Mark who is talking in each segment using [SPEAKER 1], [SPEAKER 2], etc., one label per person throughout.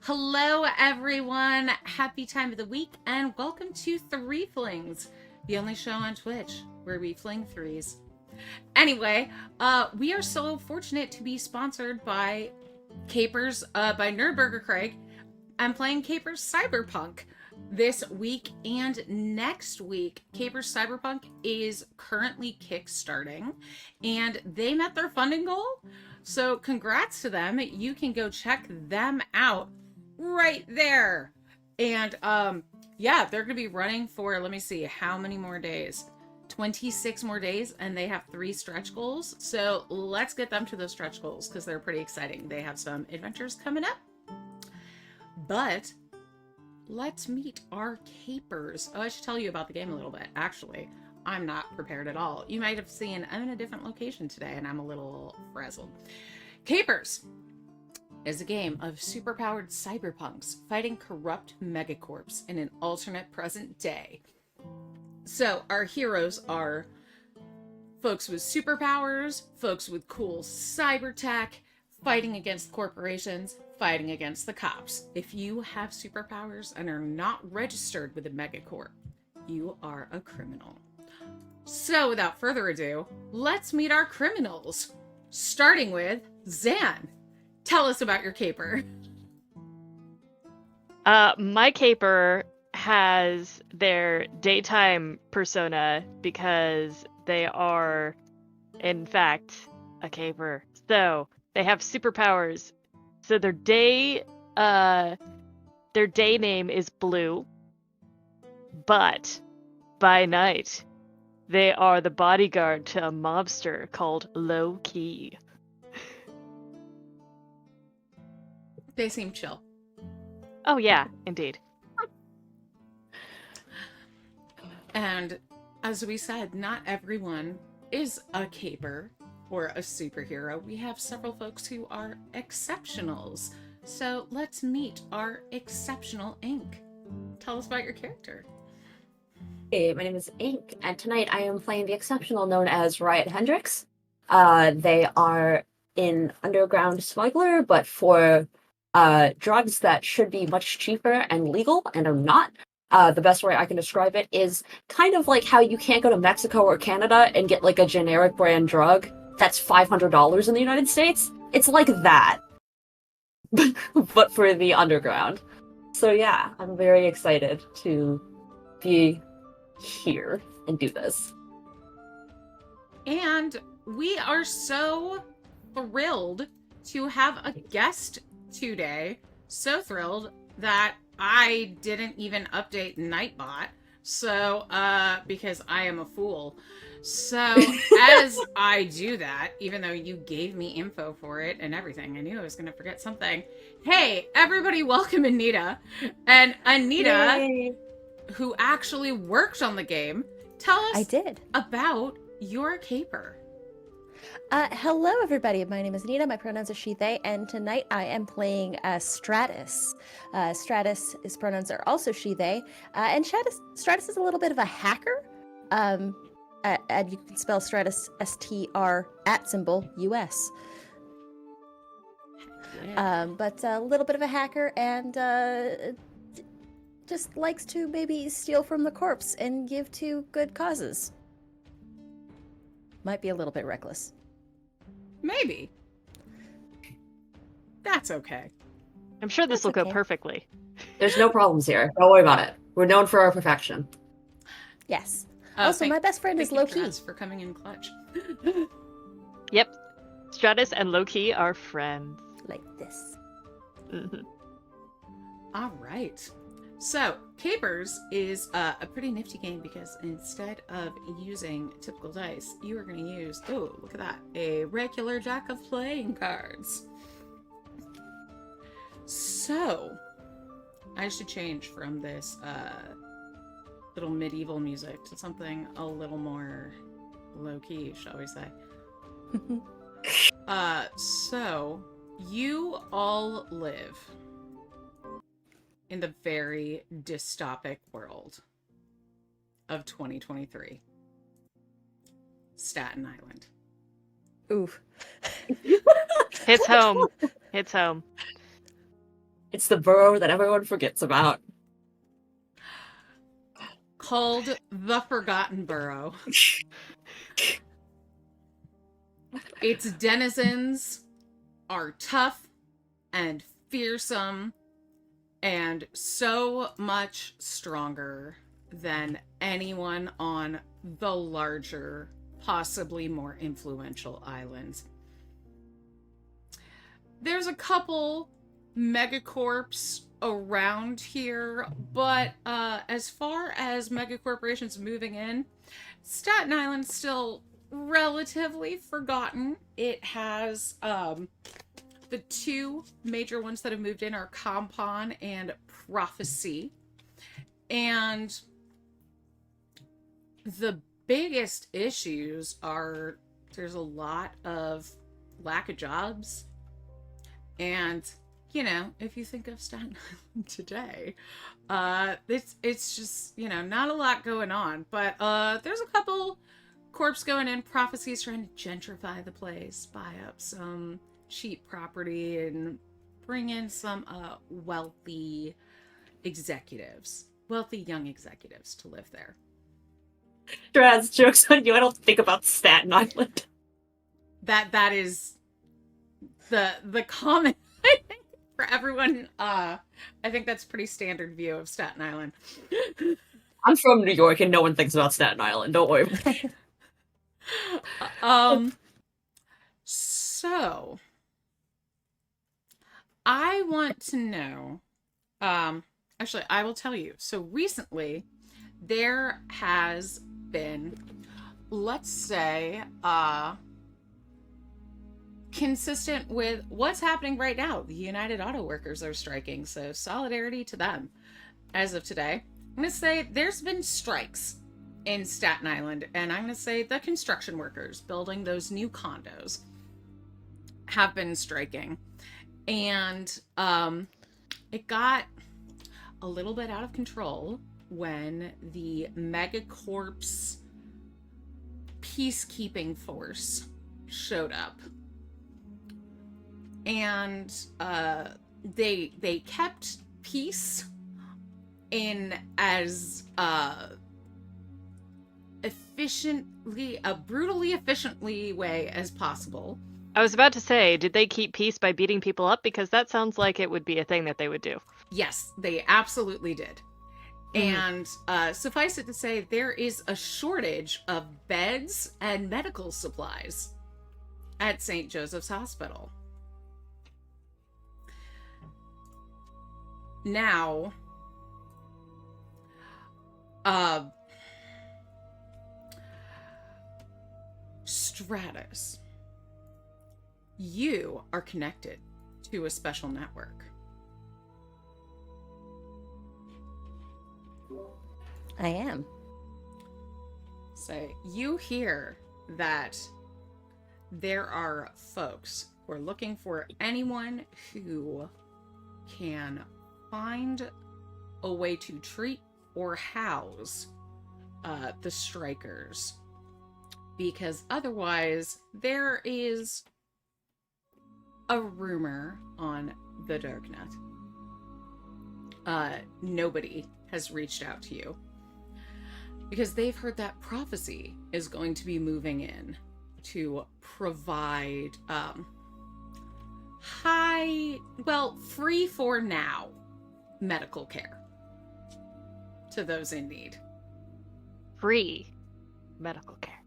[SPEAKER 1] Hello, everyone. Happy time of the week, and welcome to Three Flings, the only show on Twitch where we fling threes. Anyway, we are so fortunate to be sponsored by Capers, by Nerdburger Craig. I'm playing Capers Cyberpunk this week and next week. Capers Cyberpunk is currently kickstarting, and they met their funding goal. So congrats to them. You can go check them out right there. And yeah, they're gonna be running for, let me see, how many more days? 26 more days, and they have 3 stretch goals. So let's get them to those stretch goals because they're pretty exciting. They have some adventures coming up. But let's meet our capers. Oh, I should tell you about the game a little bit. Actually, I'm not prepared at all. You might have seen I'm in a different location today and I'm a little frazzled. Capers is a game of superpowered cyberpunks fighting corrupt megacorps in an alternate present day. So our heroes are folks with superpowers, folks with cool cyber tech, fighting against corporations, fighting against the cops. If you have superpowers and are not registered with a megacorp, you are a criminal. So without further ado, let's meet our criminals. Starting with Zan. Tell us about your caper.
[SPEAKER 2] My caper has their daytime persona because they are, in fact, a caper. So they have superpowers. So their day name is Blue, but by night they are the bodyguard to a mobster called Low Key.
[SPEAKER 1] They seem chill.
[SPEAKER 2] Oh yeah, indeed.
[SPEAKER 1] And as we said, not everyone is a caper or a superhero. We have several folks who are exceptionals. So let's meet our exceptional Ink. Tell us about your character.
[SPEAKER 3] Hey, my name is Ink, and tonight I am playing the exceptional known as Riot Hendrix. They are an underground smuggler, but for drugs that should be much cheaper and legal and are not. The best way I can describe it is kind of like how you can't go to Mexico or Canada and get like a generic brand drug that's $500 in the United States. It's like that, but for the underground. So yeah, I'm very excited to be here and do this.
[SPEAKER 1] And we are so thrilled to have a guest today. So thrilled that I didn't even update Nightbot. So, because I am a fool. So, as I do that, even though you gave me info for it and everything, I knew I was going to forget something. Hey, everybody, welcome Anita. And Anita,
[SPEAKER 3] Yay.
[SPEAKER 1] who actually worked on the game, tell us
[SPEAKER 4] I did.
[SPEAKER 1] about your caper.
[SPEAKER 4] Hello, everybody. My name is Nina. My pronouns are she, they, and tonight I am playing Stratus. Stratus, his pronouns are also she, they, and Stratus is a little bit of a hacker. And you can spell Stratus STR @US.
[SPEAKER 1] Yeah.
[SPEAKER 4] But a little bit of a hacker and just likes to maybe steal from the corpse and give to good causes. Might be a little bit reckless.
[SPEAKER 1] Maybe. That's okay.
[SPEAKER 2] I'm sure this will
[SPEAKER 4] That's
[SPEAKER 2] go
[SPEAKER 4] okay.
[SPEAKER 2] perfectly.
[SPEAKER 3] There's no problems here. Don't worry about it. We're known for our perfection.
[SPEAKER 4] Yes. Also, my best friend is
[SPEAKER 1] thank you,
[SPEAKER 4] Low Key.
[SPEAKER 1] Traz, for coming in clutch.
[SPEAKER 2] Yep. Stratus and Low Key are friends.
[SPEAKER 4] Like this.
[SPEAKER 2] Mhm.
[SPEAKER 1] All right. So, Capers is a pretty nifty game because instead of using typical dice, you are going to use, oh, look at that, a regular deck of playing cards. So, I should change from this little medieval music to something a little more low-key, shall we say. So, you all live in the very dystopic world of 2023. Staten Island.
[SPEAKER 4] Oof.
[SPEAKER 2] Hits home. Hits home.
[SPEAKER 3] It's the borough that everyone forgets about.
[SPEAKER 1] Called the Forgotten Borough. Its denizens are tough and fearsome and so much stronger than anyone on the larger, possibly more influential islands. There's a couple megacorps around here, but as far as megacorporations moving in, Staten Island's still relatively forgotten. It has the two major ones that have moved in are Compon and Prophecy. And the biggest issues are there's a lot of lack of jobs. And, you know, if you think of Staten Island today, it's just, you know, not a lot going on. But there's a couple corps going in. Prophecy's trying to gentrify the place, buy up some cheap property, and bring in some wealthy young executives to live there.
[SPEAKER 3] Draz, joke's on you. I don't think about Staten Island.
[SPEAKER 1] That is the common, I think, for everyone. I think that's a pretty standard view of Staten Island.
[SPEAKER 3] I'm from New York and no one thinks about Staten Island. Don't worry.
[SPEAKER 1] So I want to know, actually, I will tell you. So recently there has been, let's say, consistent with what's happening right now. The United Auto Workers are striking, so solidarity to them. As of today, I'm going to say there's been strikes in Staten Island, and I'm going to say the construction workers building those new condos have been striking. And it got a little bit out of control when the megacorps peacekeeping force showed up. And they kept peace in as brutally efficiently way as possible.
[SPEAKER 2] I was about to say, did they keep peace by beating people up? Because that sounds like it would be a thing that they would do.
[SPEAKER 1] Yes, they absolutely did. And suffice it to say, there is a shortage of beds and medical supplies at St. Joseph's Hospital. Now, Stratus, you are connected to a special network.
[SPEAKER 4] I am.
[SPEAKER 1] So you hear that there are folks who are looking for anyone who can find a way to treat or house the strikers, because otherwise there is a rumor on the darknet. Nobody has reached out to you because they've heard that Prophecy is going to be moving in to provide free for now medical care to those in need.
[SPEAKER 2] Free medical care.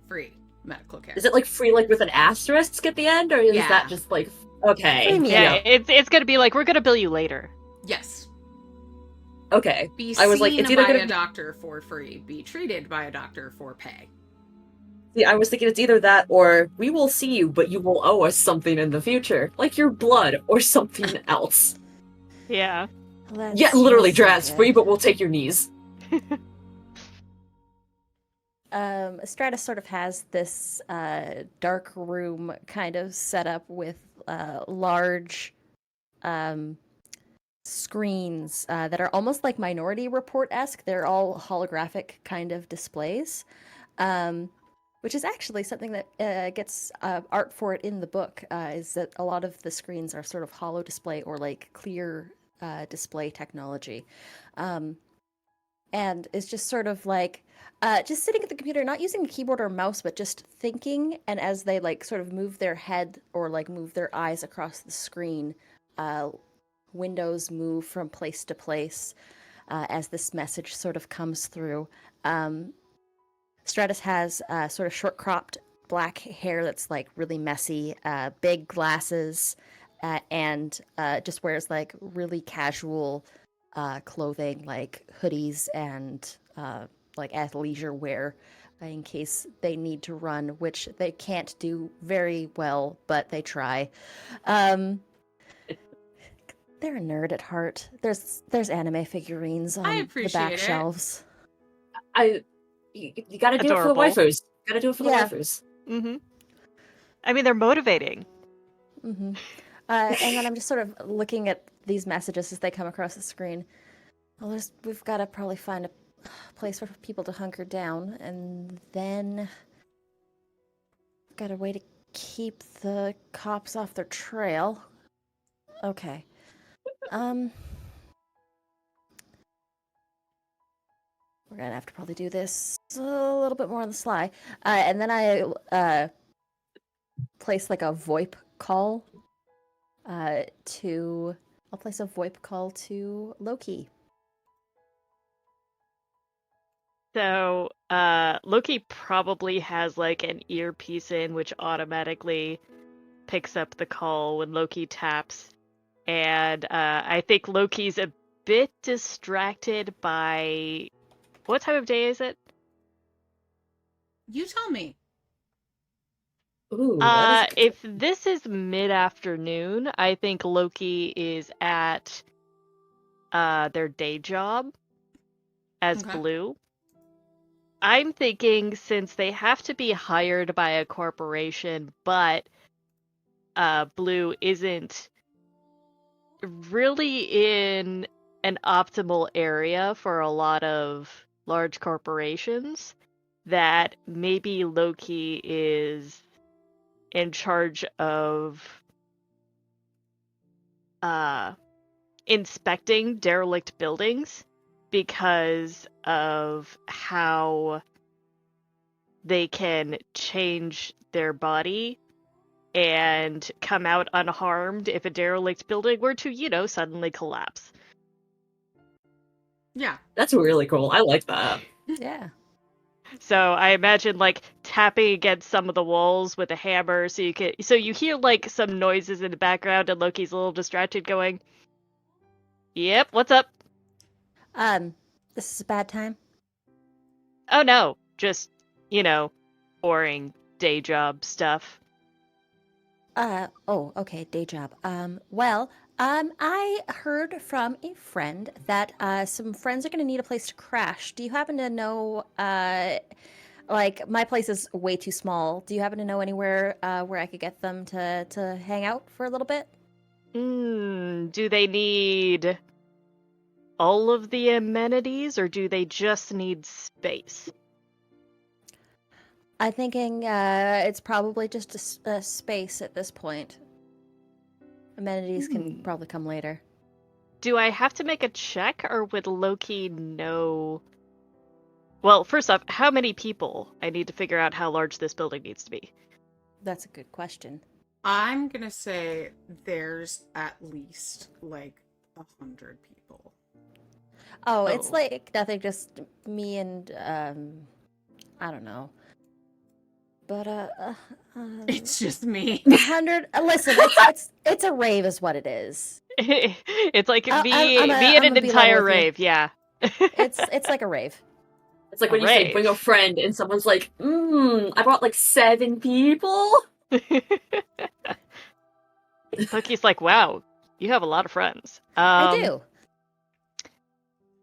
[SPEAKER 1] Free medical care.
[SPEAKER 3] Is it like free, like with an asterisk at the end, or is
[SPEAKER 1] Yeah.
[SPEAKER 3] that just like okay?
[SPEAKER 4] Premium.
[SPEAKER 2] Yeah, it's gonna be like, we're gonna bill you later.
[SPEAKER 1] Yes.
[SPEAKER 3] Okay.
[SPEAKER 1] Be
[SPEAKER 3] I was like,
[SPEAKER 1] seen
[SPEAKER 3] it's either
[SPEAKER 1] by
[SPEAKER 3] gonna
[SPEAKER 1] a
[SPEAKER 3] be...
[SPEAKER 1] doctor for free. Be treated by a doctor for pay.
[SPEAKER 3] See, I was thinking it's either that or we will see you, but you will owe us something in the future, like your blood or something else.
[SPEAKER 2] Yeah.
[SPEAKER 4] Well,
[SPEAKER 3] Yeah, literally,
[SPEAKER 4] so
[SPEAKER 3] Draz,
[SPEAKER 4] good.
[SPEAKER 3] free, but we'll take your knees.
[SPEAKER 4] Stratus sort of has this dark room kind of set up with large screens that are almost like Minority Report-esque. They're all holographic kind of displays. which is actually something that gets art for it in the book, is that a lot of the screens are sort of hollow display or like clear display technology. And it's just sort of like just sitting at the computer, not using a keyboard or mouse, but just thinking. And as they like sort of move their head or like move their eyes across the screen, windows move from place to place as this message sort of comes through. Stratus has sort of short cropped black hair that's like really messy, big glasses, and just wears like really casual clothing like hoodies and like athleisure wear in case they need to run, which they can't do very well, but they try. They're a nerd at heart. There's anime figurines
[SPEAKER 1] I
[SPEAKER 4] on the
[SPEAKER 1] appreciate
[SPEAKER 4] back
[SPEAKER 1] it.
[SPEAKER 4] shelves.
[SPEAKER 3] You gotta do
[SPEAKER 2] Adorable.
[SPEAKER 3] it for the waifus. Gotta do it for the
[SPEAKER 4] Yeah.
[SPEAKER 3] waifus.
[SPEAKER 2] Mm-hmm. I mean, they're motivating.
[SPEAKER 4] Mm-hmm. And then I'm just sort of looking at these messages as they come across the screen. Well, we've got to probably find a place for people to hunker down, and then got a way to keep the cops off their trail. Okay. We're gonna have to probably do this a little bit more on the sly. And then I place like a VoIP call I'll place a VoIP call to Loki.
[SPEAKER 2] So, Loki probably has like an earpiece in which automatically picks up the call when Loki taps. And I think Loki's a bit distracted by what time of day is it?
[SPEAKER 1] You tell me.
[SPEAKER 3] Ooh, that is
[SPEAKER 2] If this is mid-afternoon, I think Loki is at their day job as
[SPEAKER 1] Okay.
[SPEAKER 2] Blue. I'm thinking since they have to be hired by a corporation, but Blue isn't really in an optimal area for a lot of large corporations, that maybe Loki is in charge of inspecting derelict buildings because of how they can change their body and come out unharmed if a derelict building were to, suddenly collapse.
[SPEAKER 1] Yeah.
[SPEAKER 3] that's really cool. I like that.
[SPEAKER 4] Yeah.
[SPEAKER 2] So I imagine like tapping against some of the walls with a hammer so you hear like some noises in the background and Loki's a little distracted going, "Yep, what's up?"
[SPEAKER 4] This is a bad time.
[SPEAKER 2] Oh no, just, boring day job stuff.
[SPEAKER 4] Oh, okay, day job. I heard from a friend that some friends are going to need a place to crash. Do you happen to know, like, my place is way too small. Do you happen to know anywhere where I could get them to hang out for a little bit?
[SPEAKER 2] Do they need all of the amenities or do they just need space?
[SPEAKER 4] I'm thinking it's probably just a space at this point. Amenities can probably come later.
[SPEAKER 2] Do I have to make a check or would Loki know? Well, first off, how many people? I need to figure out how large this building needs to be.
[SPEAKER 4] That's a good question.
[SPEAKER 1] I'm gonna say there's at least like 100 people.
[SPEAKER 4] Oh, it's
[SPEAKER 2] Oh.
[SPEAKER 4] like nothing, just me and I don't know. But
[SPEAKER 1] It's just me.
[SPEAKER 4] 100. Listen, it's a rave, is what it is.
[SPEAKER 2] It's like
[SPEAKER 4] I'm
[SPEAKER 2] me
[SPEAKER 4] I'm
[SPEAKER 2] at an
[SPEAKER 4] gonna be level
[SPEAKER 2] entire
[SPEAKER 4] with you.
[SPEAKER 2] rave, yeah.
[SPEAKER 4] It's like a rave.
[SPEAKER 3] It's like when you say bring a friend and someone's like, I brought like 7 people.
[SPEAKER 2] Loki's like, wow, you have a lot of friends.
[SPEAKER 4] I do.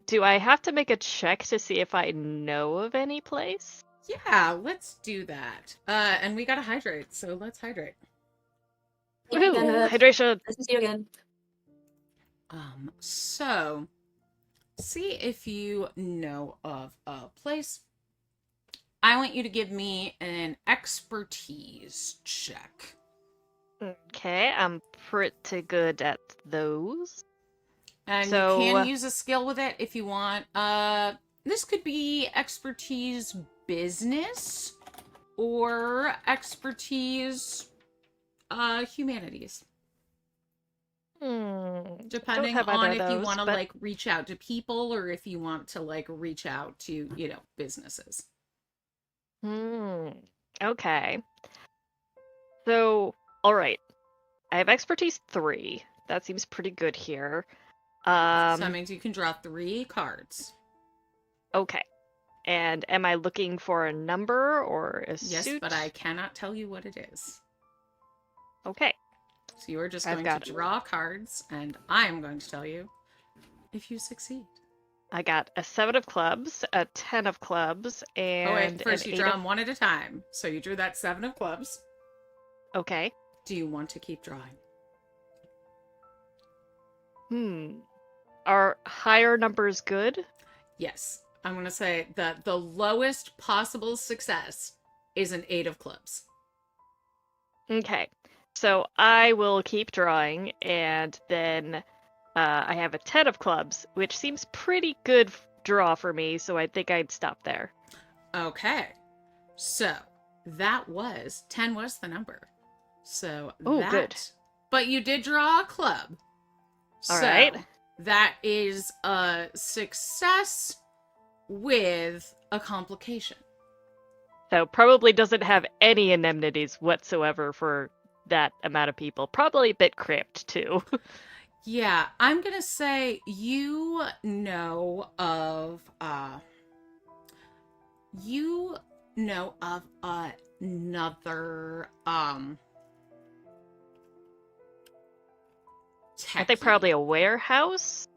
[SPEAKER 2] Do I have to make a check to see if I know of any place?
[SPEAKER 1] Yeah, let's do that. And we gotta hydrate, so let's hydrate.
[SPEAKER 2] Woohoo!
[SPEAKER 3] Yeah.
[SPEAKER 2] Hydration!
[SPEAKER 3] Nice to see you again.
[SPEAKER 1] So see if you know of a place. I want you to give me an expertise check.
[SPEAKER 2] Okay, I'm pretty good at those.
[SPEAKER 1] And you can use a skill with it if you want. This could be expertise business or expertise humanities.
[SPEAKER 2] Don't
[SPEAKER 1] Depending
[SPEAKER 2] have
[SPEAKER 1] on
[SPEAKER 2] either
[SPEAKER 1] if
[SPEAKER 2] of
[SPEAKER 1] you
[SPEAKER 2] those,
[SPEAKER 1] want to
[SPEAKER 2] but
[SPEAKER 1] like reach out to people or if you want to like reach out to, businesses.
[SPEAKER 2] okay. So, all right. I have expertise 3. That seems pretty good here.
[SPEAKER 1] So that means you can draw 3 cards.
[SPEAKER 2] Okay. And am I looking for a number or a
[SPEAKER 1] Yes,
[SPEAKER 2] suit?
[SPEAKER 1] but I cannot tell you what it is.
[SPEAKER 2] Okay.
[SPEAKER 1] So you are just
[SPEAKER 2] I've
[SPEAKER 1] going
[SPEAKER 2] got
[SPEAKER 1] to
[SPEAKER 2] it.
[SPEAKER 1] draw cards, and I am going to tell you if you succeed.
[SPEAKER 2] I got a 7 of clubs, a 10 of clubs, and
[SPEAKER 1] Oh wait, first
[SPEAKER 2] an
[SPEAKER 1] you
[SPEAKER 2] 8
[SPEAKER 1] draw
[SPEAKER 2] of...
[SPEAKER 1] them one at a time. So you drew that 7 of clubs.
[SPEAKER 2] Okay.
[SPEAKER 1] Do you want to keep drawing?
[SPEAKER 2] Are higher numbers good?
[SPEAKER 1] Yes. I'm going to say that the lowest possible success is an 8 of clubs.
[SPEAKER 2] Okay. So I will keep drawing, and then I have a 10 of clubs, which seems pretty good draw for me, so I think I'd stop there.
[SPEAKER 1] Okay. So that was 10 was the number. So
[SPEAKER 2] Oh, good.
[SPEAKER 1] But you did draw a club.
[SPEAKER 2] All
[SPEAKER 1] So
[SPEAKER 2] right.
[SPEAKER 1] that is a success with a complication.
[SPEAKER 2] So probably doesn't have any indemnities whatsoever for that amount of people. Probably a bit crypt too.
[SPEAKER 1] Yeah, I'm gonna say you know of another techie.
[SPEAKER 2] I think probably a warehouse.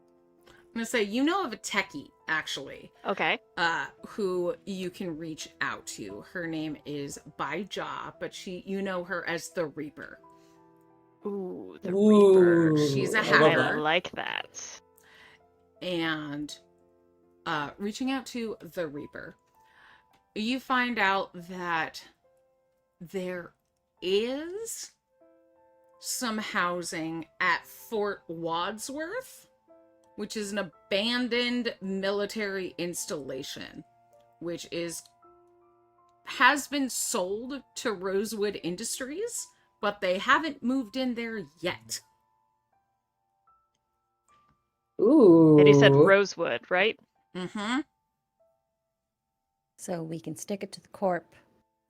[SPEAKER 1] I'm gonna say you know of a techie, actually.
[SPEAKER 2] Okay.
[SPEAKER 1] Who you can reach out to. Her name is Baija, but you know her as the Reaper.
[SPEAKER 2] Ooh, the Reaper.
[SPEAKER 1] She's a
[SPEAKER 3] I love
[SPEAKER 1] hacker.
[SPEAKER 2] I like that.
[SPEAKER 1] And reaching out to the Reaper, you find out that there is some housing at Fort Wadsworth, which is an abandoned military installation, which has been sold to Rosewood Industries, but they haven't moved in there yet.
[SPEAKER 3] Ooh.
[SPEAKER 2] And you said Rosewood, right?
[SPEAKER 1] Mm-hmm.
[SPEAKER 4] So we can stick it to the corp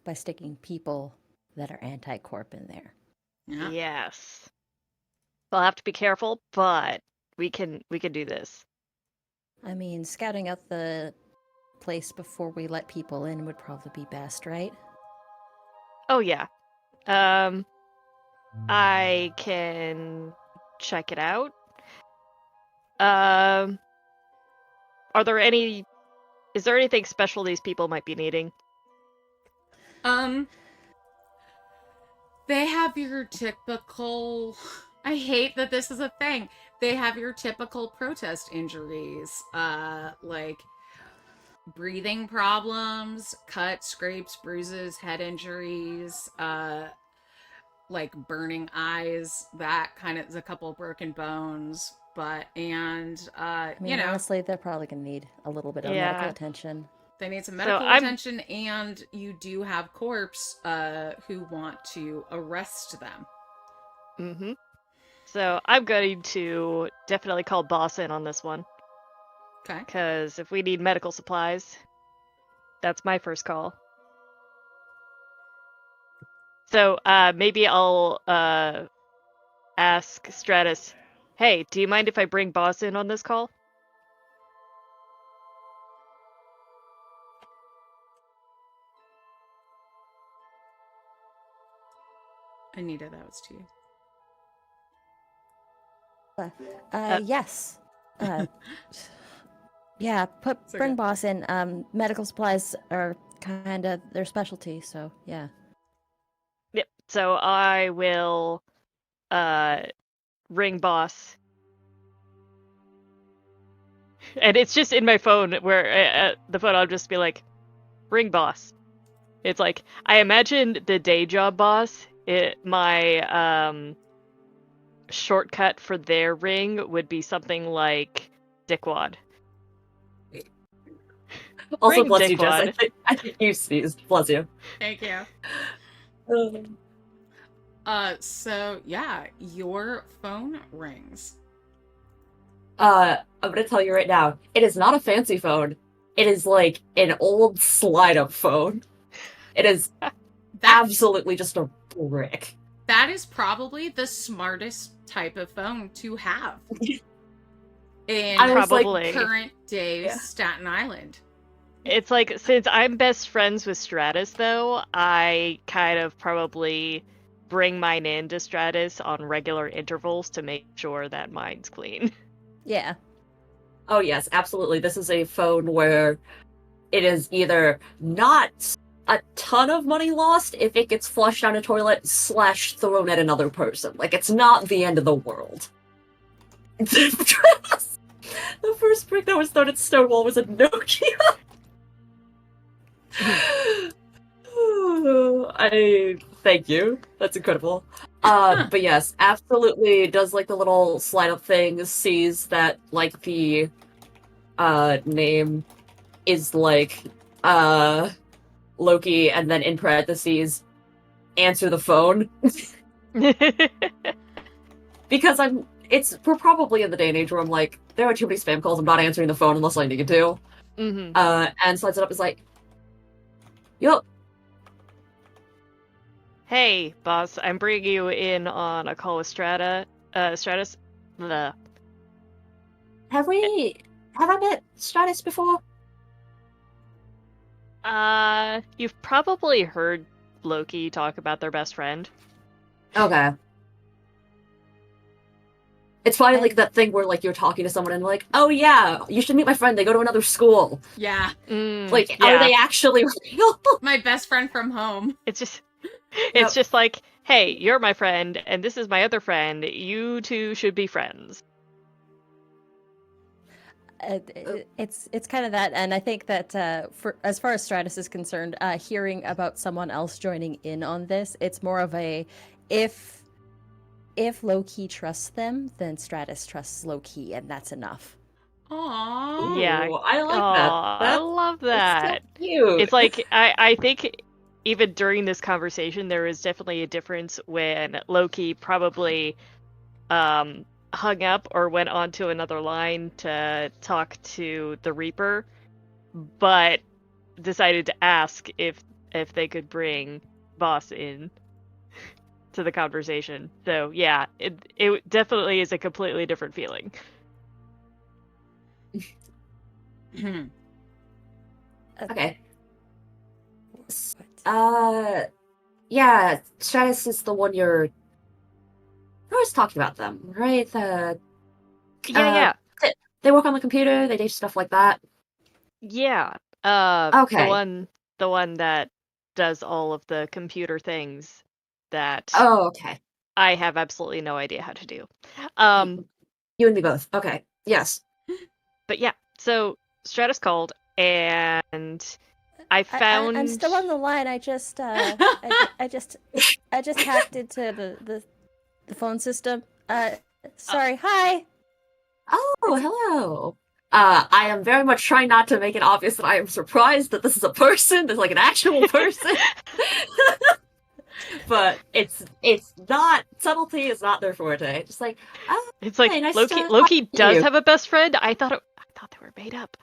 [SPEAKER 4] by sticking people that are anti-corp in there.
[SPEAKER 1] Yeah.
[SPEAKER 2] Yes. I'll have to be careful, but we can do this.
[SPEAKER 4] I mean, scouting out the place before we let people in would probably be best, right?
[SPEAKER 2] Oh yeah. I can check it out. Are there any... Is there anything special these people might be needing?
[SPEAKER 1] They have your typical... I hate that this is a thing. They have your typical protest injuries, like breathing problems, cuts, scrapes, bruises, head injuries, like burning eyes, that kind of, a couple broken bones,
[SPEAKER 4] I mean, honestly, they're probably gonna need a little bit of medical attention.
[SPEAKER 1] they need some medical attention, and you do have corpse who want to arrest them.
[SPEAKER 2] Mm-hmm. So I'm going to definitely call boss in on this one.
[SPEAKER 1] Okay.
[SPEAKER 2] Because if we need medical supplies, that's my first call. So maybe I'll ask Stratus, hey, do you mind if I bring boss in on this call?
[SPEAKER 1] Anita, that was to you.
[SPEAKER 4] Yes. Yeah, bring boss in. Medical supplies are kind of their specialty, so yeah.
[SPEAKER 2] Yep. So I will ring boss. And it's just in my phone where the phone I'll just be like, ring boss. It's like, I imagine the day job boss, my shortcut for their ring would be something like Dickwad.
[SPEAKER 3] Also,
[SPEAKER 2] Ring
[SPEAKER 3] bless you, Jess.
[SPEAKER 2] Dickwad.
[SPEAKER 3] I think you sneezed. Bless you.
[SPEAKER 1] Thank you.
[SPEAKER 3] Um,
[SPEAKER 1] So yeah, your phone rings.
[SPEAKER 3] I'm gonna tell you right now, it is not a fancy phone. It is like an old slide-up phone. It is
[SPEAKER 1] That's,
[SPEAKER 3] absolutely just a brick.
[SPEAKER 1] that is probably the smartest type of phone to have in
[SPEAKER 3] I was like,
[SPEAKER 2] Probably.
[SPEAKER 1] current day
[SPEAKER 3] Yeah.
[SPEAKER 1] Staten Island.
[SPEAKER 2] It's like, since I'm best friends with Stratus, though, I kind of probably bring mine into Stratus on regular intervals to make sure that mine's clean.
[SPEAKER 4] Yeah.
[SPEAKER 3] oh yes, absolutely. This is a phone where it is either not a ton of money lost if it gets flushed down a toilet / thrown at another person. Like, it's not the end of the world. The first brick that was thrown at Stonewall was a Nokia. I thank you. That's incredible. But yes, absolutely does like the little slide up thing, sees that like the name is like Loki, and then in parentheses answer the phone. Because we're probably in the day and age where I'm like, there are too many spam calls, I'm not answering the phone unless I need to.
[SPEAKER 2] Mm-hmm.
[SPEAKER 3] And slides it up is like, yup.
[SPEAKER 2] Hey, boss, I'm bringing you in on a call with Stratus. Bleh.
[SPEAKER 3] Have I met Stratus before?
[SPEAKER 2] You've probably heard Loki talk about their best friend.
[SPEAKER 3] Okay. It's probably like that thing where like you're talking to someone and like, oh yeah, you should meet my friend, they go to another school.
[SPEAKER 1] Yeah,
[SPEAKER 3] Like,
[SPEAKER 2] yeah.
[SPEAKER 3] are they actually real?
[SPEAKER 1] my best friend from home.
[SPEAKER 2] It's just,
[SPEAKER 3] Yep.
[SPEAKER 2] it's just like, hey, you're my friend, and this is my other friend. You two should be friends.
[SPEAKER 4] It's kind of that, and I think that for as far as Stratus is concerned, hearing about someone else joining in on this, it's more of a if Loki trusts them, then Stratus trusts Loki, and that's enough.
[SPEAKER 1] Aww.
[SPEAKER 2] Yeah.
[SPEAKER 3] Ooh, I like
[SPEAKER 2] Aw,
[SPEAKER 3] that.
[SPEAKER 2] I love that.
[SPEAKER 3] That's so cute.
[SPEAKER 2] It's like, I think even during this conversation, there was definitely a difference when Loki probably hung up or went on to another line to talk to the Reaper, but decided to ask if they could bring Boss in to the conversation. So yeah, it definitely is a completely different feeling.
[SPEAKER 3] Okay. Yeah, Stratus is the one you're always talking about them, right?
[SPEAKER 2] Yeah.
[SPEAKER 3] They work on the computer, they do stuff like that.
[SPEAKER 2] Yeah.
[SPEAKER 3] Okay.
[SPEAKER 2] The one that does all of the computer things that
[SPEAKER 3] Oh, okay.
[SPEAKER 2] I have absolutely no idea how to do.
[SPEAKER 3] You and me both. Okay. Yes.
[SPEAKER 2] But yeah, so Stratus called, and I found
[SPEAKER 4] I'm still on the line. I just I just hacked into the phone system. Sorry. Hi.
[SPEAKER 3] Oh, hello. I am very much trying not to make it obvious that I am surprised that this is a person, that's like an actual person. But it's not, subtlety is not their forte. Just like, oh,
[SPEAKER 2] It's like,
[SPEAKER 3] hey, nice
[SPEAKER 2] Loki
[SPEAKER 3] to
[SPEAKER 2] Loki
[SPEAKER 3] talk to
[SPEAKER 2] does
[SPEAKER 3] you.
[SPEAKER 2] have a best friend. I thought they were made up.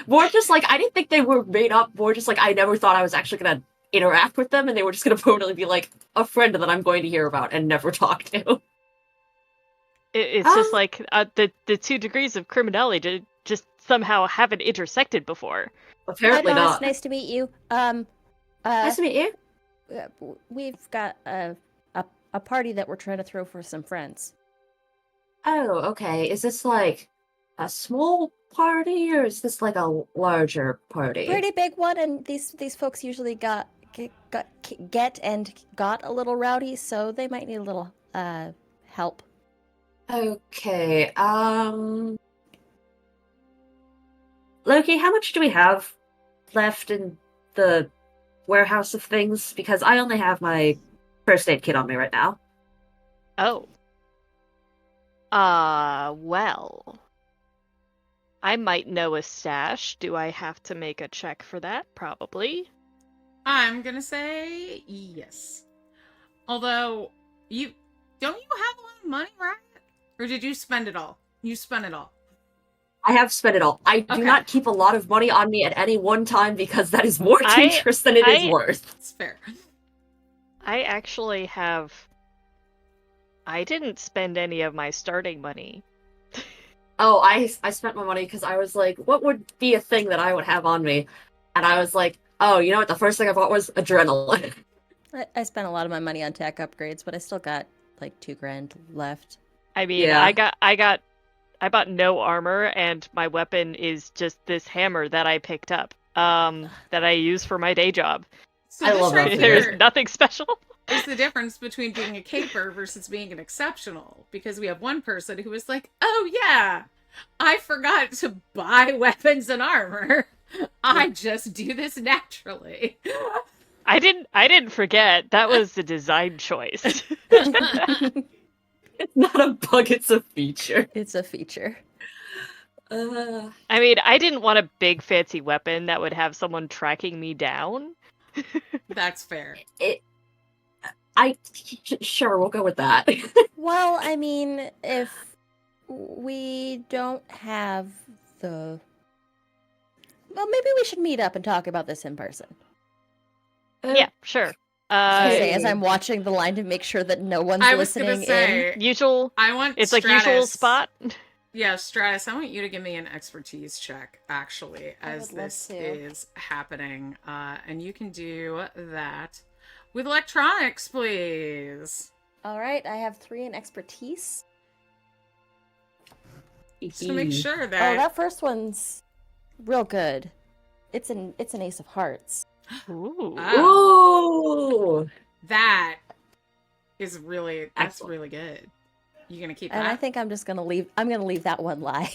[SPEAKER 3] More just like, I didn't think they were made up. More just like, I never thought I was actually gonna interact with them, and they were just gonna permanently be like a friend that I'm going to hear about and never talk to.
[SPEAKER 2] It's just like the 2 degrees of criminality just somehow haven't intersected before.
[SPEAKER 3] Apparently
[SPEAKER 4] Hi, boss.
[SPEAKER 3] not.
[SPEAKER 4] Nice to meet you.
[SPEAKER 3] Nice to meet you.
[SPEAKER 4] We've got a party that we're trying to throw for some friends.
[SPEAKER 3] Oh, okay. Is this like a small party, or is this like a larger party?
[SPEAKER 4] Pretty big one, and these folks usually got a little rowdy, so they might need a little help.
[SPEAKER 3] Okay, Loki, how much do we have left in the warehouse of things? Because I only have my first aid kit on me right now.
[SPEAKER 2] Oh. Well. I might know a stash. Do I have to make a check for that? Probably.
[SPEAKER 1] I'm gonna say yes. Although, don't you have a lot of money, right? Or did you spend it all? You spent it all.
[SPEAKER 3] I have spent it all. I do
[SPEAKER 1] Okay.
[SPEAKER 3] not keep a lot of money on me at any one time because that is more
[SPEAKER 2] I-
[SPEAKER 3] dangerous than it is worth.
[SPEAKER 1] It's fair.
[SPEAKER 2] I actually have... I didn't spend any of my starting money.
[SPEAKER 3] Oh, I spent my money because I was like, what would be a thing that I would have on me? And I was like, oh, you know what? The first thing I bought was adrenaline.
[SPEAKER 4] I spent a lot of my money on tech upgrades, but I still got like $2,000 left.
[SPEAKER 2] I mean,
[SPEAKER 3] Yeah.
[SPEAKER 2] I bought no armor, and my weapon is just this hammer that I picked up, that I use for my day job.
[SPEAKER 1] So
[SPEAKER 3] I
[SPEAKER 1] this
[SPEAKER 3] love
[SPEAKER 1] right
[SPEAKER 3] that.
[SPEAKER 2] There's
[SPEAKER 1] here
[SPEAKER 2] nothing special.
[SPEAKER 1] is the difference between being a caper versus being an exceptional. Because we have one person who was like, oh yeah, I forgot to buy weapons and armor. I just do this naturally.
[SPEAKER 2] I didn't forget. That was the design choice.
[SPEAKER 3] It's not a bug, it's a feature.
[SPEAKER 4] It's a feature.
[SPEAKER 2] I mean, I didn't want a big fancy weapon that would have someone tracking me down.
[SPEAKER 1] That's fair.
[SPEAKER 3] Sure, we'll go with that.
[SPEAKER 4] Well, I mean, if we don't have the... Well, maybe we should meet up and talk about this in person.
[SPEAKER 2] Yeah, sure.
[SPEAKER 4] I was gonna say, as
[SPEAKER 3] Hey.
[SPEAKER 4] I'm watching the line to make sure that no one's
[SPEAKER 1] I was
[SPEAKER 4] listening
[SPEAKER 1] gonna say,
[SPEAKER 2] Usual.
[SPEAKER 1] I want
[SPEAKER 2] It's like
[SPEAKER 1] Stratus.
[SPEAKER 2] usual spot.
[SPEAKER 1] Yeah, Stratus, I want you to give me an expertise check, actually,
[SPEAKER 4] I
[SPEAKER 1] as
[SPEAKER 4] would love
[SPEAKER 1] this
[SPEAKER 4] to.
[SPEAKER 1] is happening. And you can do that with electronics, please.
[SPEAKER 4] All right, I have 3 in expertise.
[SPEAKER 1] Just to make sure
[SPEAKER 4] Oh,
[SPEAKER 1] that...
[SPEAKER 4] that first one's real good. It's an ace of hearts.
[SPEAKER 2] Ooh.
[SPEAKER 3] Ooh!
[SPEAKER 1] That is really... That's
[SPEAKER 3] Excellent.
[SPEAKER 1] really good. You gonna keep
[SPEAKER 4] And I
[SPEAKER 1] that?
[SPEAKER 4] think I'm just gonna leave. I'm gonna leave that one lie.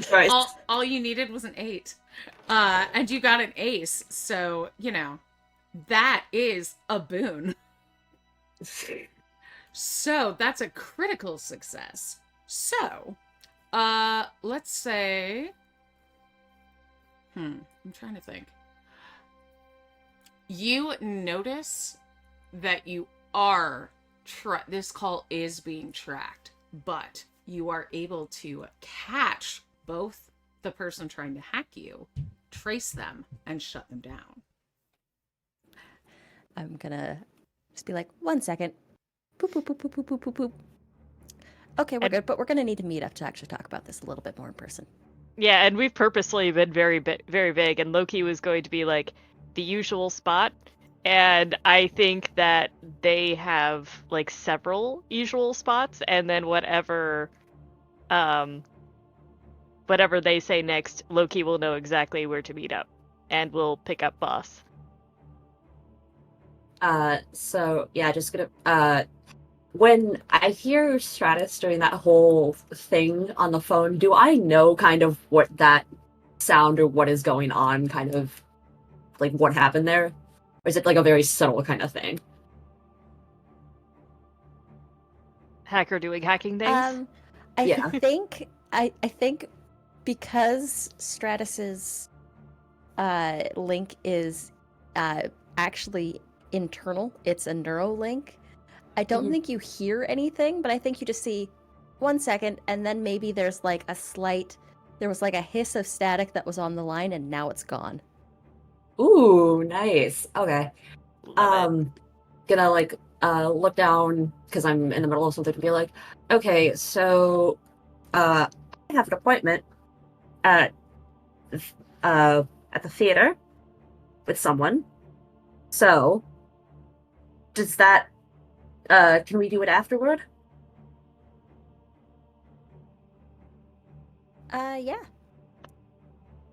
[SPEAKER 3] Christ.
[SPEAKER 1] all you needed was an 8. And you got an ace, so, that is a boon. So, that's a critical success. So, let's say... I'm trying to think. You notice that you are... this call is being tracked, but you are able to catch both the person trying to hack you, trace them, and shut them down.
[SPEAKER 4] I'm gonna just be like, 1 second. Boop, boop, boop, boop, boop, boop, boop, boop. Okay, we're good, but we're gonna need to meet up to actually talk about this a little bit more in person.
[SPEAKER 2] Yeah, and we've purposely been very vague, and Loki was going to be like the usual spot, and I think that they have like several usual spots, and then whatever they say next, Loki will know exactly where to meet up, and will pick up boss.
[SPEAKER 3] So yeah, just gonna when I hear Stratus doing that whole thing on the phone, do I know kind of what that sound or what is going on, kind of like what happened there? Or is it like a very subtle kind of thing?
[SPEAKER 2] Hacker doing hacking things.
[SPEAKER 3] Yeah.
[SPEAKER 4] I think because Stratus's link is actually internal, it's a neuro link. I don't think you hear anything, but I think you just see 1 second, and then maybe there's like there was like a hiss of static that was on the line, and now it's gone.
[SPEAKER 3] Ooh, nice. Okay.
[SPEAKER 2] Love it.
[SPEAKER 3] Gonna like look down because I'm in the middle of something and be like, okay, so I have an appointment at the theater with someone. So does that can we do it afterward?
[SPEAKER 4] Yeah.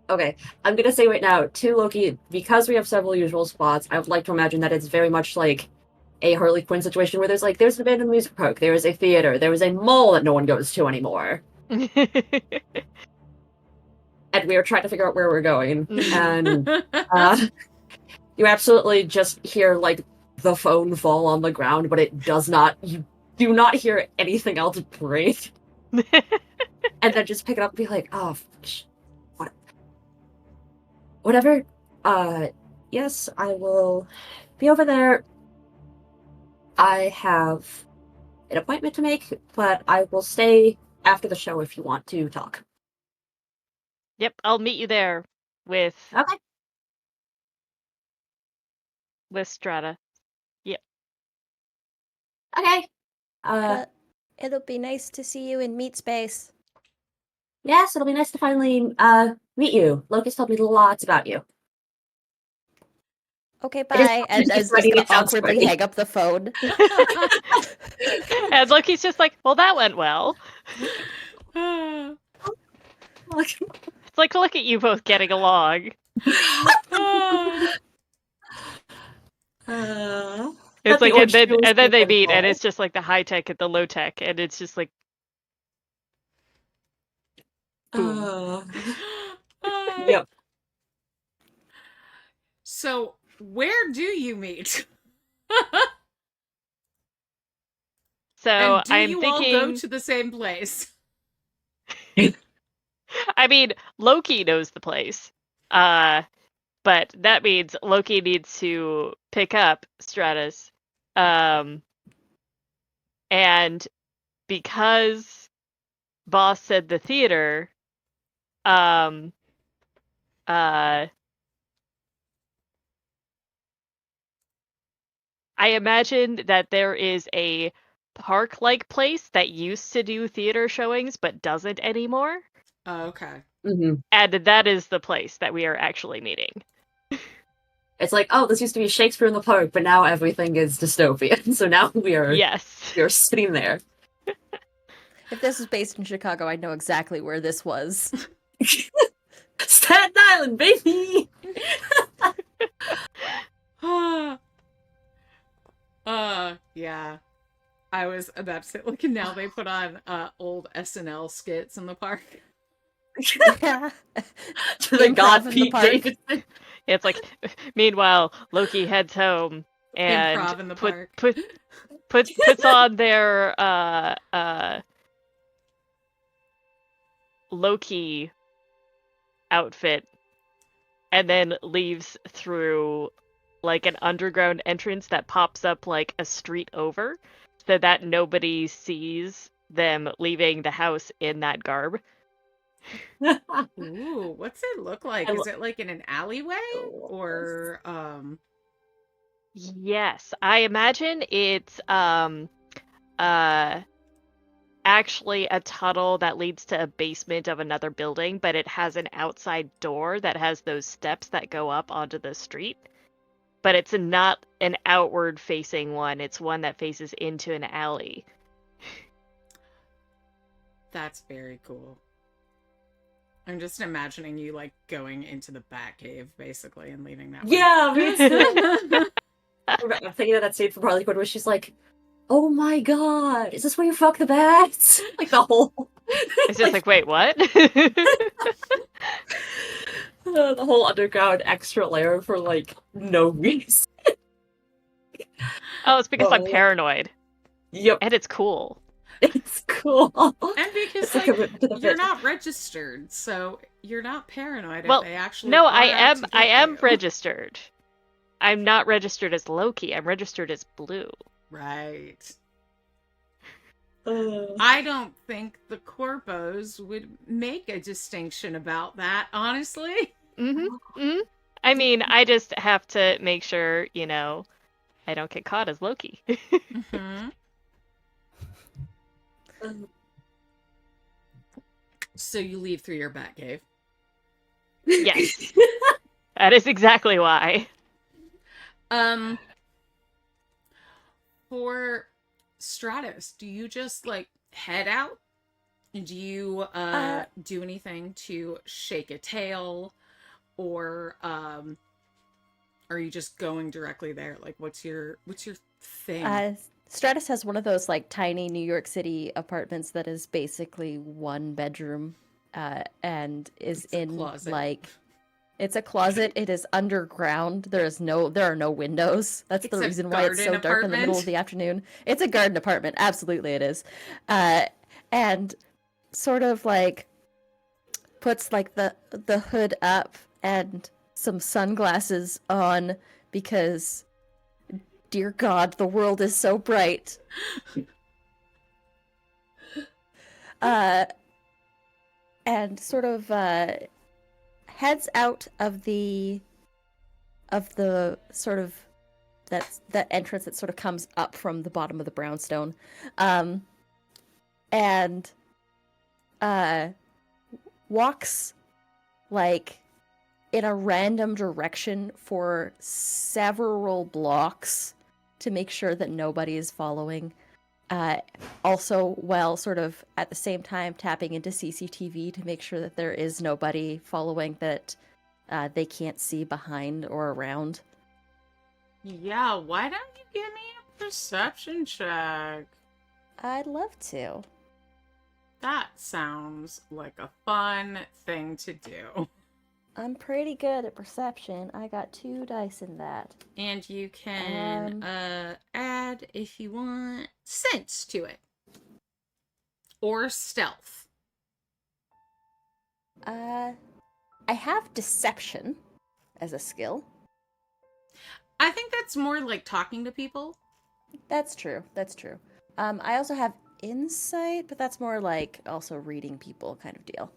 [SPEAKER 3] Okay, I'm gonna say right now, to Loki, because we have several usual spots, I would like to imagine that it's very much like a Harley Quinn situation where there's an abandoned music park, there is a theater, there is a mall that no one goes to anymore. and we are trying to figure out where we're going.
[SPEAKER 2] Mhm.
[SPEAKER 3] And you absolutely just hear like the phone fall on the ground, but it does not. You do not hear anything else break. And then just pick it up and be like, "Oh, what? Whatever. Yes, I will be over there. I have an appointment to make, but I will stay after the show if you want to talk."
[SPEAKER 2] Yep, I'll meet you there with
[SPEAKER 3] Okay.
[SPEAKER 2] Strata. Yep.
[SPEAKER 3] Okay.
[SPEAKER 4] Well, it'll be nice to see you in meat space.
[SPEAKER 3] Yes, it'll be nice to finally meet you. Locust told me lots about you.
[SPEAKER 4] Okay,
[SPEAKER 3] It is
[SPEAKER 4] bye. And
[SPEAKER 3] just
[SPEAKER 4] I was just
[SPEAKER 3] writing
[SPEAKER 4] gonna
[SPEAKER 3] it down
[SPEAKER 4] awkwardly
[SPEAKER 3] sweaty.
[SPEAKER 4] hang up the phone.
[SPEAKER 2] And Loki's just like, well, that went well.
[SPEAKER 3] Look.
[SPEAKER 2] It's like, look at you both getting along. It's
[SPEAKER 3] But the
[SPEAKER 2] like,
[SPEAKER 3] orange peel is
[SPEAKER 2] and then they meet, and
[SPEAKER 3] beautiful.
[SPEAKER 2] it's just like the high tech and the low tech, and it's just like, boom.
[SPEAKER 3] Yep.
[SPEAKER 1] So, where do you meet?
[SPEAKER 2] So
[SPEAKER 1] And do
[SPEAKER 2] I'm
[SPEAKER 1] you all go
[SPEAKER 2] thinking,
[SPEAKER 1] to the same place?
[SPEAKER 2] I mean, Loki knows the place. But that means Loki needs to pick up Stratus. And because Boss said the theater, um, I imagine that there is a park-like place that used to do theater showings but doesn't anymore.
[SPEAKER 1] Oh, okay.
[SPEAKER 3] Mm-hmm.
[SPEAKER 2] And that is the place that we are actually meeting.
[SPEAKER 3] It's like, oh, this used to be Shakespeare in the Park, but now everything is dystopian. So now we are sitting there.
[SPEAKER 4] If this was based in Chicago, I know exactly where this was.
[SPEAKER 3] Staten Island, baby!
[SPEAKER 1] Yeah. I was about to say, look, and now they put on old SNL skits in the park.
[SPEAKER 4] Yeah.
[SPEAKER 3] To the
[SPEAKER 4] Improv
[SPEAKER 3] god
[SPEAKER 4] in the
[SPEAKER 3] Pete
[SPEAKER 4] park.
[SPEAKER 3] Davidson.
[SPEAKER 2] It's like, meanwhile, Loki heads home and
[SPEAKER 1] Improv in the park.
[SPEAKER 2] puts on their Loki outfit and then leaves through like an underground entrance that pops up like a street over so that nobody sees them leaving the house in that garb.
[SPEAKER 1] Ooh, what's it look like? Is it like in an alleyway? Or
[SPEAKER 2] Yes, I imagine it's actually a tunnel that leads to a basement of another building, but it has an outside door that has those steps that go up onto the street. But it's not an outward facing one, it's one that faces into an alley.
[SPEAKER 1] That's very cool. I'm just imagining you like going into the Batcave basically and leaving that way.
[SPEAKER 3] Yeah, me too. I'm thinking of that scene from Harley Quinn where she's like, oh my god, is this where you fuck the bats? Like the whole...
[SPEAKER 2] It's just like, wait, what?
[SPEAKER 3] The whole underground extra layer for like no reason.
[SPEAKER 2] Oh, it's because I'm paranoid.
[SPEAKER 3] Yep.
[SPEAKER 2] And it's cool.
[SPEAKER 3] It's cool.
[SPEAKER 1] And because like, you're not registered, so you're not paranoid if they actually
[SPEAKER 2] no,
[SPEAKER 1] are
[SPEAKER 2] I
[SPEAKER 1] out to
[SPEAKER 2] am
[SPEAKER 1] get you.
[SPEAKER 2] registered. I'm not registered as Loki. I'm registered as Blue.
[SPEAKER 1] Right. I don't think the corpos would make a distinction about that, honestly.
[SPEAKER 2] I mean, I just have to make sure, you know, I don't get caught as Loki.
[SPEAKER 1] So you leave through your Batcave.
[SPEAKER 2] Yes. That is exactly why.
[SPEAKER 1] For Stratus, do you just like head out? Do you do anything to shake a tail, or are you just going directly there? Like, what's your thing?
[SPEAKER 4] Stratus has one of those like tiny New York City apartments that is basically one bedroom and is
[SPEAKER 1] It's a
[SPEAKER 4] in
[SPEAKER 1] closet.
[SPEAKER 4] like it's a closet. It is underground. There are no windows. That's
[SPEAKER 1] It's
[SPEAKER 4] the
[SPEAKER 1] a
[SPEAKER 4] reason why it's so
[SPEAKER 1] garden
[SPEAKER 4] dark in the middle
[SPEAKER 1] apartment.
[SPEAKER 4] of the afternoon. It's a garden apartment. Absolutely, it is. And sort of like puts like the hood up and some sunglasses on because, dear God, the world is so bright. And sort of heads out of the sort of that entrance that sort of comes up from the bottom of the brownstone, and walks like in a random direction for several blocks to make sure that nobody is following. Also, while sort of at the same time tapping into CCTV to make sure that there is nobody following that they can't see behind or around.
[SPEAKER 1] Yeah, why don't you give me a perception check?
[SPEAKER 4] I'd love to.
[SPEAKER 1] That sounds like a fun thing to do.
[SPEAKER 4] I'm pretty good at perception. I got 2 dice in that.
[SPEAKER 1] And you can add, if you want, sense to it. Or stealth.
[SPEAKER 4] I have deception as a skill.
[SPEAKER 1] I think that's more like talking to people.
[SPEAKER 4] That's true. That's true. I also have insight, but that's more like also reading people kind of deal.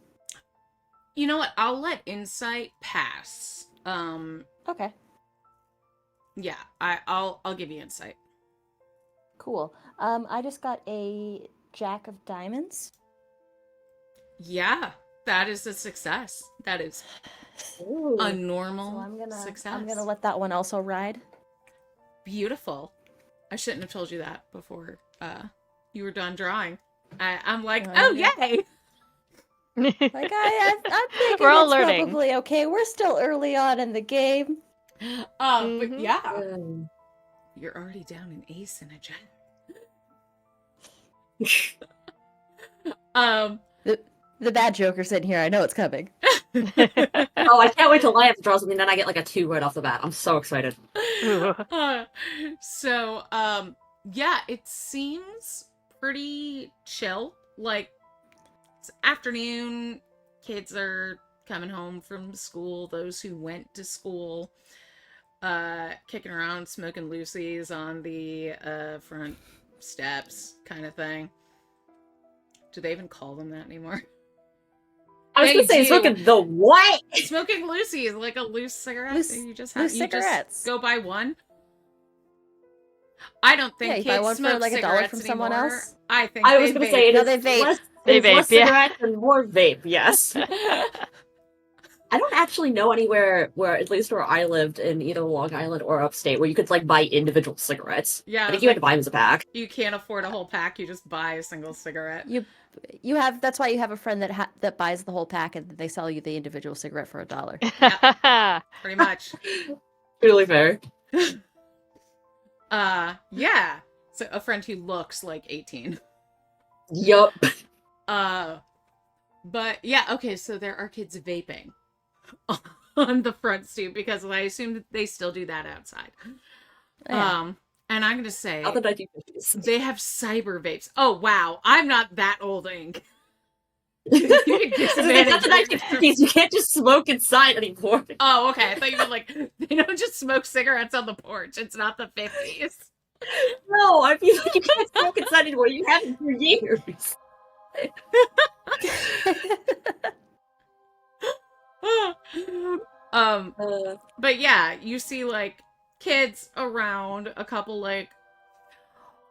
[SPEAKER 1] You know what? I'll let insight pass.
[SPEAKER 4] Okay.
[SPEAKER 1] Yeah, I'll give you insight.
[SPEAKER 4] Cool. I just got a Jack of Diamonds.
[SPEAKER 1] Yeah, that is a success. That is
[SPEAKER 3] Ooh.
[SPEAKER 1] a normal
[SPEAKER 4] So
[SPEAKER 1] success.
[SPEAKER 4] I'm gonna let that one also ride.
[SPEAKER 1] Beautiful. I shouldn't have told you that before you were done drawing. I'm like,
[SPEAKER 4] Oh,
[SPEAKER 1] oh,
[SPEAKER 4] yeah.
[SPEAKER 1] yay!
[SPEAKER 4] Like I'm thinking
[SPEAKER 2] We're all
[SPEAKER 4] it's
[SPEAKER 2] learning.
[SPEAKER 4] probably okay. We're still early on in the game.
[SPEAKER 1] But
[SPEAKER 2] Mhm.
[SPEAKER 1] yeah,
[SPEAKER 3] Um,
[SPEAKER 1] you're already down an ace and a jack.
[SPEAKER 4] The bad Joker's in here. I know it's coming.
[SPEAKER 3] oh, I can't wait till I have to draw something, then I get like a 2 right off the bat. I'm so excited.
[SPEAKER 2] Ooh.
[SPEAKER 1] So, yeah, it seems pretty chill. Like, it's afternoon, kids are coming home from school, those who went to school, kicking around, smoking loosies on the front steps kind of thing. Do they even call them that anymore?
[SPEAKER 3] I was
[SPEAKER 1] They
[SPEAKER 3] gonna say,
[SPEAKER 1] do.
[SPEAKER 3] smoking the what?
[SPEAKER 1] Smoking loosey is like a loose cigarette.
[SPEAKER 4] Loose-
[SPEAKER 1] that you just
[SPEAKER 4] loose
[SPEAKER 1] you
[SPEAKER 4] cigarettes.
[SPEAKER 1] just go buy one. I don't think
[SPEAKER 4] Yeah, you buy
[SPEAKER 1] kids
[SPEAKER 4] one for
[SPEAKER 1] smoke
[SPEAKER 4] like $1
[SPEAKER 1] cigarettes
[SPEAKER 4] from someone
[SPEAKER 1] anymore.
[SPEAKER 4] else.
[SPEAKER 1] I think
[SPEAKER 3] I was
[SPEAKER 1] they
[SPEAKER 3] gonna
[SPEAKER 1] vape.
[SPEAKER 3] say it
[SPEAKER 4] No,
[SPEAKER 3] is
[SPEAKER 4] they vape.
[SPEAKER 3] less,
[SPEAKER 2] They
[SPEAKER 3] it is less
[SPEAKER 2] vape, yeah.
[SPEAKER 3] cigarettes and more vape. Yes. I don't actually know anywhere where, at least where I lived in either Long Island or upstate, where you could like buy individual cigarettes.
[SPEAKER 1] Yeah,
[SPEAKER 3] I think
[SPEAKER 1] it's
[SPEAKER 3] you had
[SPEAKER 1] like-
[SPEAKER 3] to buy them as a pack.
[SPEAKER 1] You can't afford a whole pack. You just buy a single cigarette.
[SPEAKER 4] You have that's why you have a friend that buys the whole pack and they sell you the individual cigarette for $1.
[SPEAKER 1] Pretty much.
[SPEAKER 3] Really fair.
[SPEAKER 1] Yeah. So a friend who looks like 18.
[SPEAKER 3] Yup.
[SPEAKER 1] But yeah, okay, so there are kids vaping on the front stoop because I assume that they still do that outside.
[SPEAKER 4] Yeah.
[SPEAKER 1] And I'm gonna say
[SPEAKER 3] Not the 1950s.
[SPEAKER 1] they have cyber vapes. Oh wow, I'm not that old, Ink. You can
[SPEAKER 3] It's not the 1950s. You can't just smoke inside anymore.
[SPEAKER 1] Oh, okay. I thought you meant like they don't just smoke cigarettes on the porch. It's not the 50s.
[SPEAKER 3] No, I feel like you can't smoke inside anymore. You haven't for years.
[SPEAKER 1] But yeah, you see like kids around, a couple like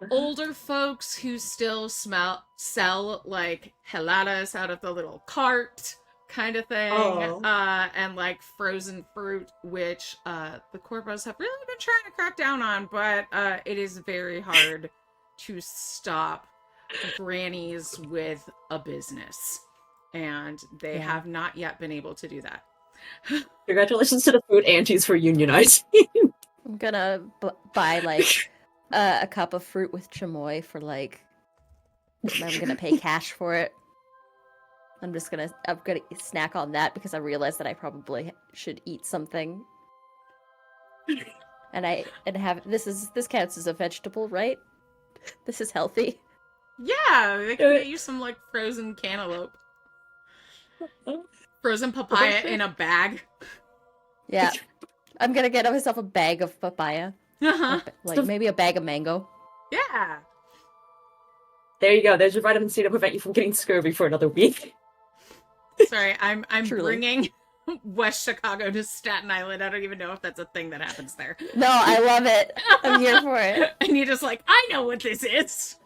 [SPEAKER 1] older folks who still sell like heladas out of the little cart kind of thing.
[SPEAKER 3] Oh.
[SPEAKER 1] And like frozen fruit, which the corpos have really been trying to crack down on, but it is very hard to stop grannies with a business. And they
[SPEAKER 4] Yeah.
[SPEAKER 1] have not yet been able to do that.
[SPEAKER 3] Congratulations to the food aunties for unionizing.
[SPEAKER 4] I'm gonna buy like a cup of fruit with chamoy for like. I'm gonna pay cash for it. I'm gonna snack on that because I realized that I probably should eat something. This counts as a vegetable, right? This is healthy.
[SPEAKER 1] Yeah, they can get you some like frozen cantaloupe, frozen papaya in a bag.
[SPEAKER 4] Yeah. I'm gonna get myself a bag of papaya.
[SPEAKER 1] Uh-huh.
[SPEAKER 4] Like maybe a bag of mango.
[SPEAKER 1] Yeah.
[SPEAKER 3] There you go. There's your vitamin C to prevent you from getting scurvy for another week.
[SPEAKER 1] Sorry, I'm
[SPEAKER 4] Truly.
[SPEAKER 1] bringing West Chicago to Staten Island. I don't even know if that's a thing that happens there.
[SPEAKER 4] No, I love it. I'm here for it.
[SPEAKER 1] And you're just like, I know what this is.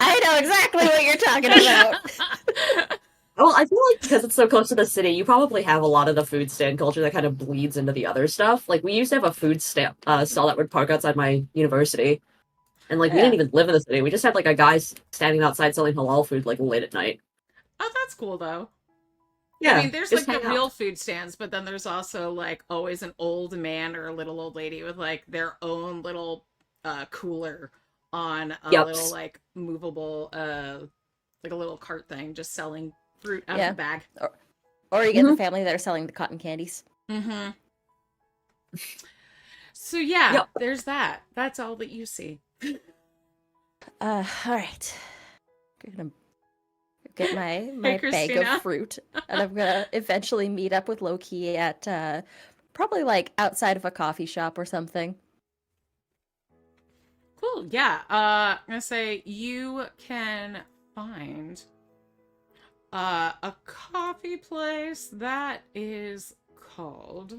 [SPEAKER 4] I know exactly what you're talking about.
[SPEAKER 3] Well, I feel like because it's so close to the city, you probably have a lot of the food stand culture that kind of bleeds into the other stuff. Like, we used to have a food stall that would park outside my university. And, like, we
[SPEAKER 4] Yeah.
[SPEAKER 3] didn't even live in the city. We just had, like, a guy standing outside selling halal food, like, late at night.
[SPEAKER 1] Oh, that's cool, though.
[SPEAKER 3] Yeah.
[SPEAKER 1] I mean, there's
[SPEAKER 3] just
[SPEAKER 1] like the
[SPEAKER 3] hang out.
[SPEAKER 1] real food stands, but then there's also like always an old man or a little old lady with like their own little cooler on a
[SPEAKER 3] Yep.
[SPEAKER 1] little like movable like a little cart thing, just selling fruit out
[SPEAKER 4] Yeah.
[SPEAKER 1] of the bag.
[SPEAKER 4] Or you get the family that are selling the cotton candies.
[SPEAKER 1] Mm-hmm. So yeah,
[SPEAKER 3] Yep.
[SPEAKER 1] there's that. That's all that you see.
[SPEAKER 4] All right. I'm gonna get my
[SPEAKER 1] Hey,
[SPEAKER 4] bag
[SPEAKER 1] Christina.
[SPEAKER 4] of fruit, and I'm gonna eventually meet up with Loki at probably like outside of a coffee shop or something.
[SPEAKER 1] Cool. Yeah. I'm gonna say you can find a coffee place that is called.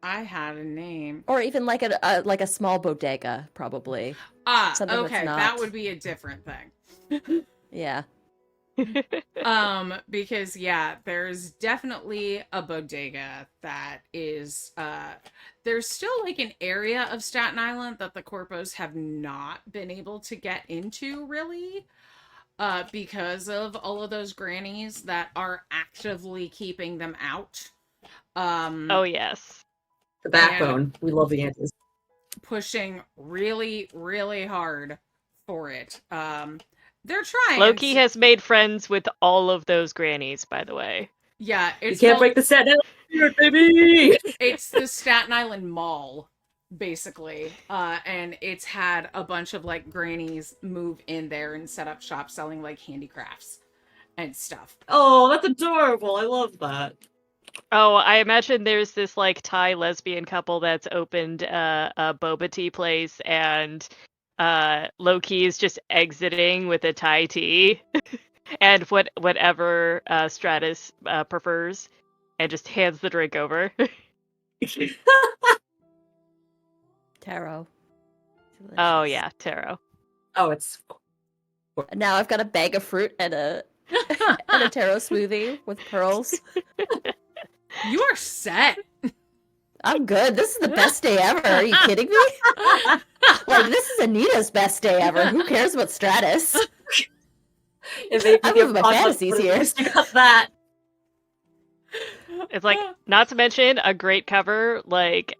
[SPEAKER 1] I had a name.
[SPEAKER 4] Or even like a small bodega, probably. Something that's
[SPEAKER 1] Okay,
[SPEAKER 4] not-
[SPEAKER 1] that would be a different thing.
[SPEAKER 4] Yeah.
[SPEAKER 1] Because yeah, there's definitely a bodega that is there's still like an area of Staten Island that the corpos have not been able to get into really. Because of all of those grannies that are actively keeping them out.
[SPEAKER 2] Oh yes.
[SPEAKER 3] The backbone. We love the aunties.
[SPEAKER 1] Pushing really, really hard for it. They're trying.
[SPEAKER 2] Loki has made friends with all of those grannies, by the way.
[SPEAKER 1] Yeah,
[SPEAKER 3] You
[SPEAKER 1] it's
[SPEAKER 3] can't
[SPEAKER 1] called-
[SPEAKER 3] break the Staten Island spirit, baby!
[SPEAKER 1] it's the Staten Island Mall, basically. And it's had a bunch of like grannies move in there and set up shop selling like handicrafts and stuff.
[SPEAKER 3] Oh, that's adorable. I love that.
[SPEAKER 2] Oh, I imagine there's this like Thai lesbian couple that's opened a boba tea place, and Loki is just exiting with a Thai tea, and whatever Stratus prefers, and just hands the drink over.
[SPEAKER 4] Taro.
[SPEAKER 2] Oh
[SPEAKER 4] Delicious.
[SPEAKER 2] yeah, taro.
[SPEAKER 3] Oh, it's
[SPEAKER 4] Now I've got a bag of fruit and a taro smoothie with pearls.
[SPEAKER 1] You are set.
[SPEAKER 4] I'm good. This is the best day ever. Are you kidding me? Like, this is Anita's best day ever. Who cares about Stratus?
[SPEAKER 3] it made me
[SPEAKER 4] I'm
[SPEAKER 3] give
[SPEAKER 4] moving my
[SPEAKER 3] content
[SPEAKER 4] fantasies
[SPEAKER 3] for
[SPEAKER 4] here.
[SPEAKER 3] this. You got that.
[SPEAKER 2] It's like, not to mention a great cover, like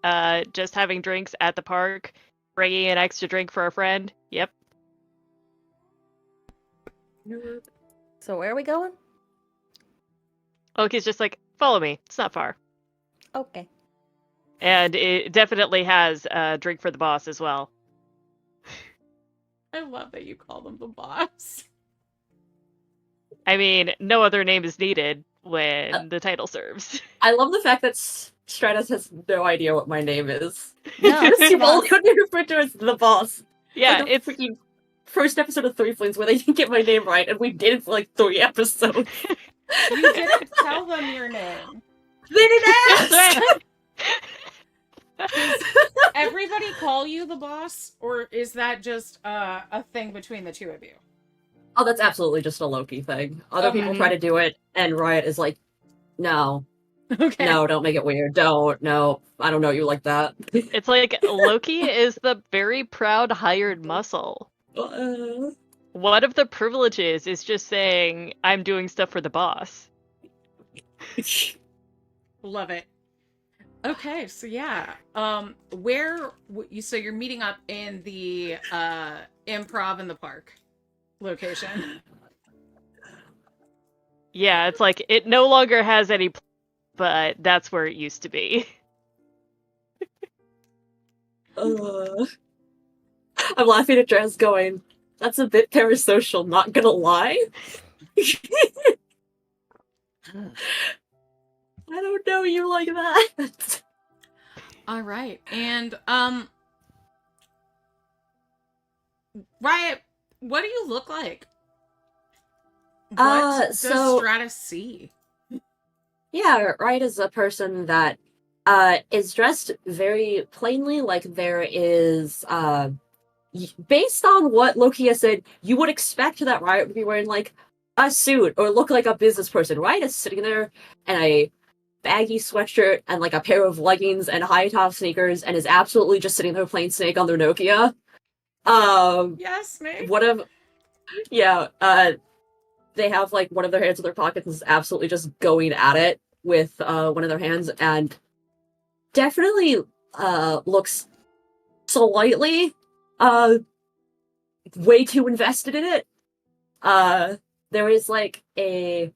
[SPEAKER 2] just having drinks at the park, bringing an extra drink for a friend. Yep.
[SPEAKER 4] So where are we going?
[SPEAKER 2] Loki's just like, follow me. It's not far.
[SPEAKER 4] Okay.
[SPEAKER 2] And it definitely has a drink for the boss as well.
[SPEAKER 1] I love that you call them the boss.
[SPEAKER 2] I mean, no other name is needed when the title serves.
[SPEAKER 3] I love the fact that Stratus has no idea what my name is.
[SPEAKER 4] No, it's the
[SPEAKER 3] You've all
[SPEAKER 4] boss.
[SPEAKER 3] could be referred to as the boss.
[SPEAKER 2] Yeah,
[SPEAKER 3] Like the
[SPEAKER 2] it's
[SPEAKER 3] freaking first episode of Three Flings where they didn't get my name right, and we did it for like 3 episodes.
[SPEAKER 1] You didn't tell them your name.
[SPEAKER 3] They didn't ask!
[SPEAKER 1] Does everybody call you the boss, or is that just a thing between the two of you?
[SPEAKER 3] Oh, that's absolutely just a Loki thing. Other
[SPEAKER 1] Okay.
[SPEAKER 3] people try to do it, and Riot is like, no,
[SPEAKER 1] Okay.
[SPEAKER 3] no, don't make it weird. Don't, no, I don't know you like that.
[SPEAKER 2] it's like Loki is the very proud hired muscle. One of the privileges is just saying, I'm doing stuff for the boss.
[SPEAKER 1] Love it. Okay, so yeah, so you're meeting up in the improv in the park location.
[SPEAKER 2] Yeah, it's like it no longer has any, but that's where it used to be.
[SPEAKER 3] I'm laughing at Drez going, that's a bit parasocial, not gonna lie. I don't know you like that.
[SPEAKER 1] All right. And Riot, what do you look like? What does
[SPEAKER 3] so-
[SPEAKER 1] Stratus see?
[SPEAKER 3] Yeah, Riot is a person that is dressed very plainly, like there is based on what Loki has said, you would expect that Riot would be wearing like a suit or look like a business person. Riot is sitting there in a baggy sweatshirt and like a pair of leggings and high top sneakers and is absolutely just sitting there playing Snake on their Nokia.
[SPEAKER 1] Yes, Snake.
[SPEAKER 3] They have like one of their hands in their pockets and is absolutely just going at it with one of their hands and definitely looks slightly way too invested in it. There is like the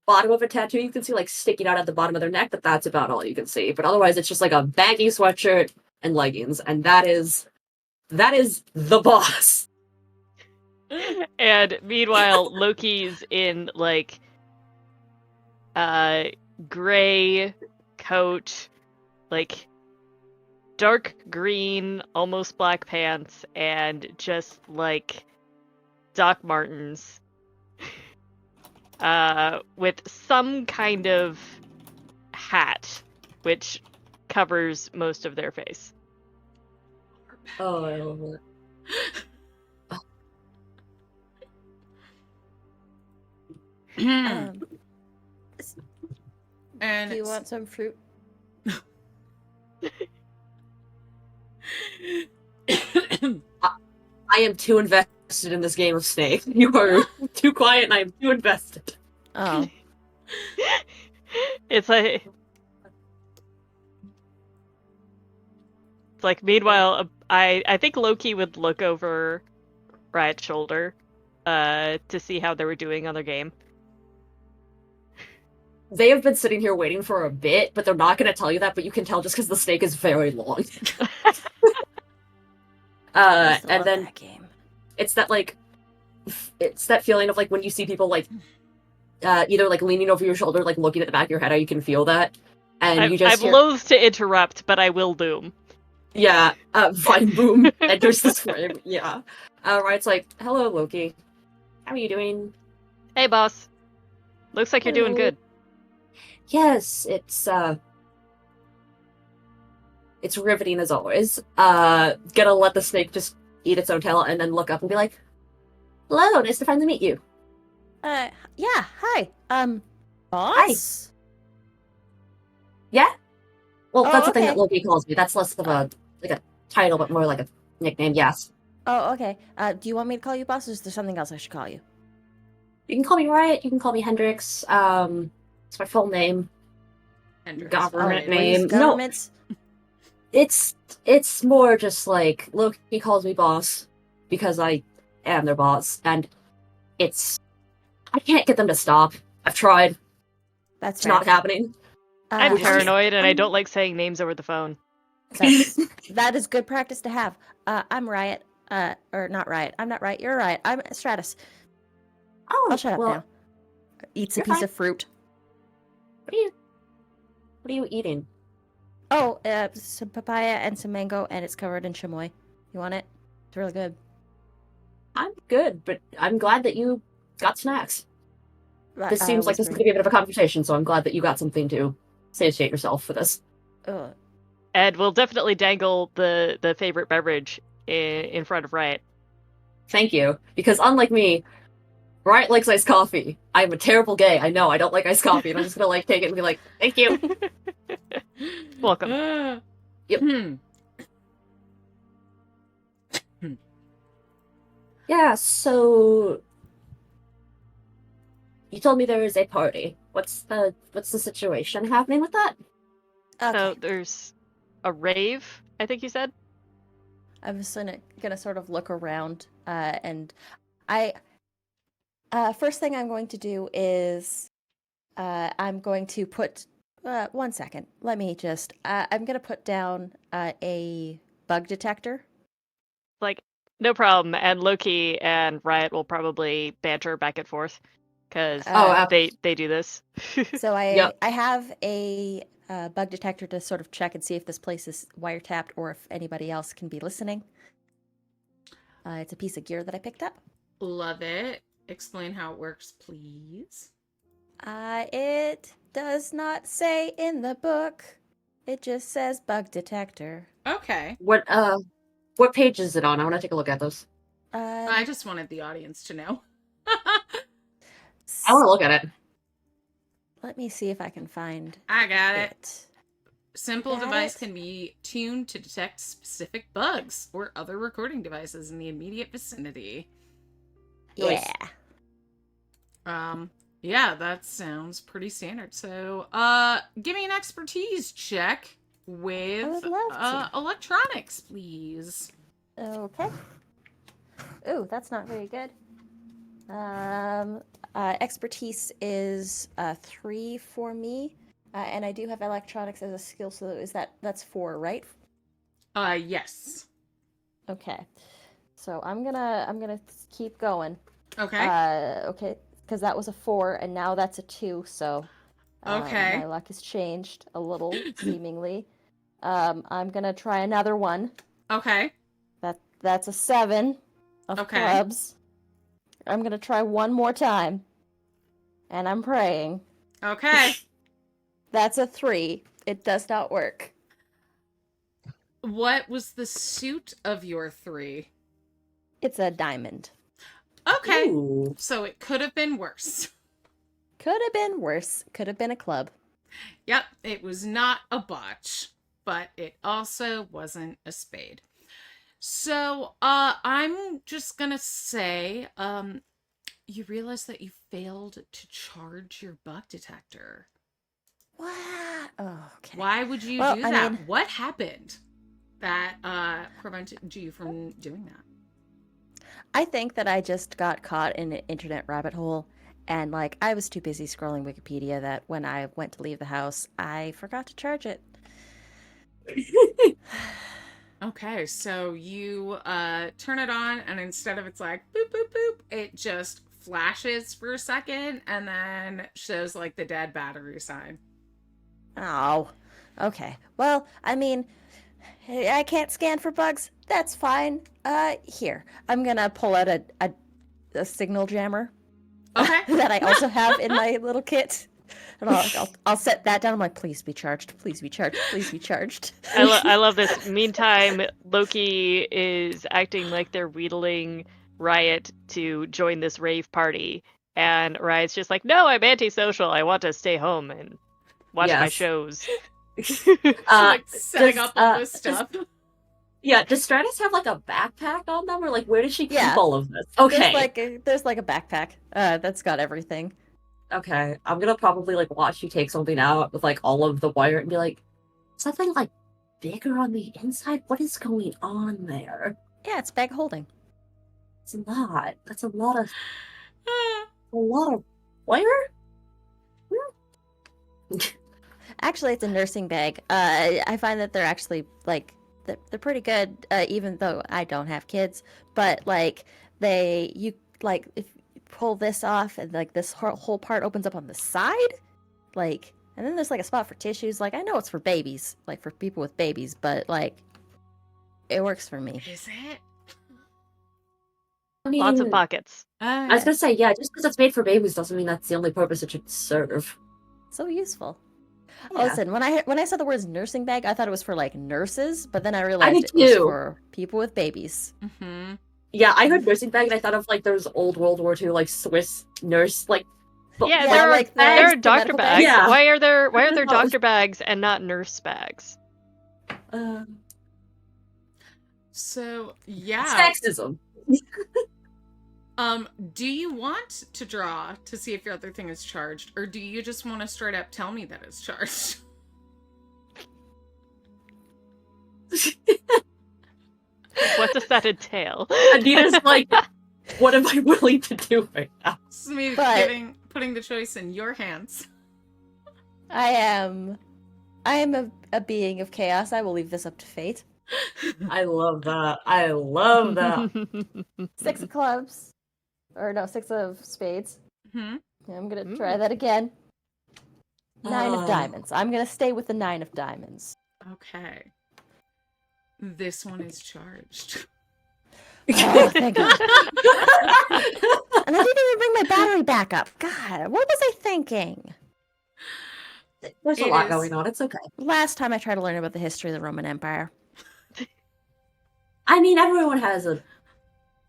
[SPEAKER 3] bottom of a tattoo you can see like sticking out at the bottom of their neck, but that's about all you can see. But otherwise it's just like a baggy sweatshirt and leggings, and that is the boss.
[SPEAKER 2] And meanwhile, Loki's in like gray coat, like dark green, almost black pants, and just like Doc Martens. With some kind of hat, which covers most of their face.
[SPEAKER 3] Oh, I love it.
[SPEAKER 1] and
[SPEAKER 4] Do you want some fruit?
[SPEAKER 3] I am too invested in this game of Snake. You are too quiet and I am too invested.
[SPEAKER 4] Oh.
[SPEAKER 2] It's like meanwhile, I think Loki would look over Riot's shoulder to see how they were doing on their game.
[SPEAKER 3] They have been sitting here waiting for a bit, but they're not going to tell you that, but you can tell just because the snake is very long. And then
[SPEAKER 4] that game.
[SPEAKER 3] it's that feeling of like when you see people like either like leaning over your shoulder, like looking at the back of your head, how you can feel that. And you just
[SPEAKER 2] I'm loath to interrupt, but I will do.
[SPEAKER 3] Yeah, Vine Boom enters this frame. Yeah. Riot's like, hello, Loki. How are you doing?
[SPEAKER 2] Hey, boss. Looks like you're doing
[SPEAKER 3] Hello.
[SPEAKER 2] good.
[SPEAKER 3] Yes, it's riveting as always. Gonna let the snake just eat its own tail and then look up and be like, hello, nice to finally meet you.
[SPEAKER 4] Yeah, hi. Boss?
[SPEAKER 3] Yeah? Well,
[SPEAKER 4] Oh,
[SPEAKER 3] that's the thing
[SPEAKER 4] okay.
[SPEAKER 3] that Loki calls me. That's less of a title, but more like a nickname, yes.
[SPEAKER 4] Oh, okay. Do you want me to call you boss, or is there something else I should call you?
[SPEAKER 3] You can call me Riot, you can call me Hendrix. It's my full name.
[SPEAKER 1] Hendrix.
[SPEAKER 3] Government
[SPEAKER 4] What is
[SPEAKER 3] name.
[SPEAKER 4] government's?
[SPEAKER 3] No, it's more just like Loki calls me boss because I am their boss, and I can't get them to stop. I've tried.
[SPEAKER 4] That's
[SPEAKER 3] It's
[SPEAKER 4] fair.
[SPEAKER 3] not happening.
[SPEAKER 2] I'm
[SPEAKER 4] Uh,
[SPEAKER 2] paranoid and I don't like saying names over the phone.
[SPEAKER 4] that is good practice to have. I'm Riot. Or not Riot. I'm not Riot. You're Riot. I'm Stratus.
[SPEAKER 3] Oh,
[SPEAKER 4] I'll shut up
[SPEAKER 3] well,
[SPEAKER 4] now. Eats a
[SPEAKER 3] you're
[SPEAKER 4] piece
[SPEAKER 3] fine.
[SPEAKER 4] of fruit.
[SPEAKER 3] What are you eating?
[SPEAKER 4] Oh, some papaya and some mango, and it's covered in chamoy. You want it? It's really good.
[SPEAKER 3] I'm good, but I'm glad that you got snacks. This
[SPEAKER 4] I
[SPEAKER 3] seems like
[SPEAKER 4] always
[SPEAKER 3] this is going
[SPEAKER 4] bring-
[SPEAKER 3] to be a bit of a conversation, so I'm glad that you got something to satiate yourself for this.
[SPEAKER 4] Ugh.
[SPEAKER 2] And we'll definitely dangle the favorite beverage in front of Riot.
[SPEAKER 3] Thank you, because unlike me, Riot likes iced coffee. I'm a terrible gay. I know I don't like iced coffee, and I'm just gonna take it and be like, "Thank you."
[SPEAKER 2] Welcome.
[SPEAKER 3] Yep. Yeah. So you told me there is a party. What's the situation happening with that?
[SPEAKER 4] Okay.
[SPEAKER 2] So there's a rave, I think you said?
[SPEAKER 4] I'm just gonna sort of look around, and I First thing I'm going to do is I'm going to put. 1 second. Let me just. I'm going to put down a bug detector.
[SPEAKER 2] Like, no problem. And Loki and Riot will probably banter back and forth because they do this.
[SPEAKER 4] So I
[SPEAKER 3] Yep.
[SPEAKER 4] I have a bug detector to sort of check and see if this place is wiretapped or if anybody else can be listening. It's a piece of gear that I picked up.
[SPEAKER 1] Love it. Explain how it works, please.
[SPEAKER 4] It does not say in the book. It just says bug detector.
[SPEAKER 1] Okay.
[SPEAKER 3] What page is it on? I want to take a look at those.
[SPEAKER 1] I just wanted the audience to know.
[SPEAKER 3] I want to look at it.
[SPEAKER 4] Let me see if I can find
[SPEAKER 1] I got it.
[SPEAKER 4] it.
[SPEAKER 1] Simple
[SPEAKER 4] Got
[SPEAKER 1] device
[SPEAKER 4] it.
[SPEAKER 1] can be tuned to detect specific bugs or other recording devices in the immediate vicinity.
[SPEAKER 3] Nice.
[SPEAKER 4] Yeah.
[SPEAKER 1] Yeah, that sounds pretty standard. So, give me an expertise check with
[SPEAKER 4] I would love to.
[SPEAKER 1] electronics, please.
[SPEAKER 4] Okay. Ooh, that's not very good. Expertise is 3 for me, and I do have electronics as a skill. So that's 4, right?
[SPEAKER 1] Yes.
[SPEAKER 4] Okay. So I'm gonna keep going.
[SPEAKER 1] Okay.
[SPEAKER 4] Okay, because that was a 4, and now that's a 2. So
[SPEAKER 1] Okay.
[SPEAKER 4] my luck has changed a little, seemingly. I'm gonna try another one.
[SPEAKER 1] Okay.
[SPEAKER 4] That's a 7 of
[SPEAKER 1] Okay.
[SPEAKER 4] clubs. I'm gonna try one more time. And I'm praying.
[SPEAKER 1] Okay.
[SPEAKER 4] That's a 3. It does not work.
[SPEAKER 1] What was the suit of your 3?
[SPEAKER 4] It's a diamond.
[SPEAKER 1] Okay.
[SPEAKER 3] Ooh.
[SPEAKER 1] So it could have been worse.
[SPEAKER 4] Could have been worse. Could have been a club.
[SPEAKER 1] Yep, it was not a botch, but it also wasn't a spade. So, I'm just gonna say, you realize that you failed to charge your bug detector.
[SPEAKER 4] What? Oh, okay.
[SPEAKER 1] Why would you
[SPEAKER 4] Well,
[SPEAKER 1] do
[SPEAKER 4] I
[SPEAKER 1] that?
[SPEAKER 4] mean-
[SPEAKER 1] What happened that prevented you from doing that?
[SPEAKER 4] I think that I just got caught in an internet rabbit hole. And, like, I was too busy scrolling Wikipedia that when I went to leave the house, I forgot to charge it.
[SPEAKER 1] Okay, so you turn it on, and instead of it's like boop boop boop, it just flashes for a second and then shows like the dead battery sign.
[SPEAKER 4] Oh, okay. Well, I mean, I can't scan for bugs. That's fine. Here. I'm gonna pull out a signal jammer
[SPEAKER 1] Okay.
[SPEAKER 4] that I also have in my little kit. And I'll set that down. I'm like, please be charged. Please be charged. Please be charged.
[SPEAKER 2] I love this. Meantime, Loki is acting like they're wheedling Riot to join this rave party. And Riot's just like, no, I'm antisocial. I want to stay home and watch my
[SPEAKER 3] Yes.
[SPEAKER 2] shows.
[SPEAKER 1] Like setting
[SPEAKER 3] does,
[SPEAKER 1] up all this stuff.
[SPEAKER 3] Does Stratus have like a backpack on them, or like where does she keep
[SPEAKER 4] Yeah.
[SPEAKER 3] all of this? Okay.
[SPEAKER 4] There's like a backpack that's got everything.
[SPEAKER 3] Okay. I'm gonna probably like watch you take something out with like all of the wire and be like, something like bigger on the inside? What is going on there?
[SPEAKER 4] Yeah, it's bag holding.
[SPEAKER 3] It's a lot. That's a lot of wire?
[SPEAKER 4] Actually, it's a nursing bag. I find that they're actually like they're pretty good, even though I don't have kids. But like you like if you pull this off and like this whole part opens up on the side, like, and then there's like a spot for tissues. Like I know it's for babies, like for people with babies, but like it works for me.
[SPEAKER 1] Is it?
[SPEAKER 3] I mean,
[SPEAKER 2] Lots of pockets.
[SPEAKER 3] I was gonna say, yeah, just because it's made for babies doesn't mean that's the only purpose it should serve.
[SPEAKER 4] So useful.
[SPEAKER 3] Yeah.
[SPEAKER 4] Listen, when I saw the words nursing bag, I thought it was for like nurses, but then I realized
[SPEAKER 3] did
[SPEAKER 4] it was
[SPEAKER 3] too.
[SPEAKER 4] for people with babies.
[SPEAKER 1] Mm-hmm.
[SPEAKER 3] Yeah, I heard nursing bag and I thought of like those old World War II like Swiss nurse like.
[SPEAKER 2] Yeah,
[SPEAKER 4] Yeah, like
[SPEAKER 2] there are
[SPEAKER 4] the
[SPEAKER 2] doctor
[SPEAKER 4] medical
[SPEAKER 2] bags.
[SPEAKER 4] bags.
[SPEAKER 3] Yeah.
[SPEAKER 2] Why are there
[SPEAKER 3] That was-
[SPEAKER 2] doctor bags and not nurse bags?
[SPEAKER 1] So yeah.
[SPEAKER 3] Sexism.
[SPEAKER 1] Do you want to draw to see if your other thing is charged, or do you just want to straight up tell me that it's charged?
[SPEAKER 2] What does that entail?
[SPEAKER 3] Anita's like, what am I willing to do right now?
[SPEAKER 1] This is me
[SPEAKER 4] But-
[SPEAKER 1] putting the choice in your hands.
[SPEAKER 4] I am a being of chaos. I will leave this up to fate.
[SPEAKER 3] I love that. I love that.
[SPEAKER 4] 6 of clubs. Or no, 6 of spades.
[SPEAKER 1] Hmm?
[SPEAKER 4] I'm gonna try that again. 9 of diamonds. I'm gonna stay with the 9 of diamonds.
[SPEAKER 1] Okay. This one is charged.
[SPEAKER 4] Oh, thank God. And I didn't even bring my battery back up. God, what was I thinking?
[SPEAKER 3] There's a
[SPEAKER 1] It
[SPEAKER 3] lot
[SPEAKER 1] is-
[SPEAKER 3] going on. It's okay.
[SPEAKER 4] Last time I tried to learn about the history of the Roman Empire.
[SPEAKER 3] I mean, everyone has a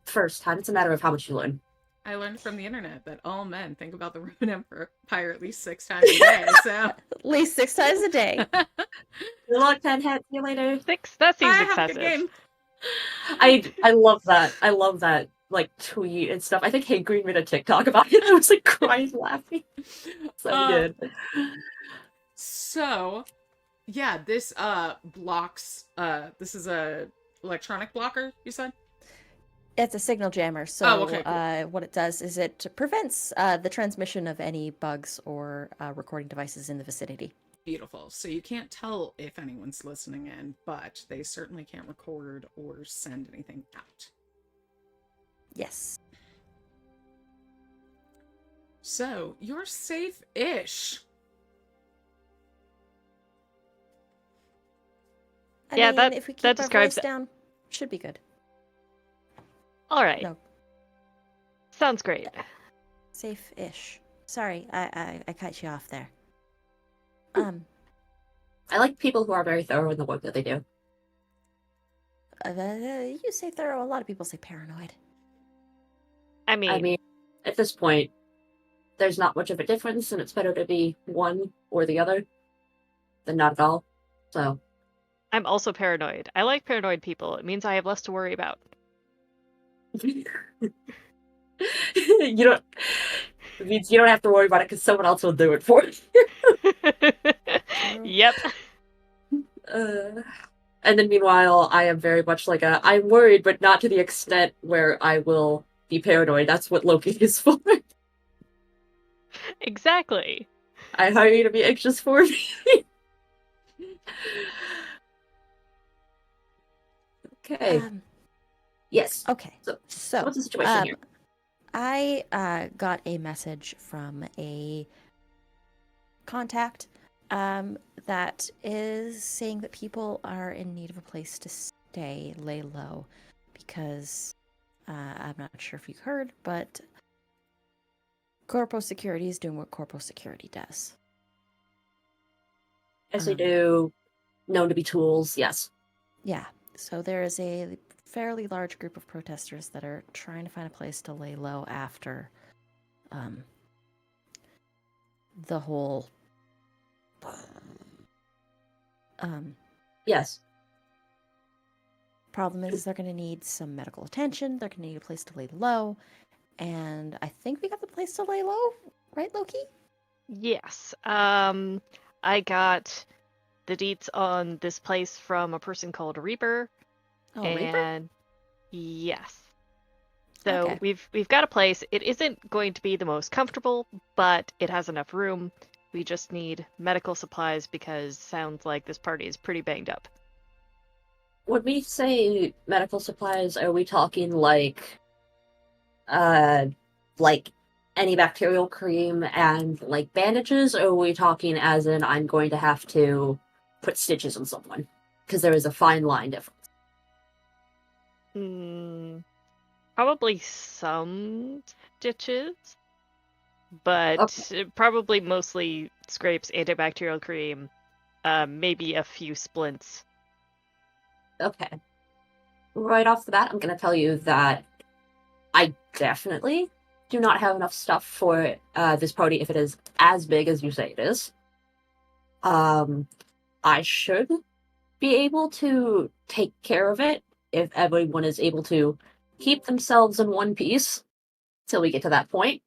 [SPEAKER 3] first time. It's a matter of how much you learn.
[SPEAKER 1] I learned from the internet that all men think about the Roman Empire at least 6 times a day, so...
[SPEAKER 4] At least 6 times a day.
[SPEAKER 3] Good luck, 10 hit. See you later.
[SPEAKER 2] 6? That seems
[SPEAKER 1] Bye, have a
[SPEAKER 2] excessive.
[SPEAKER 1] good game.
[SPEAKER 3] I love that. I love that, like, tweet and stuff. I think Hey Green made a TikTok about it. I was, like, crying laughing. So good.
[SPEAKER 1] So, yeah, this blocks, this is a electronic blocker, you said?
[SPEAKER 4] It's a signal jammer, so
[SPEAKER 1] Oh, okay, cool.
[SPEAKER 4] what it does is it prevents the transmission of any bugs or recording devices in the vicinity.
[SPEAKER 1] Beautiful. So you can't tell if anyone's listening in, but they certainly can't record or send anything out.
[SPEAKER 4] Yes.
[SPEAKER 1] So, you're safe-ish.
[SPEAKER 4] I
[SPEAKER 2] Yeah,
[SPEAKER 4] mean, if we keep
[SPEAKER 2] that
[SPEAKER 4] our
[SPEAKER 2] describes
[SPEAKER 4] voice
[SPEAKER 2] it.
[SPEAKER 4] down, should be good.
[SPEAKER 2] All right.
[SPEAKER 4] No.
[SPEAKER 2] Sounds great.
[SPEAKER 4] Safe-ish. Sorry, I cut you off there.
[SPEAKER 3] I like people who are very thorough in the work that they do.
[SPEAKER 4] You say thorough. A lot of people say paranoid.
[SPEAKER 2] I mean,
[SPEAKER 3] I mean, at this point, there's not much of a difference, and it's better to be one or the other than not at all. So,
[SPEAKER 2] I'm also paranoid. I like paranoid people. It means I have less to worry about.
[SPEAKER 3] you don't. It means you don't have to worry about it because someone else will do it for you.
[SPEAKER 2] Yep.
[SPEAKER 3] And then meanwhile, I am very much like I'm worried, but not to the extent where I will be paranoid. That's what Loki is for.
[SPEAKER 2] Exactly.
[SPEAKER 3] I hire you to be anxious for me. Okay. Yes.
[SPEAKER 4] Okay.
[SPEAKER 3] So what's the situation here?
[SPEAKER 4] I got a message from a contact that is saying that people are in need of a place to stay, lay low, because I'm not sure if you heard, but Corpo Security is doing what Corpo Security does.
[SPEAKER 3] As they do, known to be tools, yes.
[SPEAKER 4] Yeah. So there is a fairly large group of protesters that are trying to find a place to lay low after the whole
[SPEAKER 3] Yes.
[SPEAKER 4] problem is they're going to need some medical attention, they're going to need a place to lay low, and I think we got the place to lay low, right, Loki?
[SPEAKER 2] Yes. I got the deets on this place from a person called Reaper.
[SPEAKER 4] Oh,
[SPEAKER 2] and
[SPEAKER 4] Reaper?
[SPEAKER 2] yes. So
[SPEAKER 4] Okay.
[SPEAKER 2] we've got a place. It isn't going to be the most comfortable, but it has enough room. We just need medical supplies because sounds like this party is pretty banged up.
[SPEAKER 3] When we say medical supplies, are we talking like antibacterial cream and like bandages, or are we talking as in I'm going to have to put stitches on someone? Because there is a fine line difference.
[SPEAKER 2] Probably some stitches, but probably mostly scrapes, antibacterial cream, maybe a few splints.
[SPEAKER 3] Okay. Right off the bat, I'm going to tell you that I definitely do not have enough stuff for this party if it is as big as you say it is. I should be able to take care of it if everyone is able to keep themselves in one piece till we get to that point.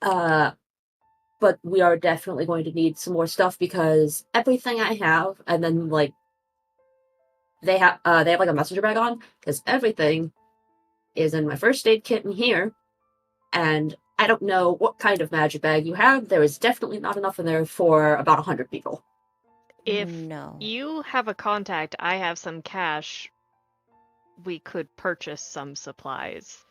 [SPEAKER 3] But we are definitely going to need some more stuff because everything I have, and then like they have like a messenger bag on because everything is in my first aid kit in here, and I don't know what kind of magic bag you have. There is definitely not enough in there for about 100 people.
[SPEAKER 2] If
[SPEAKER 4] No.
[SPEAKER 2] you have a contact, I have some cash. We could purchase some supplies.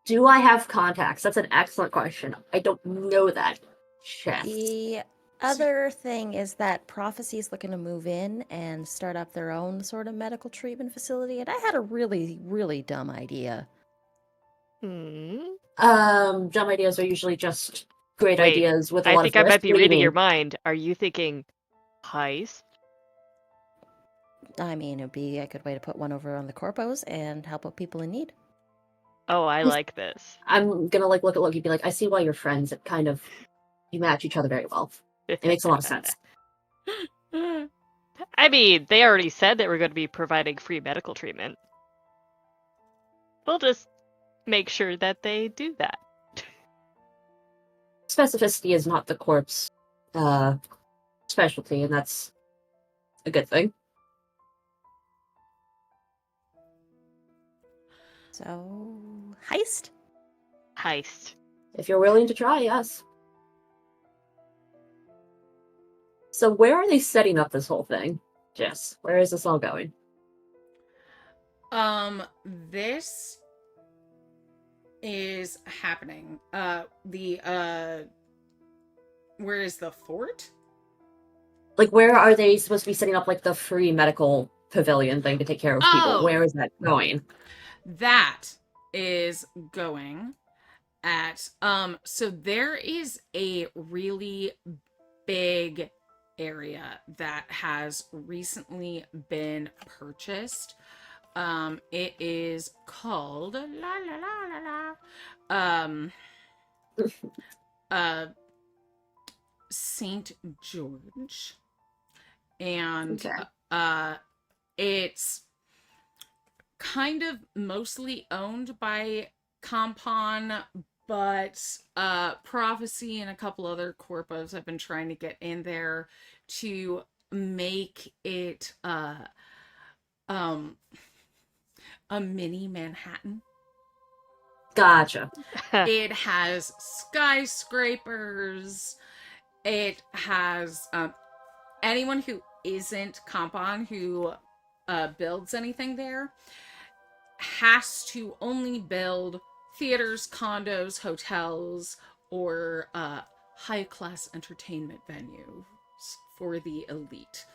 [SPEAKER 3] Do I have contacts? That's an excellent question. I don't know that. Chest.
[SPEAKER 4] The other thing is that Prophecy's looking to move in and start up their own sort of medical treatment facility, and I had a really, really dumb idea.
[SPEAKER 3] Dumb ideas are usually just great
[SPEAKER 2] Wait,
[SPEAKER 3] ideas with a
[SPEAKER 2] I
[SPEAKER 3] lot
[SPEAKER 2] think
[SPEAKER 3] of
[SPEAKER 2] I might be
[SPEAKER 3] What do you
[SPEAKER 2] reading your
[SPEAKER 3] mean?
[SPEAKER 2] mind. Are you thinking heist?
[SPEAKER 4] I mean, it'd be a good way to put one over on the corpos and help out people in need.
[SPEAKER 2] Oh, I like this.
[SPEAKER 3] I'm gonna look at Loki and be like, I see why you're friends. It kind of you match each other very well. It makes a lot of sense.
[SPEAKER 2] I mean, they already said that we're going to be providing free medical treatment. We'll just make sure that they do that.
[SPEAKER 3] Specificity is not the corpse specialty, and that's a good thing.
[SPEAKER 4] So, heist?
[SPEAKER 2] Heist.
[SPEAKER 3] If you're willing to try, yes. So where are they setting up this whole thing? Jess, where is this all going?
[SPEAKER 1] This is happening. Where is the fort?
[SPEAKER 3] Like, where are they supposed to be setting up, like, the free medical pavilion thing to take care of people?
[SPEAKER 1] Oh.
[SPEAKER 3] Where is that going?
[SPEAKER 1] That is going at so there is a really big area that has recently been purchased. It is called St. George, and it's kind of mostly owned by Compon, but Prophecy and a couple other corpos have been trying to get in there to make it a mini Manhattan.
[SPEAKER 3] Gotcha.
[SPEAKER 1] It has skyscrapers. It has anyone who isn't Compon who builds anything there has to only build theaters, condos, hotels, or high-class entertainment venues for the elite.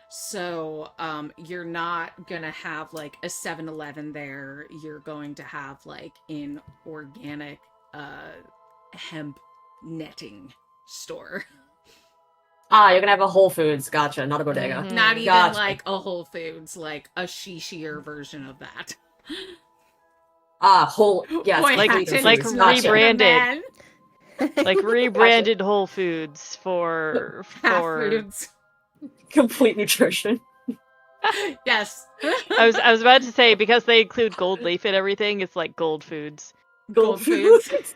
[SPEAKER 1] So you're not gonna have like a 7-Eleven there. You're going to have like an organic hemp netting store.
[SPEAKER 3] You're gonna have a Whole Foods. Gotcha, not a bodega.
[SPEAKER 2] Mhm.
[SPEAKER 1] Not even
[SPEAKER 3] Gotcha.
[SPEAKER 1] like a Whole Foods, like a shishier version of that.
[SPEAKER 3] Yes,
[SPEAKER 1] Boy,
[SPEAKER 2] like-
[SPEAKER 1] Hampton
[SPEAKER 2] like
[SPEAKER 1] is not
[SPEAKER 2] rebranded.
[SPEAKER 1] the man.
[SPEAKER 2] Like rebranded Whole Foods for
[SPEAKER 1] Half Foods.
[SPEAKER 3] complete nutrition.
[SPEAKER 1] Yes.
[SPEAKER 2] I was about to say, because they include gold leaf in everything, it's like Gold Foods.
[SPEAKER 1] Gold Foods.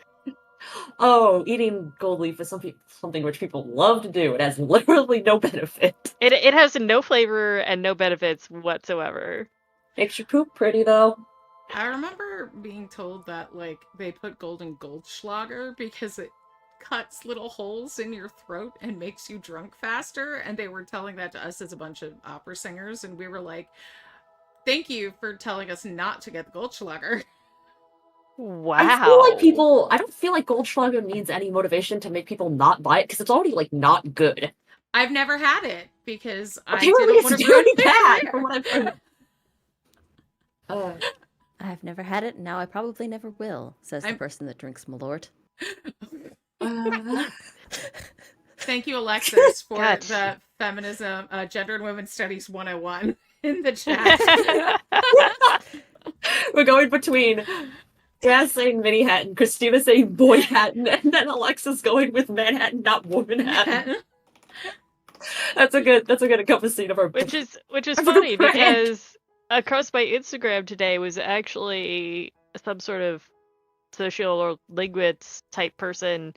[SPEAKER 3] Oh, eating gold leaf is something which people love to do. It has literally no benefit.
[SPEAKER 2] It has no flavor and no benefits whatsoever.
[SPEAKER 3] Makes your poop pretty though.
[SPEAKER 1] I remember being told that like they put golden Goldschlager because it cuts little holes in your throat and makes you drunk faster, and they were telling that to us as a bunch of opera singers, and we were like, thank you for telling us not to get the Goldschlager.
[SPEAKER 2] Wow.
[SPEAKER 3] I don't feel like Goldschlager needs any motivation to make people not buy it because it's already like not good.
[SPEAKER 1] I've never had it because I
[SPEAKER 3] Apparently
[SPEAKER 1] didn't
[SPEAKER 3] it's
[SPEAKER 1] want to
[SPEAKER 3] really
[SPEAKER 1] ruin
[SPEAKER 3] bad
[SPEAKER 1] my
[SPEAKER 3] from what I've heard.
[SPEAKER 4] I've never had it, and now I probably never will, says the
[SPEAKER 1] I'm-
[SPEAKER 4] person that drinks Malort.
[SPEAKER 1] Thank you, Alexis, for
[SPEAKER 2] God.
[SPEAKER 1] the feminism, gender and women's studies 101 in the chat.
[SPEAKER 3] We're going between Jazz saying Mini-Hattan, Christina saying Boy-Hattan, and then Alexa's going with Manhattan, not Woman-Hattan. That's a good encompassing of our
[SPEAKER 2] which is
[SPEAKER 3] That's a
[SPEAKER 2] funny
[SPEAKER 3] good brand.
[SPEAKER 2] because across my Instagram today was actually some sort of social or linguist type person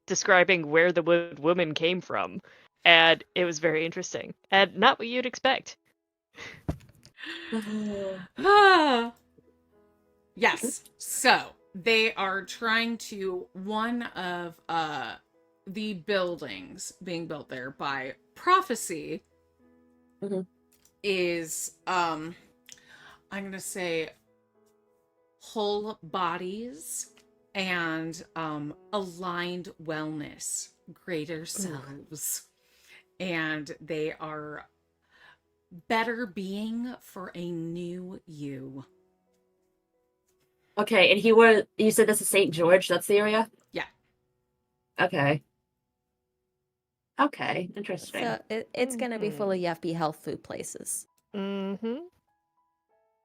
[SPEAKER 2] describing where the word woman came from, and it was very interesting and not what you'd expect.
[SPEAKER 1] Ah. Yes. So they are trying to, one of the buildings being built there by prophecy is I'm gonna say whole bodies and aligned wellness, greater selves. And they are better being for a new you.
[SPEAKER 3] Okay, and you said this is St. George, that's the area?
[SPEAKER 1] Yeah.
[SPEAKER 3] Okay. Okay, interesting.
[SPEAKER 4] So it's going to be full of yuppie health food places.
[SPEAKER 2] Mm-hmm.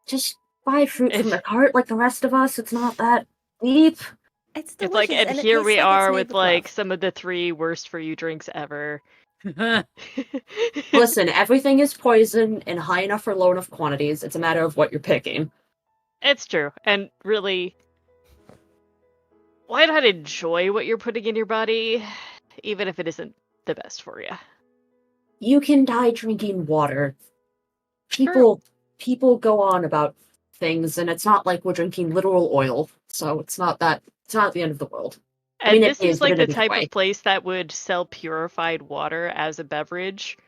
[SPEAKER 3] Just buy fruit from the cart like the rest of us. It's not that deep.
[SPEAKER 4] It's
[SPEAKER 2] It's
[SPEAKER 4] delicious.
[SPEAKER 2] like, and
[SPEAKER 4] it
[SPEAKER 2] here
[SPEAKER 4] tastes
[SPEAKER 2] we
[SPEAKER 4] like it's
[SPEAKER 2] are
[SPEAKER 4] made
[SPEAKER 2] with
[SPEAKER 4] with
[SPEAKER 2] like
[SPEAKER 4] love.
[SPEAKER 2] some of the 3 worst for you drinks ever.
[SPEAKER 3] Listen, everything is poison in high enough or low enough quantities. It's a matter of what you're picking.
[SPEAKER 2] It's true, and really, why not enjoy what you're putting in your body, even if it isn't the best for you?
[SPEAKER 3] You can die drinking water. People go on about things, and it's not like we're drinking literal oil, so it's not the end of the world.
[SPEAKER 2] And
[SPEAKER 3] I mean,
[SPEAKER 2] this
[SPEAKER 3] it is,
[SPEAKER 2] seems
[SPEAKER 3] but
[SPEAKER 2] like
[SPEAKER 3] in a
[SPEAKER 2] the
[SPEAKER 3] different
[SPEAKER 2] type
[SPEAKER 3] way.
[SPEAKER 2] of place that would sell purified water as a beverage.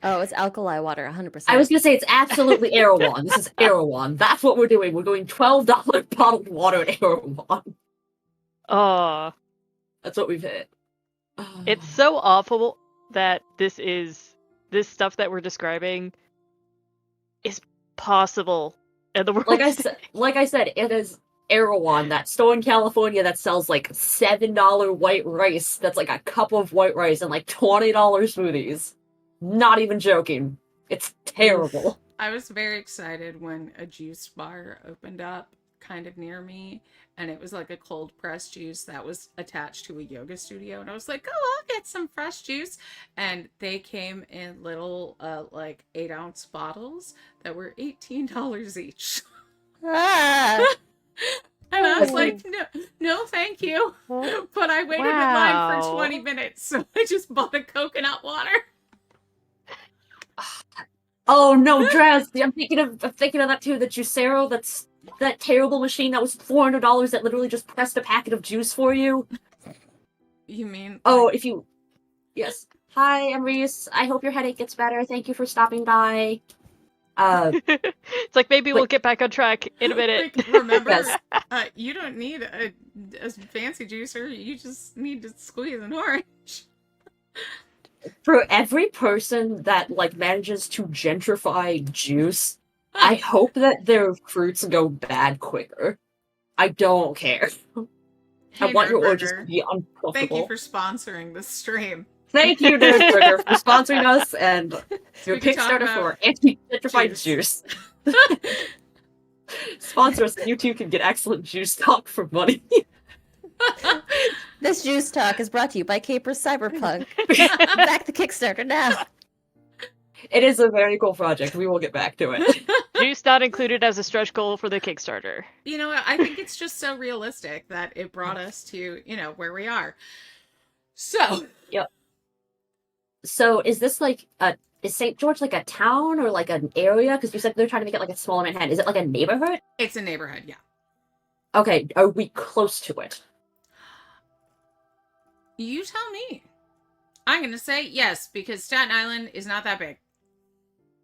[SPEAKER 4] Oh, it's alkali water, 100%.
[SPEAKER 3] I was gonna say it's absolutely Erewhon. This is Erewhon. That's what we're doing. We're doing $12 bottled water at Erewhon.
[SPEAKER 2] Oh,
[SPEAKER 3] That's what we've hit.
[SPEAKER 2] it's so awful that this stuff that we're describing is possible in the world.
[SPEAKER 3] Like I said, it is Erewhon, that store in California that sells like $7 white rice. That's like a cup of white rice and like $20 smoothies. Not even joking. It's terrible.
[SPEAKER 1] I was very excited when a juice bar opened up kind of near me, and it was like a cold pressed juice that was attached to a yoga studio, and I was like, oh, I'll get some fresh juice. And they came in little like 8-ounce bottles that were $18 each.
[SPEAKER 4] Ah!
[SPEAKER 1] And I was like, no thank you. But I waited in line for 20 minutes, so I just bought a coconut water.
[SPEAKER 3] Oh no, Draz! I'm thinking of that too. The Juicero, that's that terrible machine that was $400 that literally just pressed a packet of juice for you.
[SPEAKER 1] You mean?
[SPEAKER 3] Oh, if you... Yes. Hi, I'm Reese. I hope your headache gets better. Thank you for stopping by.
[SPEAKER 2] It's like, maybe we'll get back on track in a minute.
[SPEAKER 1] Like, remember,
[SPEAKER 3] Yes.
[SPEAKER 1] You don't need a fancy juicer. You just need to squeeze an orange.
[SPEAKER 3] For every person that, like, manages to gentrify juice, I hope that their fruits go bad quicker. I don't care.
[SPEAKER 1] Hey,
[SPEAKER 3] I want your oranges
[SPEAKER 1] Nerdburger,
[SPEAKER 3] to be uncomfortable.
[SPEAKER 1] thank you for sponsoring this stream.
[SPEAKER 3] Thank you, Nerdburger, for sponsoring us and your
[SPEAKER 1] We can talk
[SPEAKER 3] Kickstarter
[SPEAKER 1] about
[SPEAKER 3] for anti-gentrified
[SPEAKER 1] juice.
[SPEAKER 3] juice. Sponsor us, and you too can get excellent juice talk for money.
[SPEAKER 4] This juice talk is brought to you by CAPERS Cyberpunk. Back the Kickstarter now.
[SPEAKER 3] It is a very cool project. We will get back to it.
[SPEAKER 2] Juice not included as a stretch goal for the Kickstarter.
[SPEAKER 1] You know what? I think it's just so realistic that it brought us to, where we are. So.
[SPEAKER 3] Yep. So is this like is St. George like a town or like an area? Because you said they're trying to make it like a smaller Manhattan. Is it like a neighborhood?
[SPEAKER 1] It's a neighborhood, yeah.
[SPEAKER 3] Okay, are we close to it?
[SPEAKER 1] You tell me. I'm going to say yes, because Staten Island is not that big.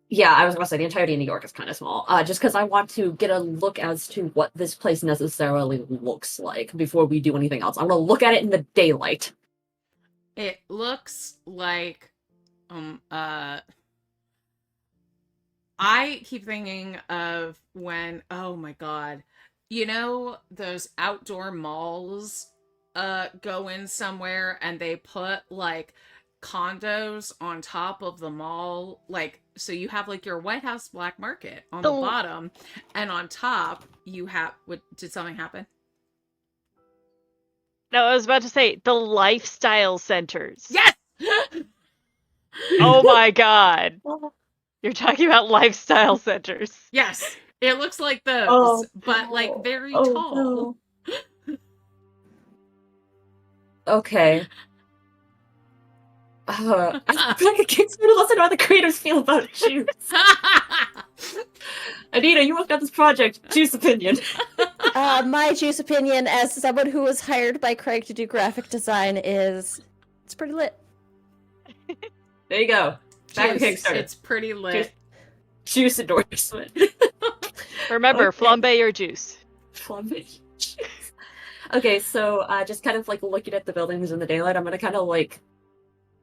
[SPEAKER 3] Yeah, I was going to say the entirety of New York is kind of small. Just because I want to get a look as to what this place necessarily looks like before we do anything else. I'm going to look at it in the daylight.
[SPEAKER 1] It looks like, I keep thinking of when, oh my God, those outdoor malls, go in somewhere and they put like condos on top of the mall, like, so you have like your White House black market on the bottom, and on top you have, did something happen?
[SPEAKER 2] No, I was about to say the lifestyle centers.
[SPEAKER 1] Yes.
[SPEAKER 2] Oh my God. You're talking about lifestyle centers.
[SPEAKER 1] Yes. It looks like those, but like very tall.
[SPEAKER 3] No. Okay. I feel like a Kickstarter lesson how the creators feel about juice. Anita, you worked on this project. Juice opinion.
[SPEAKER 4] My juice opinion, as someone who was hired by Craig to do graphic design, is it's pretty lit.
[SPEAKER 3] There you go. Back to
[SPEAKER 1] Juice,
[SPEAKER 3] Kickstarter.
[SPEAKER 1] it's pretty lit.
[SPEAKER 3] Juice endorsement.
[SPEAKER 2] Remember,
[SPEAKER 3] Okay.
[SPEAKER 2] flambe your juice.
[SPEAKER 3] Flambe. Okay, so just kind of like looking at the buildings in the daylight, I'm gonna kind of like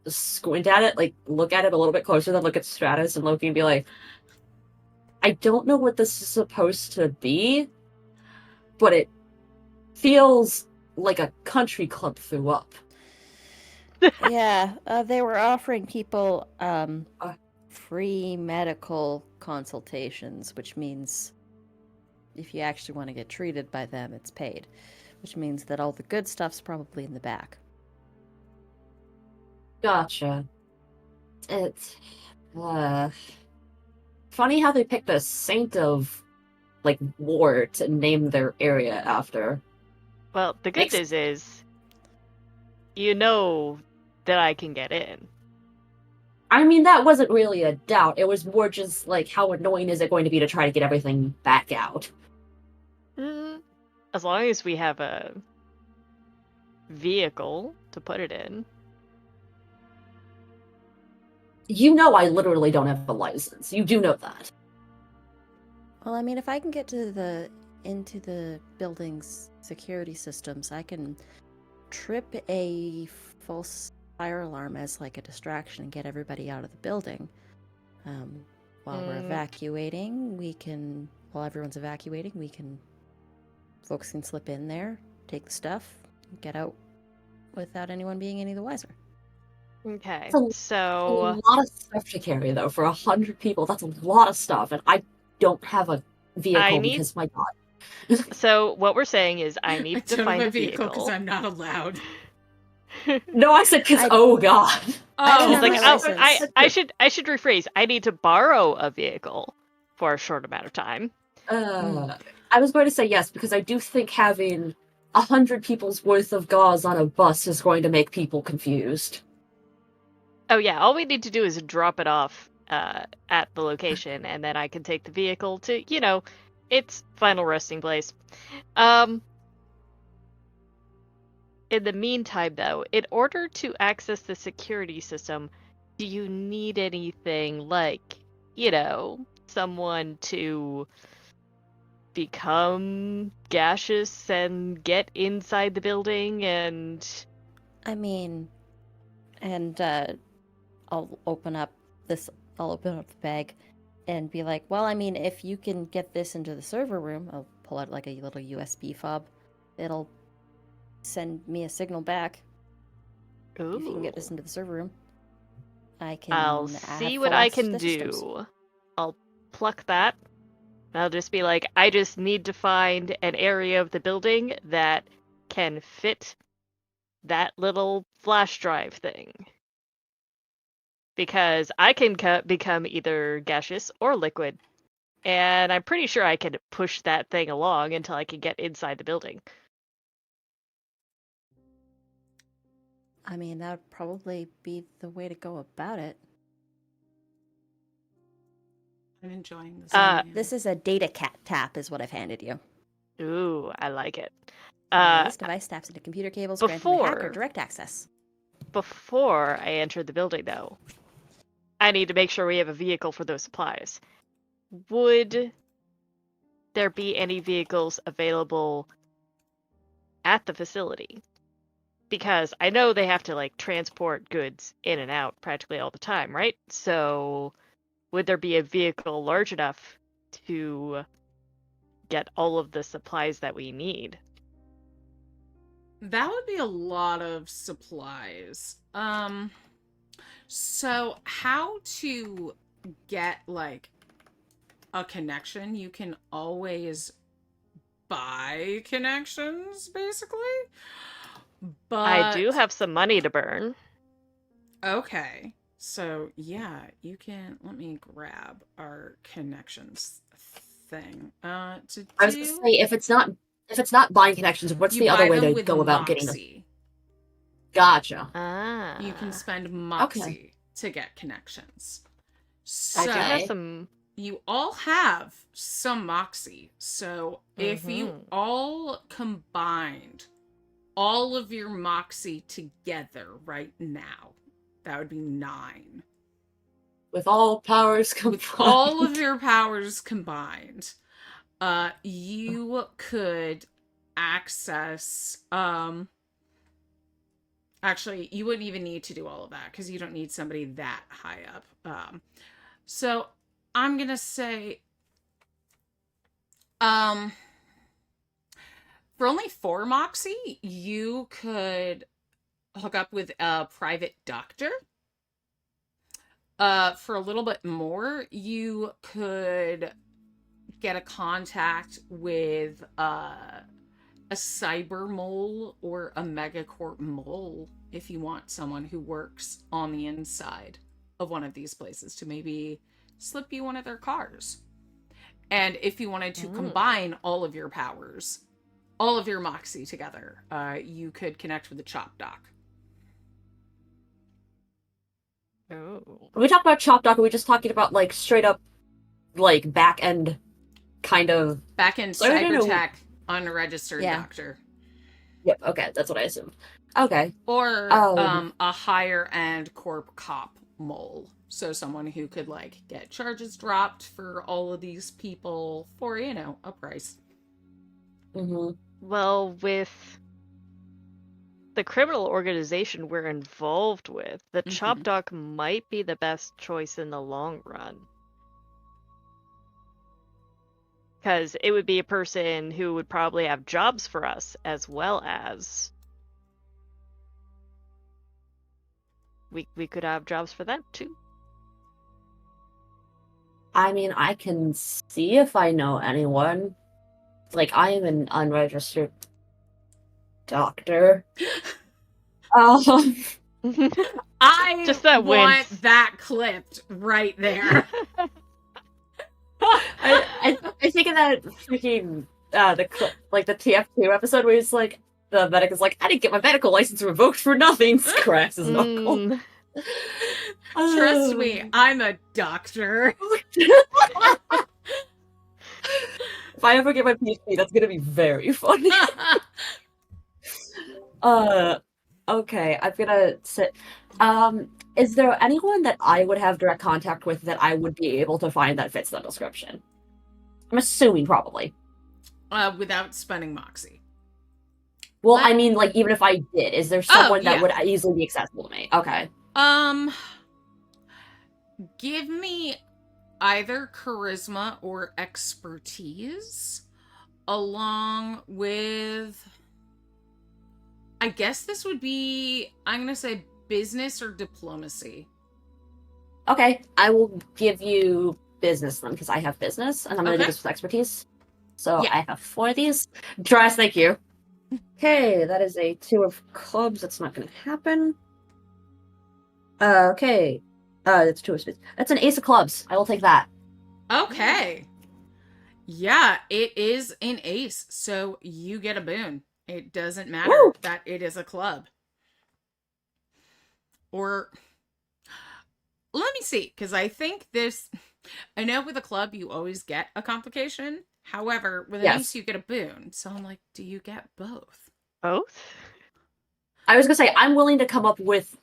[SPEAKER 3] squint at it, like look at it a little bit closer, then look at Stratus and Loki and be like, I don't know what this is supposed to be, but it feels like a country club threw up.
[SPEAKER 4] Yeah, they were offering people free medical consultations, which means if you actually want to get treated by them, it's paid, which means that all the good stuff's probably in the back.
[SPEAKER 3] Gotcha. It's funny how they picked a saint of like war to name their area after.
[SPEAKER 2] Well, the good
[SPEAKER 3] Makes-
[SPEAKER 2] news is, you know that I can get in.
[SPEAKER 3] I mean, that wasn't really a doubt. It was more just like, how annoying is it going to be to try to get everything back out?
[SPEAKER 2] As long as we have a vehicle to put it in.
[SPEAKER 3] You know I literally don't have a license. You do know that.
[SPEAKER 4] Well, I mean, if I can get to into the building's security systems, I can trip a false fire alarm as like a distraction and get everybody out of the building. While we're evacuating, while everyone's evacuating, folks can slip in there, take the stuff, and get out without anyone being any the wiser.
[SPEAKER 2] Okay,
[SPEAKER 3] A
[SPEAKER 2] so
[SPEAKER 3] lot of stuff to carry, though. For 100 people, that's a lot of stuff, and I don't have a vehicle because my god.
[SPEAKER 2] so what we're saying is I
[SPEAKER 1] I
[SPEAKER 2] need to
[SPEAKER 1] don't
[SPEAKER 2] find
[SPEAKER 1] have
[SPEAKER 2] a vehicle.
[SPEAKER 1] because I'm not allowed.
[SPEAKER 3] No, I said because, oh god.
[SPEAKER 4] I don't
[SPEAKER 1] Oh,
[SPEAKER 4] have
[SPEAKER 2] Like,
[SPEAKER 4] my license.
[SPEAKER 2] I should rephrase. I need to borrow a vehicle for a short amount of time.
[SPEAKER 3] I was going to say yes, because I do think having 100 people's worth of gauze on a bus is going to make people confused.
[SPEAKER 2] Oh yeah, all we need to do is drop it off at the location, and then I can take the vehicle to, its final resting place. In the meantime, though, in order to access the security system, do you need anything like, someone to become gaseous and get inside the building and...
[SPEAKER 4] I mean, and I'll open up the bag and be like, well, I mean, if you can get this into the server room, I'll pull out like a little USB fob. It'll send me a signal back.
[SPEAKER 2] Ooh.
[SPEAKER 4] If you can get this into the server room,
[SPEAKER 2] I'll see what I can do. I'll pluck that. I'll just be like, I just need to find an area of the building that can fit that little flash drive thing. Because I can become either gaseous or liquid. And I'm pretty sure I can push that thing along until I can get inside the building.
[SPEAKER 4] I mean, that would probably be the way to go about it.
[SPEAKER 1] I'm enjoying this.
[SPEAKER 4] This is a data tap, is what I've handed you.
[SPEAKER 2] Ooh, I like it.
[SPEAKER 4] This device taps into computer cables, granting the hacker direct access.
[SPEAKER 2] Before I enter the building, though, I need to make sure we have a vehicle for those supplies. Would there be any vehicles available at the facility? Because I know they have to, transport goods in and out practically all the time, right? So, would there be a vehicle large enough to get all of the supplies that we need?
[SPEAKER 1] That would be a lot of supplies. So how to get a connection? You can always buy connections, basically. But
[SPEAKER 2] I do have some money to burn.
[SPEAKER 1] Okay. So yeah, you can let me grab our connections thing.
[SPEAKER 3] I was gonna say, if it's not buying connections, what's the other way to go about getting them? Gotcha.
[SPEAKER 1] You can spend Moxie to get connections. So
[SPEAKER 2] I do have some
[SPEAKER 1] you all have some moxie. So if you all combined all of your moxie together right now, that would be 9.
[SPEAKER 3] With all powers combined.
[SPEAKER 1] With all of your powers combined, you could access, actually, you wouldn't even need to do all of that because you don't need somebody that high up. So I'm gonna say, for only 4 moxie, you could hook up with a private doctor. For a little bit more, you could get a contact with a cyber mole or a megacorp mole if you want someone who works on the inside of one of these places to maybe slip you one of their cars. And if you wanted to combine all of your powers, all of your moxie together, you could connect with the Chop Doc.
[SPEAKER 2] Oh.
[SPEAKER 3] When we talk about Chop Doc, are we just talking about like straight up like back end kind of
[SPEAKER 1] back end cyber tech unregistered doctor?
[SPEAKER 3] Yep, okay, that's what I assumed. Okay.
[SPEAKER 1] Or a higher end corp cop mole. So someone who could like get charges dropped for all of these people for, you know, a price.
[SPEAKER 2] Well, with the criminal organization we're involved with, the Chop Doc might be the best choice in the long run. Because it would be a person who would probably have jobs for us, as well as we could have jobs for them too.
[SPEAKER 3] I mean, I can see if I know anyone. Like, I am an unregistered doctor.
[SPEAKER 1] I
[SPEAKER 2] just that
[SPEAKER 1] want that clipped right there.
[SPEAKER 3] I think of that freaking the TF2 episode where he's like, the medic is like, I didn't get my medical license revoked for nothing. Cracks his knuckle.
[SPEAKER 1] Trust me, I'm a doctor.
[SPEAKER 3] If I ever get my PhD, that's gonna be very funny. Okay, I'm gonna sit. Is there anyone that I would have direct contact with that I would be able to find that fits the description? I'm assuming probably.
[SPEAKER 1] Without spending moxie.
[SPEAKER 3] Well, I mean, like, even if I did, is there someone that would easily be accessible to me? Okay.
[SPEAKER 1] Give me either charisma or expertise, along with, I guess this would be, I'm gonna say business or diplomacy.
[SPEAKER 3] Okay, I will give you business then, because I have business, and I'm gonna do this with expertise. So I have 4 of these. Dress, thank you. Okay, that is a 2 of clubs. That's not gonna happen. Okay. It's 2 of spades. That's an ace of clubs. I will take that.
[SPEAKER 1] Okay. Yeah, it is an ace, so you get a boon. It doesn't matter that it is a club. Or, let me see, because I think this, I know with a club you always get a complication. However, with an ace you get a boon. So I'm like, do you get both?
[SPEAKER 2] Both?
[SPEAKER 3] I was gonna say, I'm willing to come up with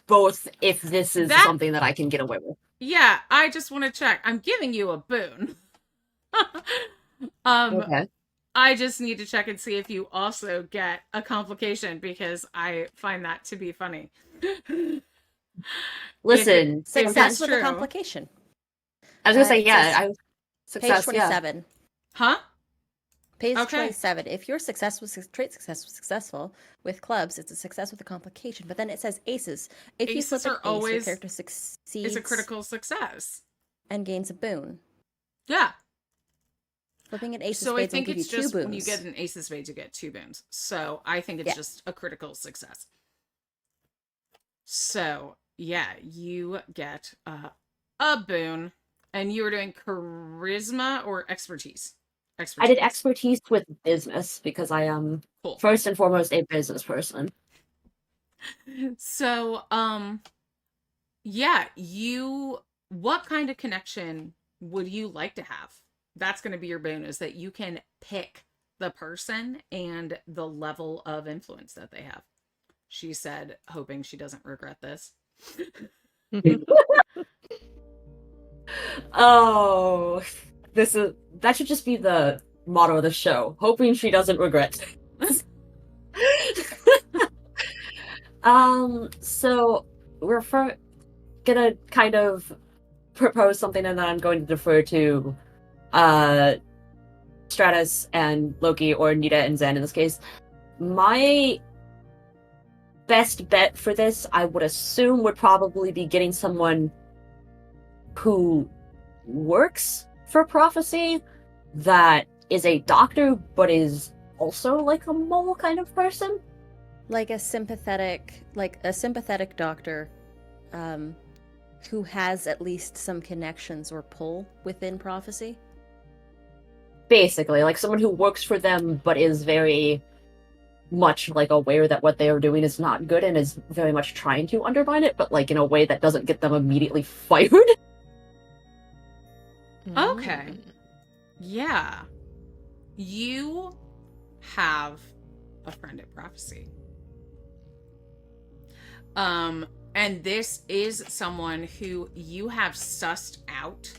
[SPEAKER 3] both if this is something that I can get away with.
[SPEAKER 1] Yeah, I just want to check. I'm giving you a boon.
[SPEAKER 3] Okay.
[SPEAKER 1] I just need to check and see if you also get a complication because I find that to be funny.
[SPEAKER 3] Listen,
[SPEAKER 4] success with a complication.
[SPEAKER 3] I was gonna say, success,
[SPEAKER 4] page 27.
[SPEAKER 1] Huh?
[SPEAKER 4] Page 27. If your trait success was successful with clubs, it's a success with a complication. But then it says aces. If
[SPEAKER 1] aces
[SPEAKER 4] you flip an ace, your character
[SPEAKER 1] it's
[SPEAKER 4] succeeds.
[SPEAKER 1] a critical success.
[SPEAKER 4] And gains a boon.
[SPEAKER 1] Yeah.
[SPEAKER 4] Flipping an ace of
[SPEAKER 1] so
[SPEAKER 4] spades
[SPEAKER 1] I think
[SPEAKER 4] will give
[SPEAKER 1] it's
[SPEAKER 4] you 2
[SPEAKER 1] just
[SPEAKER 4] boons.
[SPEAKER 1] When you get an ace of spades, you get 2 boons. So I think it's just a critical success. So yeah, you get a boon, and you were doing charisma or expertise.
[SPEAKER 3] I did expertise with business because I am first and foremost a business person.
[SPEAKER 1] So yeah, what kind of connection would you like to have? That's going to be your bonus, that you can pick the person and the level of influence that they have. She said, hoping she doesn't regret this.
[SPEAKER 3] Oh, that should just be the motto of the show. Hoping she doesn't regret. So we're gonna kind of propose something, and then I'm going to defer to Stratus and Loki, or Nita and Zen in this case. My best bet for this, I would assume, would probably be getting someone who works for Prophecy, that is a doctor, but is also like a mole kind of person.
[SPEAKER 4] Like a sympathetic doctor, who has at least some connections or pull within Prophecy.
[SPEAKER 3] Basically, like someone who works for them, but is very much like aware that what they are doing is not good and is very much trying to undermine it, but like in a way that doesn't get them immediately fired.
[SPEAKER 1] Okay. Yeah. You have a friend at Prophecy. And this is someone who you have sussed out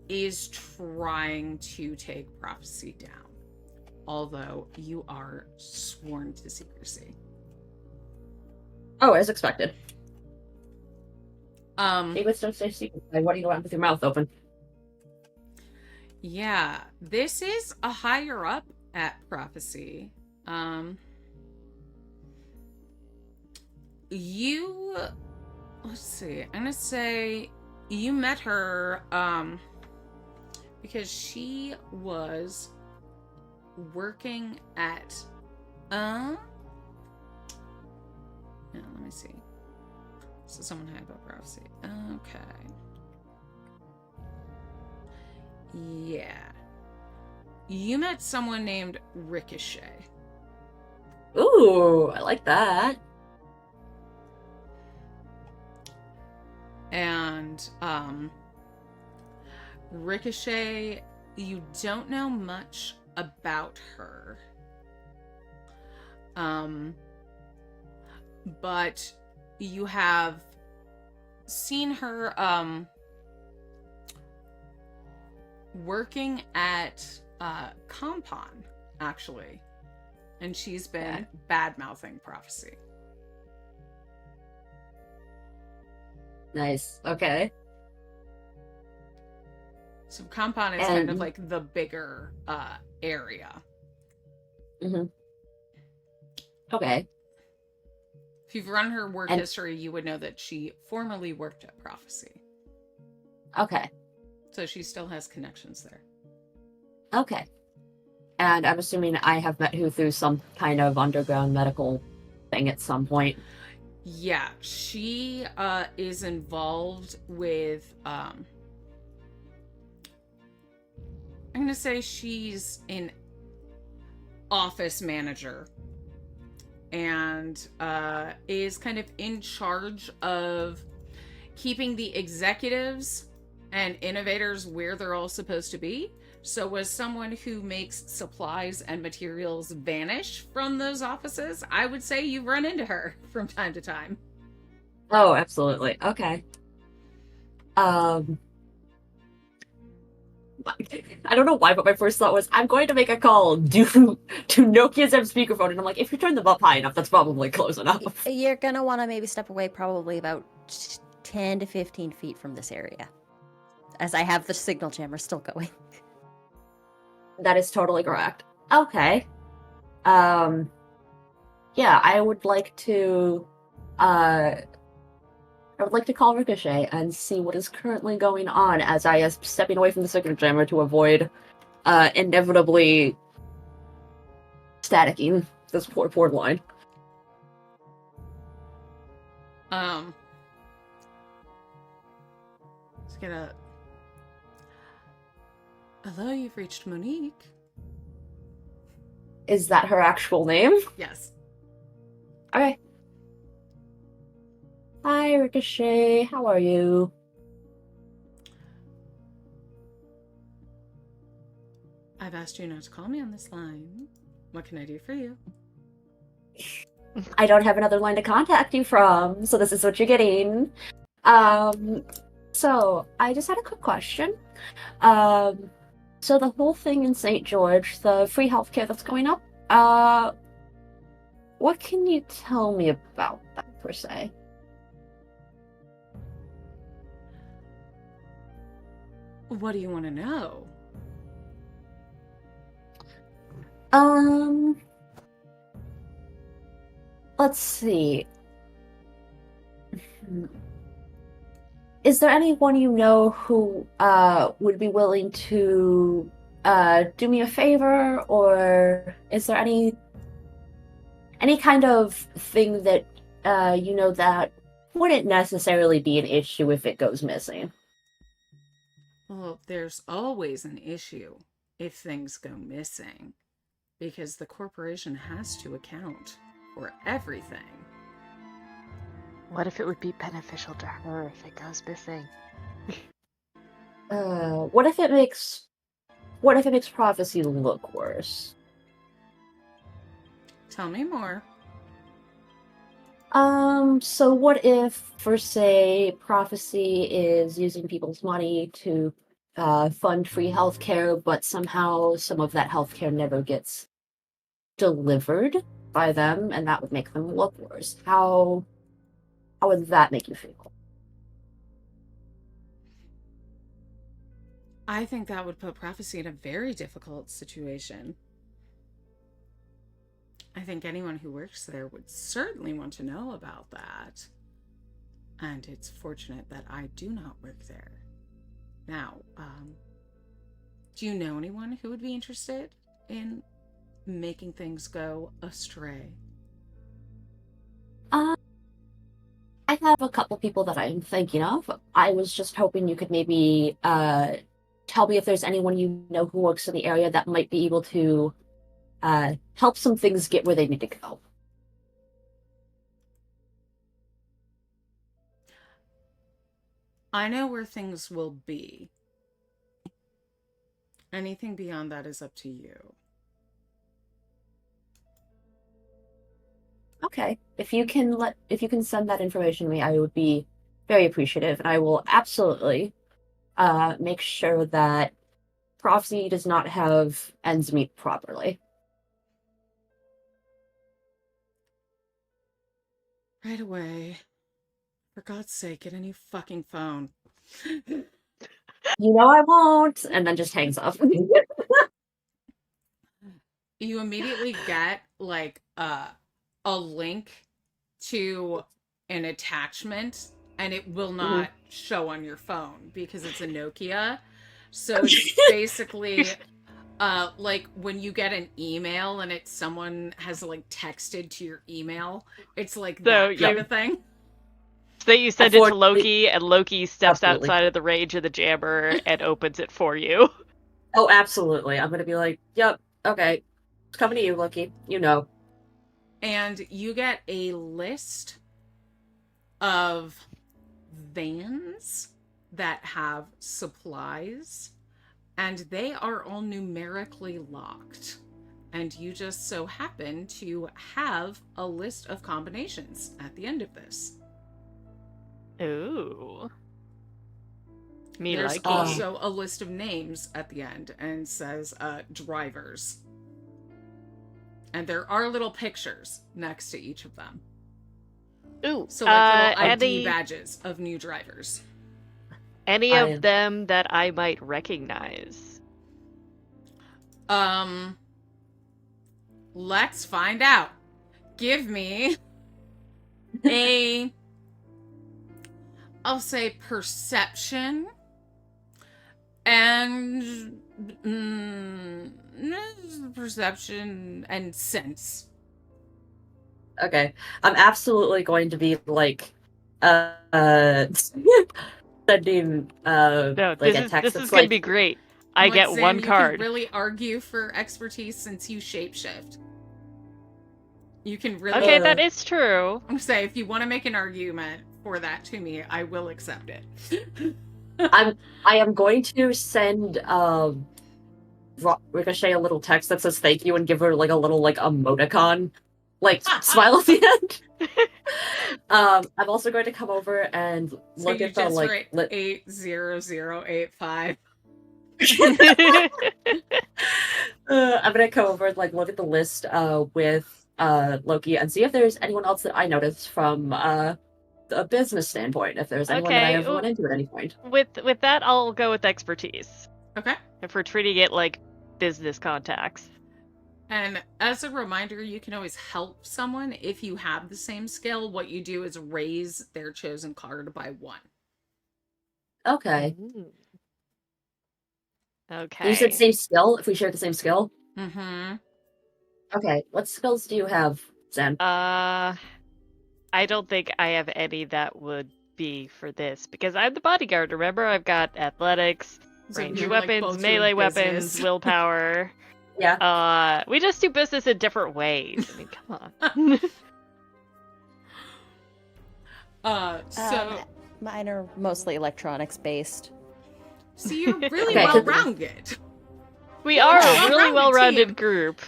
[SPEAKER 1] is trying to take Prophecy down, although you are sworn to secrecy.
[SPEAKER 3] Oh, as expected.
[SPEAKER 1] David,
[SPEAKER 3] don't say secret. What do you want with your mouth open?
[SPEAKER 1] Yeah, this is a higher up at Prophecy. Let's see, I'm gonna say you met her, because she was working at, yeah, let me see. So someone high above Prophecy. Okay. Yeah. You met someone named Ricochet.
[SPEAKER 3] Ooh, I like that.
[SPEAKER 1] And Ricochet, you don't know much about her. But you have seen her working at Compon, actually. And she's been bad-mouthing Prophecy.
[SPEAKER 3] Nice. Okay.
[SPEAKER 1] So Compon is kind of like the bigger area.
[SPEAKER 3] Mm-hmm. Okay.
[SPEAKER 1] If you've run her work history, you would know that she formerly worked at Prophecy.
[SPEAKER 3] Okay.
[SPEAKER 1] So she still has connections there.
[SPEAKER 3] Okay. And I'm assuming I have met her through some kind of underground medical thing at some point.
[SPEAKER 1] Yeah, she is involved with, I'm going to say she's an office manager and is kind of in charge of keeping the executives and innovators where they're all supposed to be. So as someone who makes supplies and materials vanish from those offices, I would say you run into her from time to time.
[SPEAKER 3] Oh, absolutely. Okay. I don't know why, but my first thought was, I'm going to make a call to Nokia's M speakerphone, and I'm like, if you turn them up high enough, that's probably close enough.
[SPEAKER 4] You're gonna want to maybe step away probably about 10 to 15 feet from this area, as I have the signal jammer still going.
[SPEAKER 3] That is totally correct. Okay. Yeah, I would like to call Ricochet and see what is currently going on as I am stepping away from the signal jammer to avoid inevitably staticking this poor line.
[SPEAKER 1] Let's get a... Hello, you've reached Monique.
[SPEAKER 3] Is that her actual name?
[SPEAKER 1] Yes.
[SPEAKER 3] Okay. Hi, Ricochet. How are you?
[SPEAKER 1] I've asked you not to call me on this line. What can I do for you?
[SPEAKER 3] I don't have another line to contact you from, so this is what you're getting. So I just had a quick question. So the whole thing in St. George, the free healthcare that's going up, what can you tell me about that per se?
[SPEAKER 1] What do you want to know?
[SPEAKER 3] Let's see. Is there anyone you know who would be willing to do me a favor, or is there any kind of thing that you know that wouldn't necessarily be an issue if it goes missing?
[SPEAKER 1] Well, there's always an issue if things go missing, because the corporation has to account for everything.
[SPEAKER 2] What if it would be beneficial to her if it goes missing?
[SPEAKER 3] What if it makes prophecy look worse?
[SPEAKER 1] Tell me more.
[SPEAKER 3] So what if, for say, prophecy is using people's money to fund free healthcare, but somehow some of that healthcare never gets delivered by them, and that would make them look worse? How would that make you feel?
[SPEAKER 1] I think that would put prophecy in a very difficult situation. I think anyone who works there would certainly want to know about that. And it's fortunate that I do not work there. Now, do you know anyone who would be interested in making things go astray?
[SPEAKER 3] I have a couple people that I'm thinking of. I was just hoping you could maybe tell me if there's anyone you know who works in the area that might be able to help some things get where they need to go.
[SPEAKER 1] I know where things will be. Anything beyond that is up to you.
[SPEAKER 3] Okay. If you can send that information to me, I would be very appreciative, and I will absolutely make sure that prophecy does not have ends meet properly.
[SPEAKER 1] Right away. For God's sake, get a new fucking phone.
[SPEAKER 3] You know I won't, and then just hangs up.
[SPEAKER 1] You immediately get like a link to an attachment, and it will not show on your phone because it's a Nokia. So it's basically like when you get an email and it's someone has like texted to your email, it's like that kind of thing.
[SPEAKER 2] So you send it to Loki, and Loki steps outside of the range of the jammer and opens it for you.
[SPEAKER 3] Oh, absolutely. I'm gonna be like, yep, okay. It's coming to you, Loki. You know.
[SPEAKER 1] And you get a list of vans that have supplies, and they are all numerically locked. And you just so happen to have a list of combinations at the end of this.
[SPEAKER 2] Ooh.
[SPEAKER 1] There's also a list of names at the end and says drivers. And there are little pictures next to each of them.
[SPEAKER 2] Ooh.
[SPEAKER 1] So like little ID badges of new drivers.
[SPEAKER 2] Any of them that I might recognize?
[SPEAKER 1] Let's find out. Give me I'll say perception and perception and sense.
[SPEAKER 3] Okay. I'm absolutely going to be like sending
[SPEAKER 2] no,
[SPEAKER 3] like a text.
[SPEAKER 2] This is gonna be great. I get
[SPEAKER 1] Sam,
[SPEAKER 2] one card.
[SPEAKER 1] You can really argue for expertise since you shapeshift. You can really
[SPEAKER 2] Okay, that is true.
[SPEAKER 1] I'm say if you want to make an argument for that to me, I will accept it.
[SPEAKER 3] I am going to send ricochet a little text that says thank you and give her like a little like emoticon, like smile at the end. I'm also going to come over and
[SPEAKER 1] So
[SPEAKER 3] look
[SPEAKER 1] you
[SPEAKER 3] at the
[SPEAKER 1] just
[SPEAKER 3] like.
[SPEAKER 1] write 80085.
[SPEAKER 3] I'm gonna come over and like look at the list with Loki and see if there's anyone else that I noticed from a business standpoint. If there's anyone that I
[SPEAKER 2] Okay,
[SPEAKER 3] ever went into at any point.
[SPEAKER 2] with that, I'll go with expertise.
[SPEAKER 1] Okay.
[SPEAKER 2] If we're treating it like business contacts.
[SPEAKER 1] And as a reminder, you can always help someone if you have the same skill. What you do is raise their chosen card by 1.
[SPEAKER 3] Okay.
[SPEAKER 2] Okay.
[SPEAKER 3] You said same skill. If we share the same skill.
[SPEAKER 1] Mm-hmm.
[SPEAKER 3] Okay. What skills do you have, Zen?
[SPEAKER 2] I don't think I have any that would be for this because I'm the bodyguard. Remember, I've got athletics,
[SPEAKER 1] So
[SPEAKER 2] ranged
[SPEAKER 1] you're, like,
[SPEAKER 2] weapons,
[SPEAKER 1] both
[SPEAKER 2] melee
[SPEAKER 1] doing
[SPEAKER 2] weapons,
[SPEAKER 1] business.
[SPEAKER 2] willpower.
[SPEAKER 3] Yeah.
[SPEAKER 2] We just do business in different ways. I mean, come on.
[SPEAKER 1] So
[SPEAKER 4] Mine are mostly electronics based.
[SPEAKER 1] you're really
[SPEAKER 3] Okay,
[SPEAKER 1] well-rounded.
[SPEAKER 2] We are a
[SPEAKER 1] Yeah.
[SPEAKER 2] really
[SPEAKER 1] Well-rounded
[SPEAKER 2] well-rounded
[SPEAKER 1] team.
[SPEAKER 2] group.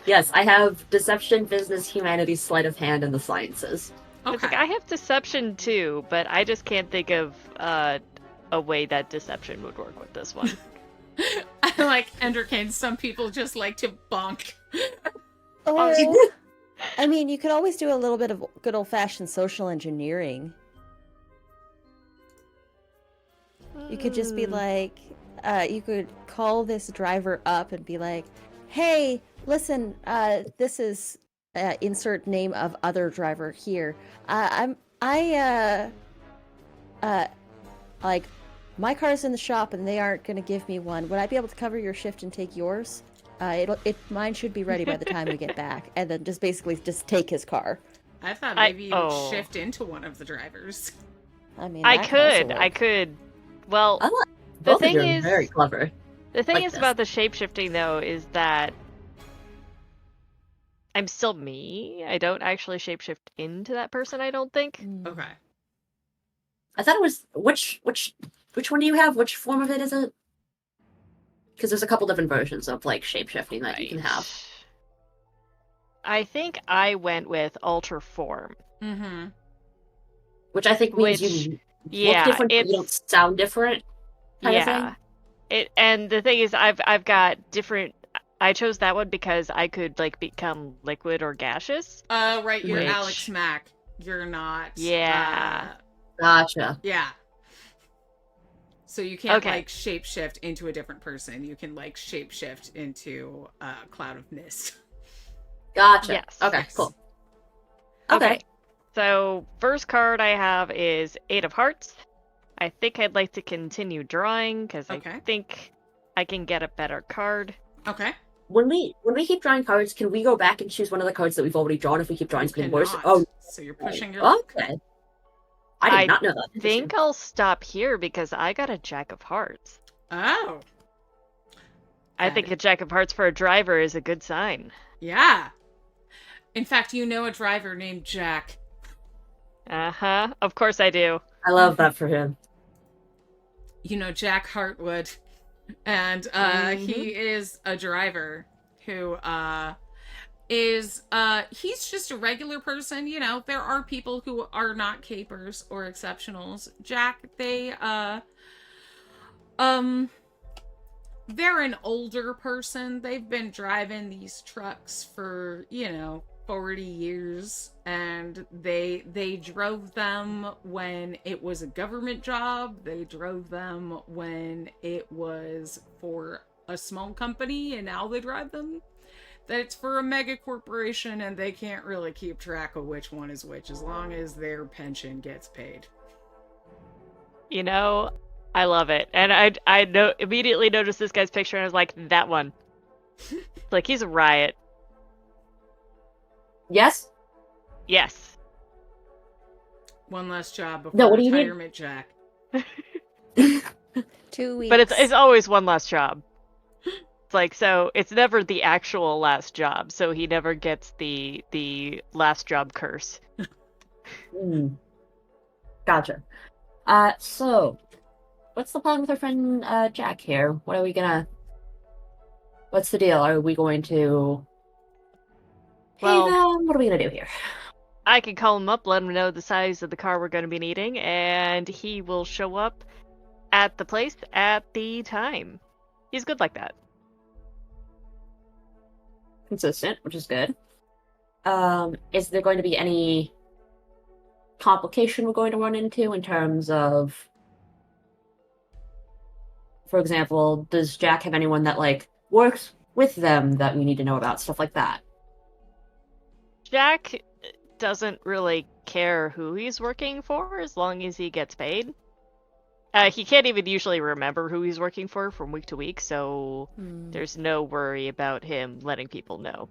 [SPEAKER 3] Yes, I have deception, business, humanities, sleight of hand, and the sciences.
[SPEAKER 2] It's like
[SPEAKER 1] Okay.
[SPEAKER 2] I have deception too, but I just can't think of a way that deception would work with this one.
[SPEAKER 1] I like Enderkane. Some people just like to bonk.
[SPEAKER 4] Oh, I mean, you could always do a little bit of good old-fashioned social engineering. You could just be like, you could call this driver up and be like, hey, listen, this is insert name of other driver here. Like, my car's in the shop and they aren't going to give me one. Would I be able to cover your shift and take yours? Mine should be ready by the time we get back. And then just basically just take his car.
[SPEAKER 1] I thought maybe you would
[SPEAKER 2] oh.
[SPEAKER 1] shift into one of the drivers.
[SPEAKER 4] I mean,
[SPEAKER 2] I
[SPEAKER 4] that could also
[SPEAKER 2] could. I
[SPEAKER 4] work.
[SPEAKER 2] could. Well,
[SPEAKER 3] I like
[SPEAKER 2] the
[SPEAKER 3] both of
[SPEAKER 2] thing
[SPEAKER 3] you are
[SPEAKER 2] is,
[SPEAKER 3] very clever.
[SPEAKER 2] the thing
[SPEAKER 3] like
[SPEAKER 2] is
[SPEAKER 3] this.
[SPEAKER 2] about the shapeshifting though is that I'm still me. I don't actually shapeshift into that person. I don't think.
[SPEAKER 1] Okay.
[SPEAKER 3] I thought it was which one do you have? Which form of it is it? Because there's a couple different versions of like shapeshifting that you can have.
[SPEAKER 2] I think I went with alter form.
[SPEAKER 1] Mm-hmm.
[SPEAKER 3] Which I think means
[SPEAKER 2] Which,
[SPEAKER 3] you
[SPEAKER 2] yeah,
[SPEAKER 3] look different, but you don't
[SPEAKER 2] it's
[SPEAKER 3] sound different. Kind of
[SPEAKER 2] yeah.
[SPEAKER 3] thing.
[SPEAKER 2] And the thing is, I've got different. I chose that one because I could like become liquid or gaseous.
[SPEAKER 1] Right, you're
[SPEAKER 2] Which-
[SPEAKER 1] Alex Mack. You're not.
[SPEAKER 2] Yeah.
[SPEAKER 3] Gotcha.
[SPEAKER 1] Yeah. So you can't
[SPEAKER 2] Okay.
[SPEAKER 1] like shapeshift into a different person. You can like shapeshift into a cloud of mist.
[SPEAKER 3] Gotcha.
[SPEAKER 2] Yes.
[SPEAKER 3] Okay,
[SPEAKER 1] Yes.
[SPEAKER 3] cool.
[SPEAKER 2] Okay. So first card I have is 8 of Hearts. I think I'd like to continue drawing because
[SPEAKER 1] Okay.
[SPEAKER 2] I think I can get a better card.
[SPEAKER 1] Okay.
[SPEAKER 3] When we keep drawing cards, can we go back and choose one of the cards that we've already drawn if we keep drawing
[SPEAKER 1] You
[SPEAKER 3] something worse?
[SPEAKER 1] cannot.
[SPEAKER 3] Oh,
[SPEAKER 1] So you're pushing your luck.
[SPEAKER 3] okay. I did not know that.
[SPEAKER 2] I think I'll stop here because I got a Jack of Hearts.
[SPEAKER 1] Oh.
[SPEAKER 2] I think a Jack of Hearts for a driver is a good sign.
[SPEAKER 1] Yeah. In fact, you know a driver named Jack.
[SPEAKER 2] Uh-huh. Of course I do.
[SPEAKER 3] I love that for him.
[SPEAKER 1] You know Jack Hartwood. And he is a driver who is he's just a regular person. You know, there are people who are not capers or exceptionals. Jack, they're an older person. They've been driving these trucks for, 40 years, and they drove them when it was a government job. They drove them when it was for a small company, and now they drive them that it's for a mega corporation, and they can't really keep track of which one is which as long as their pension gets paid.
[SPEAKER 2] You know, I love it. And I immediately noticed this guy's picture and I was like, that one. Like, he's a riot.
[SPEAKER 3] Yes?
[SPEAKER 2] Yes.
[SPEAKER 1] One less job before
[SPEAKER 3] No, what do you need?
[SPEAKER 1] retirement, Jack.
[SPEAKER 4] 2 weeks.
[SPEAKER 2] But it's always one last job. It's like, so it's never the actual last job, so he never gets the last job curse.
[SPEAKER 3] Gotcha. So what's the plan with our friend Jack here? What are we gonna? What's the deal? Are we going to pay
[SPEAKER 2] Well,
[SPEAKER 3] them? What are we gonna do here?
[SPEAKER 2] I can call him up, let him know the size of the car we're going to be needing, and he will show up at the place at the time. He's good like that.
[SPEAKER 3] Consistent, which is good. Is there going to be any complication we're going to run into in terms of, for example, does Jack have anyone that like works with them that we need to know about? Stuff like that.
[SPEAKER 2] Jack doesn't really care who he's working for as long as he gets paid. He can't even usually remember who he's working for from week to week, so there's no worry about him letting people know.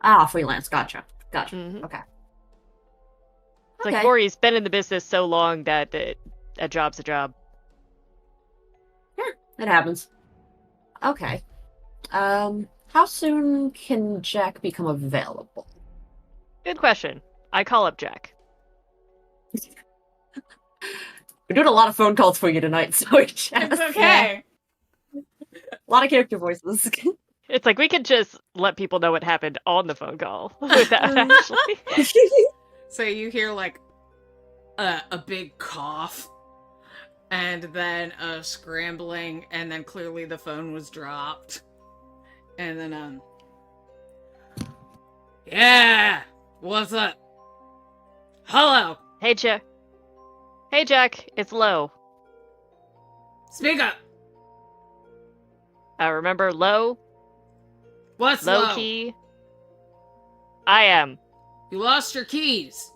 [SPEAKER 3] Ah, freelance. Gotcha.
[SPEAKER 2] Mhm.
[SPEAKER 3] Okay.
[SPEAKER 2] It's like Maury's been in the business so long that a job's a job.
[SPEAKER 3] It happens. Okay. How soon can Jack become available?
[SPEAKER 2] Good question. I call up Jack.
[SPEAKER 3] We're doing a lot of phone calls for you tonight, so
[SPEAKER 1] It's okay.
[SPEAKER 3] a lot of character voices.
[SPEAKER 2] It's like we could just let people know what happened on the phone call without actually.
[SPEAKER 1] So you hear like a big cough, and then a scrambling, and then clearly the phone was dropped, and then yeah, what's up? Hello,
[SPEAKER 2] Hey, Jack. Hey, Jack. It's Lo.
[SPEAKER 1] speak up.
[SPEAKER 2] Remember Lo?
[SPEAKER 1] What's
[SPEAKER 2] Low
[SPEAKER 1] low?
[SPEAKER 2] key. I am.
[SPEAKER 1] You lost your keys.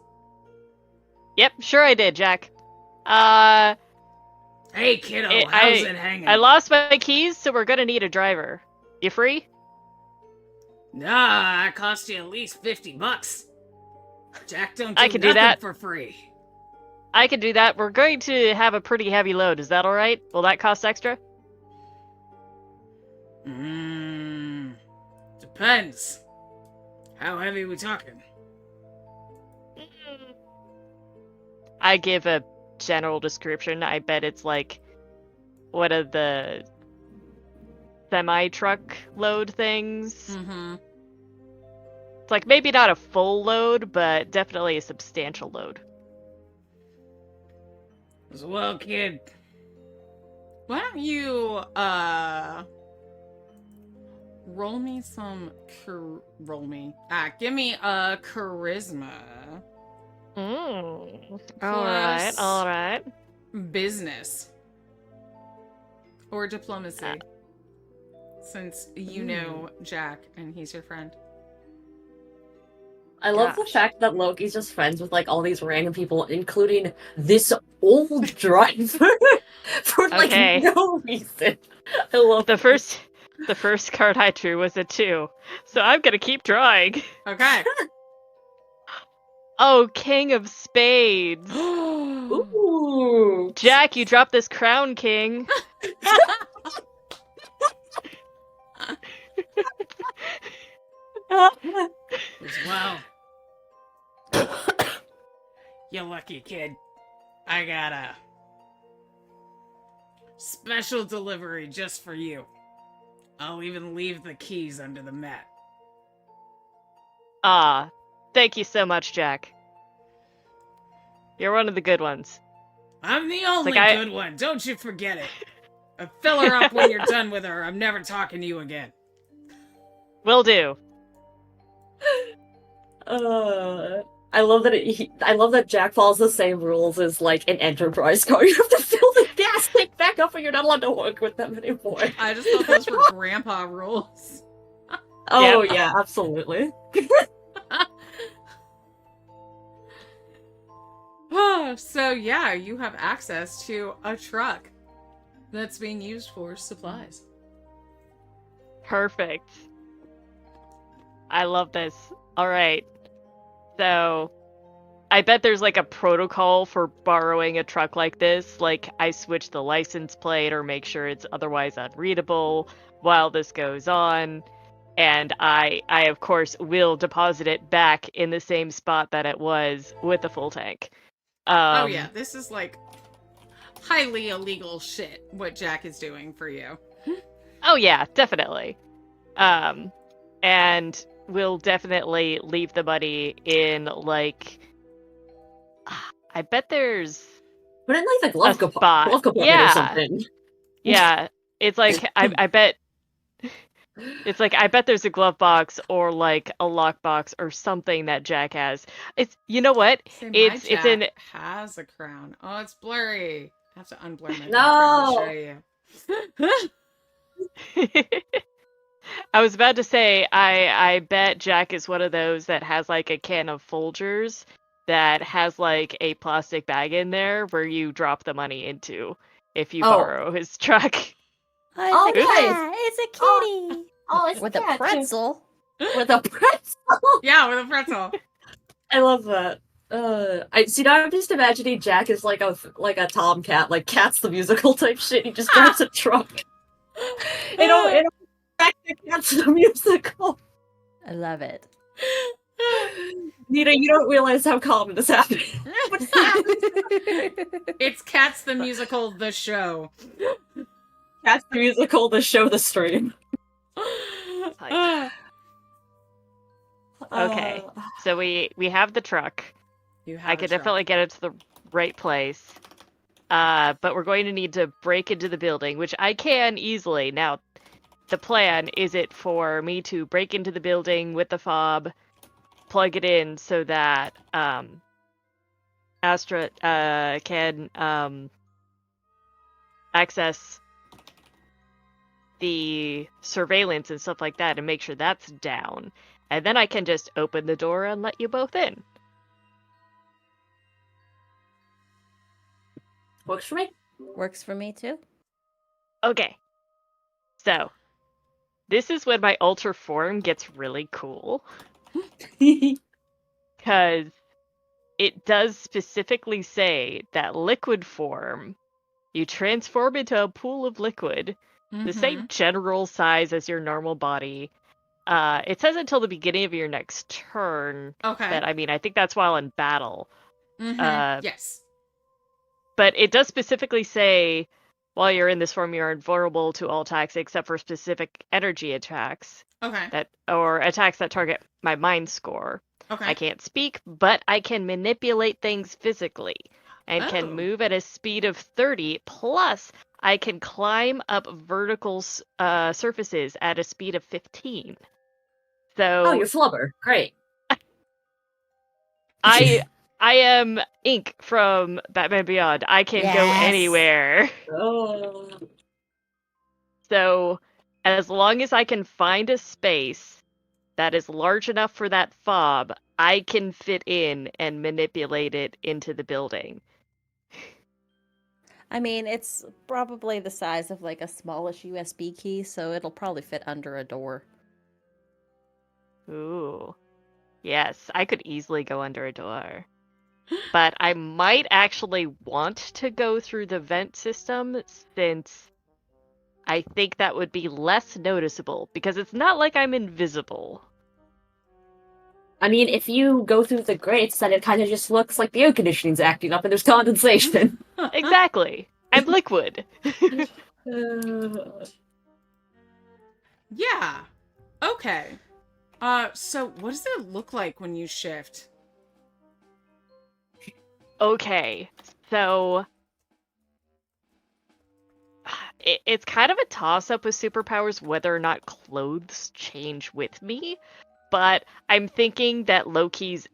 [SPEAKER 2] Yep, sure I did, Jack.
[SPEAKER 1] Hey kiddo, how's it hanging?
[SPEAKER 2] I lost my keys, so we're gonna need a driver. You free?
[SPEAKER 1] Nah, it cost you at least $50. Jack don't do
[SPEAKER 2] I can do
[SPEAKER 1] nothing
[SPEAKER 2] that.
[SPEAKER 1] for free.
[SPEAKER 2] I can do that. We're going to have a pretty heavy load. Is that alright? Will that cost extra?
[SPEAKER 1] Depends. How heavy we talking?
[SPEAKER 2] I give a general description. I bet it's like one of the semi-truck load things.
[SPEAKER 1] Mm-hmm.
[SPEAKER 2] It's like maybe not a full load, but definitely a substantial load.
[SPEAKER 1] Well, kid, why don't you, roll me some, give me a charisma.
[SPEAKER 2] Alright.
[SPEAKER 1] Business. Or diplomacy. Since you know Jack and he's your friend.
[SPEAKER 3] I love the fact that Loki's just friends with like all these random people, including this old driver for like
[SPEAKER 2] Okay.
[SPEAKER 3] no reason. I love
[SPEAKER 2] The first card I drew was a 2, so I'm gonna keep drawing.
[SPEAKER 1] Okay.
[SPEAKER 2] Oh, King of Spades.
[SPEAKER 3] Ooh.
[SPEAKER 2] Jack, you dropped this crown, King.
[SPEAKER 1] Well, you lucky kid. I got a special delivery just for you. I'll even leave the keys under the mat.
[SPEAKER 2] Ah, thank you so much, Jack. You're one of the good ones.
[SPEAKER 1] I'm the only
[SPEAKER 2] like
[SPEAKER 1] good one. Don't you forget it. Fill her up when you're done with her. I'm never talking to you again.
[SPEAKER 2] Will do.
[SPEAKER 3] I love that I love that Jack follows the same rules as like an Enterprise car. You have to fill the gas tank back up, and you're not allowed to work with them anymore.
[SPEAKER 1] I just thought those were grandpa rules.
[SPEAKER 3] Oh yeah, absolutely.
[SPEAKER 1] So yeah, you have access to a truck that's being used for supplies.
[SPEAKER 2] Perfect. I love this. All right. So, I bet there's like a protocol for borrowing a truck like this. Like, I switch the license plate or make sure it's otherwise unreadable while this goes on. And I of course, will deposit it back in the same spot that it was with the full tank.
[SPEAKER 1] Oh yeah, this is like... highly illegal shit what Jack is doing for you.
[SPEAKER 2] Oh yeah, definitely. And we'll definitely leave the money in like I bet there's
[SPEAKER 3] Put it in like the
[SPEAKER 2] a spot.
[SPEAKER 3] glove compartment or
[SPEAKER 2] Yeah.
[SPEAKER 3] something.
[SPEAKER 2] Yeah. It's like I bet it's like I bet there's a glove box or like a lock box or something that Jack has. It's you know what?
[SPEAKER 1] Say my
[SPEAKER 2] It's
[SPEAKER 1] Jack
[SPEAKER 2] in
[SPEAKER 1] has a crown. Oh, it's blurry. I have to unblur my background to
[SPEAKER 3] No.
[SPEAKER 1] show you.
[SPEAKER 2] I was about to say I bet Jack is one of those that has like a can of Folgers that has like a plastic bag in there where you drop the money into if you
[SPEAKER 3] Oh.
[SPEAKER 2] borrow his truck.
[SPEAKER 4] Oh, it's a
[SPEAKER 3] Oh, nice.
[SPEAKER 4] cat. It's a
[SPEAKER 3] Oh.
[SPEAKER 4] kitty.
[SPEAKER 3] Oh, it's
[SPEAKER 4] With
[SPEAKER 3] a
[SPEAKER 4] a
[SPEAKER 3] cat, too.
[SPEAKER 4] pretzel.
[SPEAKER 3] With a pretzel.
[SPEAKER 1] Yeah, with a pretzel.
[SPEAKER 3] I love that. I see now. I'm just imagining Jack is like a tomcat, like Cats the musical type shit. He just drives a truck. It back to Cats the musical.
[SPEAKER 4] I love it.
[SPEAKER 3] Nita, you don't realize how common this happening.
[SPEAKER 1] It's Cats the Musical, the show.
[SPEAKER 3] Cats the musical, the show, the stream.
[SPEAKER 2] Okay. So we have the truck. I could definitely get it to the right place. But we're going to need to break into the building, which I can easily. Now, the plan is it for me to break into the building with the fob, plug it in so that Astra can access the surveillance and stuff like that and make sure that's down. And then I can just open the door and let you both in.
[SPEAKER 3] Works for me.
[SPEAKER 4] Works for me too.
[SPEAKER 2] Okay. So, this is when my alter form gets really cool. Because it does specifically say that liquid form, you transform into a pool of liquid, the same general size as your normal body. It says until the beginning of your next turn.
[SPEAKER 1] Okay.
[SPEAKER 2] But I mean, I think that's while in battle.
[SPEAKER 1] Yes.
[SPEAKER 2] But it does specifically say, while you're in this form, you're invulnerable to all attacks except for specific energy attacks.
[SPEAKER 1] Okay.
[SPEAKER 2] Or attacks that target my mind score.
[SPEAKER 1] Okay.
[SPEAKER 2] I can't speak, but I can manipulate things physically and
[SPEAKER 1] Oh.
[SPEAKER 2] can move at a speed of 30, plus I can climb up vertical surfaces at a speed of 15. So
[SPEAKER 3] Oh, you're Flubber. Great.
[SPEAKER 2] I am Ink from Batman Beyond. I can go
[SPEAKER 4] Yes.
[SPEAKER 2] anywhere.
[SPEAKER 3] Oh.
[SPEAKER 2] So as long as I can find a space that is large enough for that fob, I can fit in and manipulate it into the building.
[SPEAKER 4] I mean, it's probably the size of like a smallish USB key, so it'll probably fit under a door.
[SPEAKER 2] Ooh. Yes, I could easily go under a door. But I might actually want to go through the vent system since I think that would be less noticeable because it's not like I'm invisible.
[SPEAKER 3] I mean, if you go through the grates, then it kind of just looks like the air conditioning's acting up and there's condensation.
[SPEAKER 2] Exactly. I'm liquid.
[SPEAKER 1] Yeah. Okay. So what does it look like when you shift?
[SPEAKER 2] Okay, so it's kind of a toss-up with superpowers whether or not clothes change with me, but I'm thinking that Loki's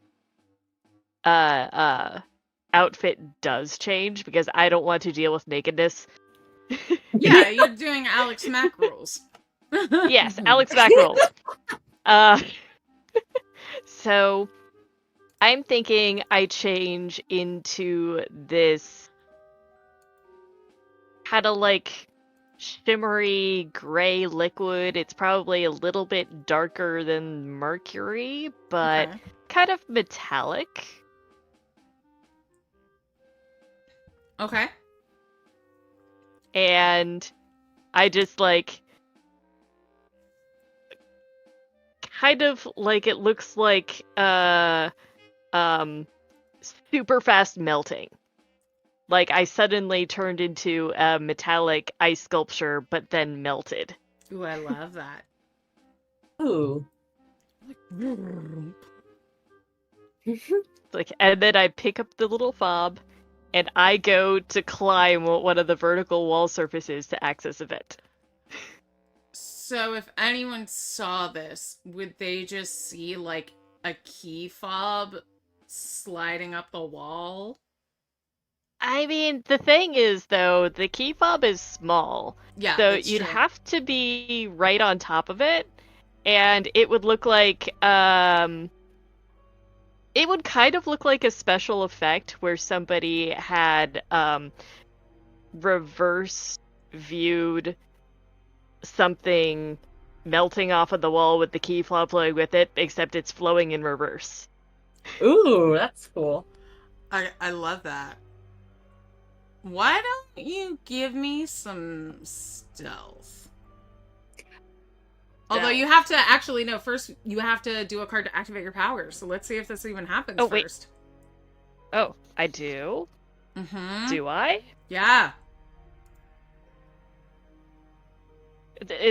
[SPEAKER 2] outfit does change because I don't want to deal with nakedness.
[SPEAKER 1] Yeah, you're doing Alex Mack rules.
[SPEAKER 2] Yes, Alex Mack rules. So I'm thinking I change into this kind of like shimmery gray liquid. It's probably a little bit darker than mercury, but
[SPEAKER 1] Okay.
[SPEAKER 2] kind of metallic.
[SPEAKER 1] Okay.
[SPEAKER 2] And I just like kind of like it looks like super fast melting. Like I suddenly turned into a metallic ice sculpture, but then melted.
[SPEAKER 1] Ooh, I love that.
[SPEAKER 3] Ooh.
[SPEAKER 2] Like, and then I pick up the little fob, and I go to climb one of the vertical wall surfaces to access a vent.
[SPEAKER 1] So if anyone saw this, would they just see like a key fob sliding up the wall?
[SPEAKER 2] I mean, the thing is, though, the key fob is small,
[SPEAKER 1] Yeah,
[SPEAKER 2] so
[SPEAKER 1] that's
[SPEAKER 2] you'd
[SPEAKER 1] true.
[SPEAKER 2] have to be right on top of it, and it would look like, it would kind of look like a special effect where somebody had, reverse viewed something melting off of the wall with the key fob flowing with it, except it's flowing in reverse.
[SPEAKER 3] Ooh, that's cool.
[SPEAKER 1] I love that. Why don't you give me some stealth? Although you have to actually no, first you have to do a card to activate your powers. So let's see if this even happens
[SPEAKER 2] Oh, wait.
[SPEAKER 1] first.
[SPEAKER 2] Oh, I do?
[SPEAKER 1] Mm-hmm.
[SPEAKER 2] Do I?
[SPEAKER 1] Yeah.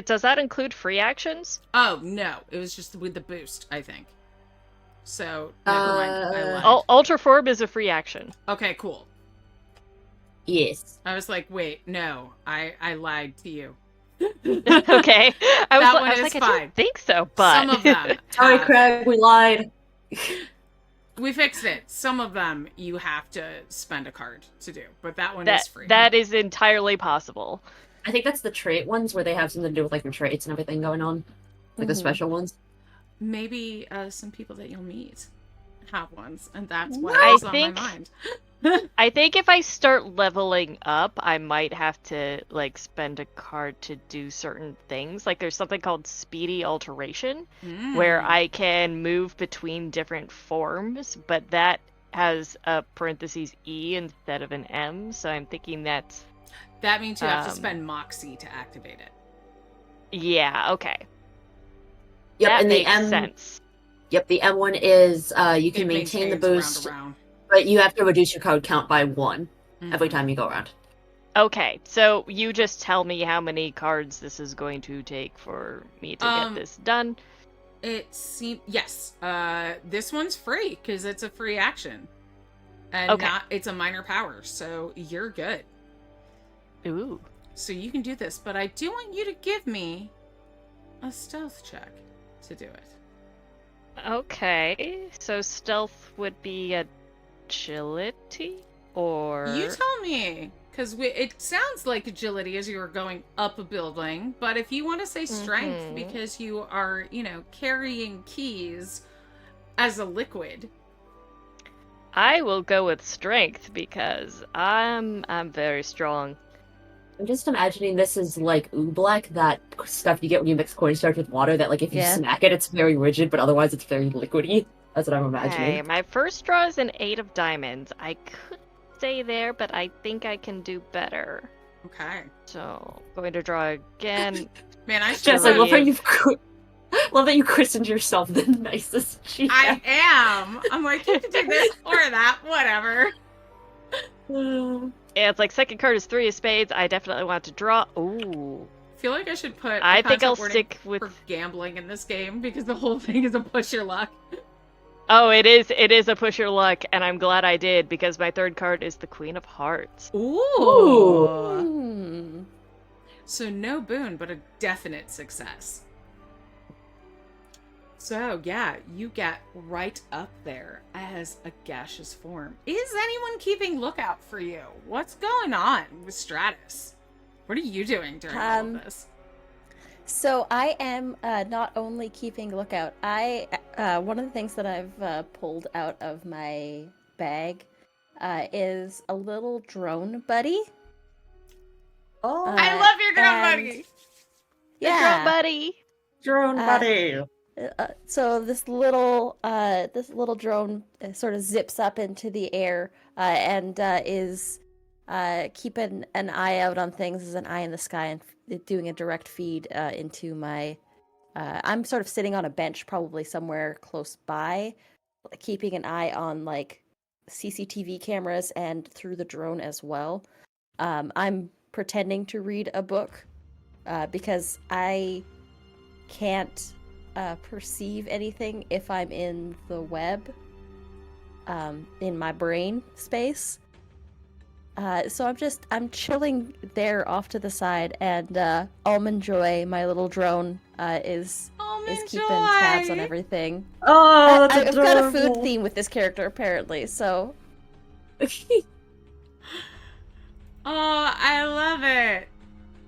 [SPEAKER 2] Does that include free actions?
[SPEAKER 1] Oh no, it was just with the boost, I think. So never mind. I lied.
[SPEAKER 2] Ultra Form is a free action.
[SPEAKER 1] Okay, cool.
[SPEAKER 3] Yes.
[SPEAKER 1] I was like, wait, no, I lied to you.
[SPEAKER 2] Okay. I was like, I
[SPEAKER 1] fine.
[SPEAKER 2] don't think so, but
[SPEAKER 1] Some of them.
[SPEAKER 3] Sorry,
[SPEAKER 1] have-
[SPEAKER 3] Craig, we lied.
[SPEAKER 1] We fixed it. Some of them you have to spend a card to do, but that one is free.
[SPEAKER 2] that is entirely possible.
[SPEAKER 3] I think that's the trait ones where they have something to do with like their traits and everything going on. Like the special ones.
[SPEAKER 1] Maybe some people that you'll meet have ones, and that's why
[SPEAKER 2] I
[SPEAKER 1] it was on
[SPEAKER 2] think-
[SPEAKER 1] my mind.
[SPEAKER 2] I think if I start leveling up, I might have to like spend a card to do certain things. Like there's something called Speedy Alteration, where I can move between different forms, but that has a parentheses E instead of an M, so I'm thinking that's...
[SPEAKER 1] That means you have to spend Moxie to activate it.
[SPEAKER 2] Yeah, okay.
[SPEAKER 3] Yep,
[SPEAKER 2] that
[SPEAKER 3] and the
[SPEAKER 2] makes
[SPEAKER 3] M.
[SPEAKER 2] sense.
[SPEAKER 3] Yep, the M one is you can
[SPEAKER 1] It
[SPEAKER 3] maintain the
[SPEAKER 1] maintains
[SPEAKER 3] boost,
[SPEAKER 1] round.
[SPEAKER 3] but you have to reduce your card count by 1 every
[SPEAKER 1] Mhm.
[SPEAKER 3] time you go around.
[SPEAKER 2] Okay, so you just tell me how many cards this is going to take for me to get this done.
[SPEAKER 1] It seems yes. This one's free because it's a free action, and
[SPEAKER 2] Okay.
[SPEAKER 1] it's a minor power, so you're good.
[SPEAKER 2] Ooh.
[SPEAKER 1] So you can do this, but I do want you to give me a stealth check to do it.
[SPEAKER 2] Okay, so stealth would be agility, or...
[SPEAKER 1] You tell me, because it sounds like agility as you were going up a building, but if you want to say strength
[SPEAKER 2] Mhm.
[SPEAKER 1] because you are, carrying keys as a liquid.
[SPEAKER 2] I will go with strength because I'm very strong.
[SPEAKER 3] I'm just imagining this is like oobleck, that stuff you get when you mix cornstarch with water, that like if you
[SPEAKER 4] Yeah.
[SPEAKER 3] smack it, it's very rigid, but otherwise it's very liquidy. That's what I'm
[SPEAKER 2] Okay,
[SPEAKER 3] imagining.
[SPEAKER 2] my first draw is an 8 of diamonds. I could stay there, but I think I can do better.
[SPEAKER 1] Okay.
[SPEAKER 2] So, going to draw again.
[SPEAKER 1] Man, I should
[SPEAKER 3] Jess, I love how
[SPEAKER 2] Three.
[SPEAKER 3] you've love that you christened yourself the nicest she
[SPEAKER 1] I am. I'm like, you can do this or that, whatever.
[SPEAKER 2] Yeah, it's like second card is 3 of spades. I definitely want to draw. Ooh.
[SPEAKER 1] I feel like I should put
[SPEAKER 2] I
[SPEAKER 1] a
[SPEAKER 2] think I'll
[SPEAKER 1] concept warning
[SPEAKER 2] stick with...
[SPEAKER 1] for gambling in this game because the whole thing is a push your luck.
[SPEAKER 2] Oh, it is a push your luck, and I'm glad I did because my third card is the Queen of Hearts.
[SPEAKER 1] Ooh.
[SPEAKER 4] Hmm.
[SPEAKER 1] So no boon, but a definite success. So yeah, you get right up there as a gaseous form. Is anyone keeping lookout for you? What's going on with Stratus? What are you doing during all of this?
[SPEAKER 4] So I am not only keeping lookout. One of the things that I've pulled out of my bag is a little drone buddy.
[SPEAKER 3] Oh,
[SPEAKER 1] I love your drone
[SPEAKER 4] and-
[SPEAKER 1] buddy.
[SPEAKER 2] The drone
[SPEAKER 4] Yeah.
[SPEAKER 2] buddy.
[SPEAKER 3] drone buddy.
[SPEAKER 4] So this little drone sort of zips up into the air and is keeping an eye out on things as an eye in the sky and doing a direct feed into my. I'm sort of sitting on a bench, probably somewhere close by, keeping an eye on like CCTV cameras and through the drone as well. I'm pretending to read a book because I can't perceive anything if I'm in the web, in my brain space. So I'm chilling there off to the side, and Almond Joy, my little drone, is keeping tabs on everything.
[SPEAKER 3] Oh, that's
[SPEAKER 4] I've got a food
[SPEAKER 3] adorable.
[SPEAKER 4] theme with this character apparently, so
[SPEAKER 1] Oh, I love it.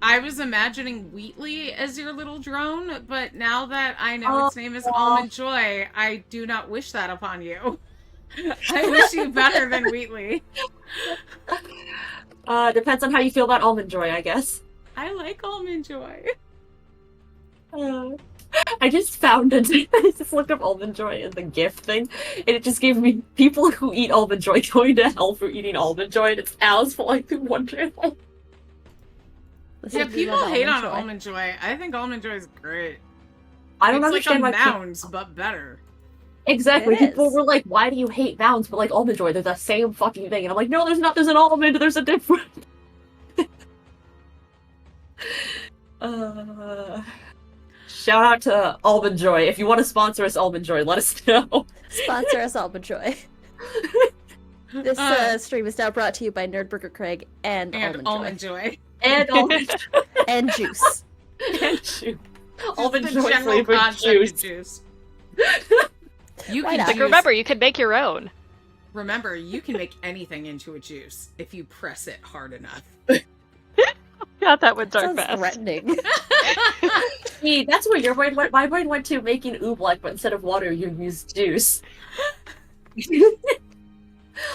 [SPEAKER 1] I was imagining Wheatley as your little drone, but now that I know its name is Almond Joy, I do not wish that upon you. I wish you better than Wheatley.
[SPEAKER 3] Depends on how you feel about Almond Joy, I guess.
[SPEAKER 1] I like Almond Joy.
[SPEAKER 3] I just found it. I just looked up Almond Joy in the GIF thing, and it just gave me people who eat Almond Joy going to hell for eating Almond Joy, and it's Alice falling through one channel.
[SPEAKER 1] Yeah, people hate on Almond Joy. I think Almond Joy is great.
[SPEAKER 3] I don't
[SPEAKER 1] it's
[SPEAKER 3] understand
[SPEAKER 1] like a
[SPEAKER 3] why
[SPEAKER 1] Mounds, but better.
[SPEAKER 3] Exactly.
[SPEAKER 4] It
[SPEAKER 3] People
[SPEAKER 4] is.
[SPEAKER 3] were like, why do you hate Mounds? But like Almond Joy, they're the same fucking thing. And I'm like, no, there's not. There's an almond. There's a difference. Shout out to Almond Joy. If you want to sponsor us, Almond Joy, let us know.
[SPEAKER 4] Sponsor us, Almond Joy. This stream is now brought to you by Nerdburger Craig and
[SPEAKER 1] Almond Joy.
[SPEAKER 3] And Almond Joy.
[SPEAKER 4] And juice.
[SPEAKER 3] And juice.
[SPEAKER 1] Just
[SPEAKER 3] Almond
[SPEAKER 1] the
[SPEAKER 3] Joy
[SPEAKER 1] general
[SPEAKER 3] flavored
[SPEAKER 1] concept of
[SPEAKER 3] juice.
[SPEAKER 1] juice. You
[SPEAKER 4] Why
[SPEAKER 1] can
[SPEAKER 4] not?
[SPEAKER 2] Like,
[SPEAKER 1] juice-
[SPEAKER 2] remember, you can make your own.
[SPEAKER 1] Remember, you can make anything into a juice if you press it hard enough.
[SPEAKER 2] God, that went dark
[SPEAKER 4] Sounds
[SPEAKER 2] fast.
[SPEAKER 4] threatening.
[SPEAKER 3] See, that's what your brain went. My brain went to making oobleck, but instead of water, you used juice.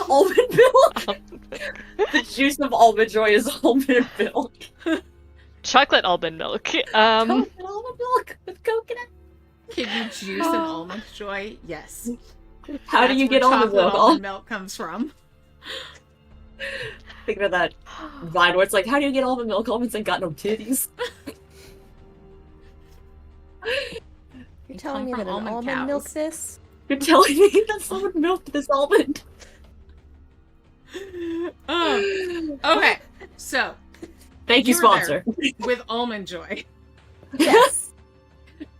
[SPEAKER 3] Almond milk. The juice of Almond Joy is almond milk.
[SPEAKER 2] Chocolate almond milk.
[SPEAKER 3] Coconut almond milk with coconut.
[SPEAKER 1] Can you juice an almond joy? Yes.
[SPEAKER 3] How do you
[SPEAKER 1] That's
[SPEAKER 3] get
[SPEAKER 1] where
[SPEAKER 3] almond
[SPEAKER 1] chocolate
[SPEAKER 3] milk?
[SPEAKER 1] almond milk comes from.
[SPEAKER 3] Think of that vine where it's like, how do you get almond milk? Almonds ain't got no titties.
[SPEAKER 4] You're telling me
[SPEAKER 1] come
[SPEAKER 4] that
[SPEAKER 1] from
[SPEAKER 4] an
[SPEAKER 1] almond
[SPEAKER 4] almond milk
[SPEAKER 1] cows.
[SPEAKER 4] this?
[SPEAKER 3] You're telling me that someone milked this almond?
[SPEAKER 1] Okay, so
[SPEAKER 3] Thank you,
[SPEAKER 1] You were
[SPEAKER 3] sponsor.
[SPEAKER 1] with Almond Joy,
[SPEAKER 4] Yes.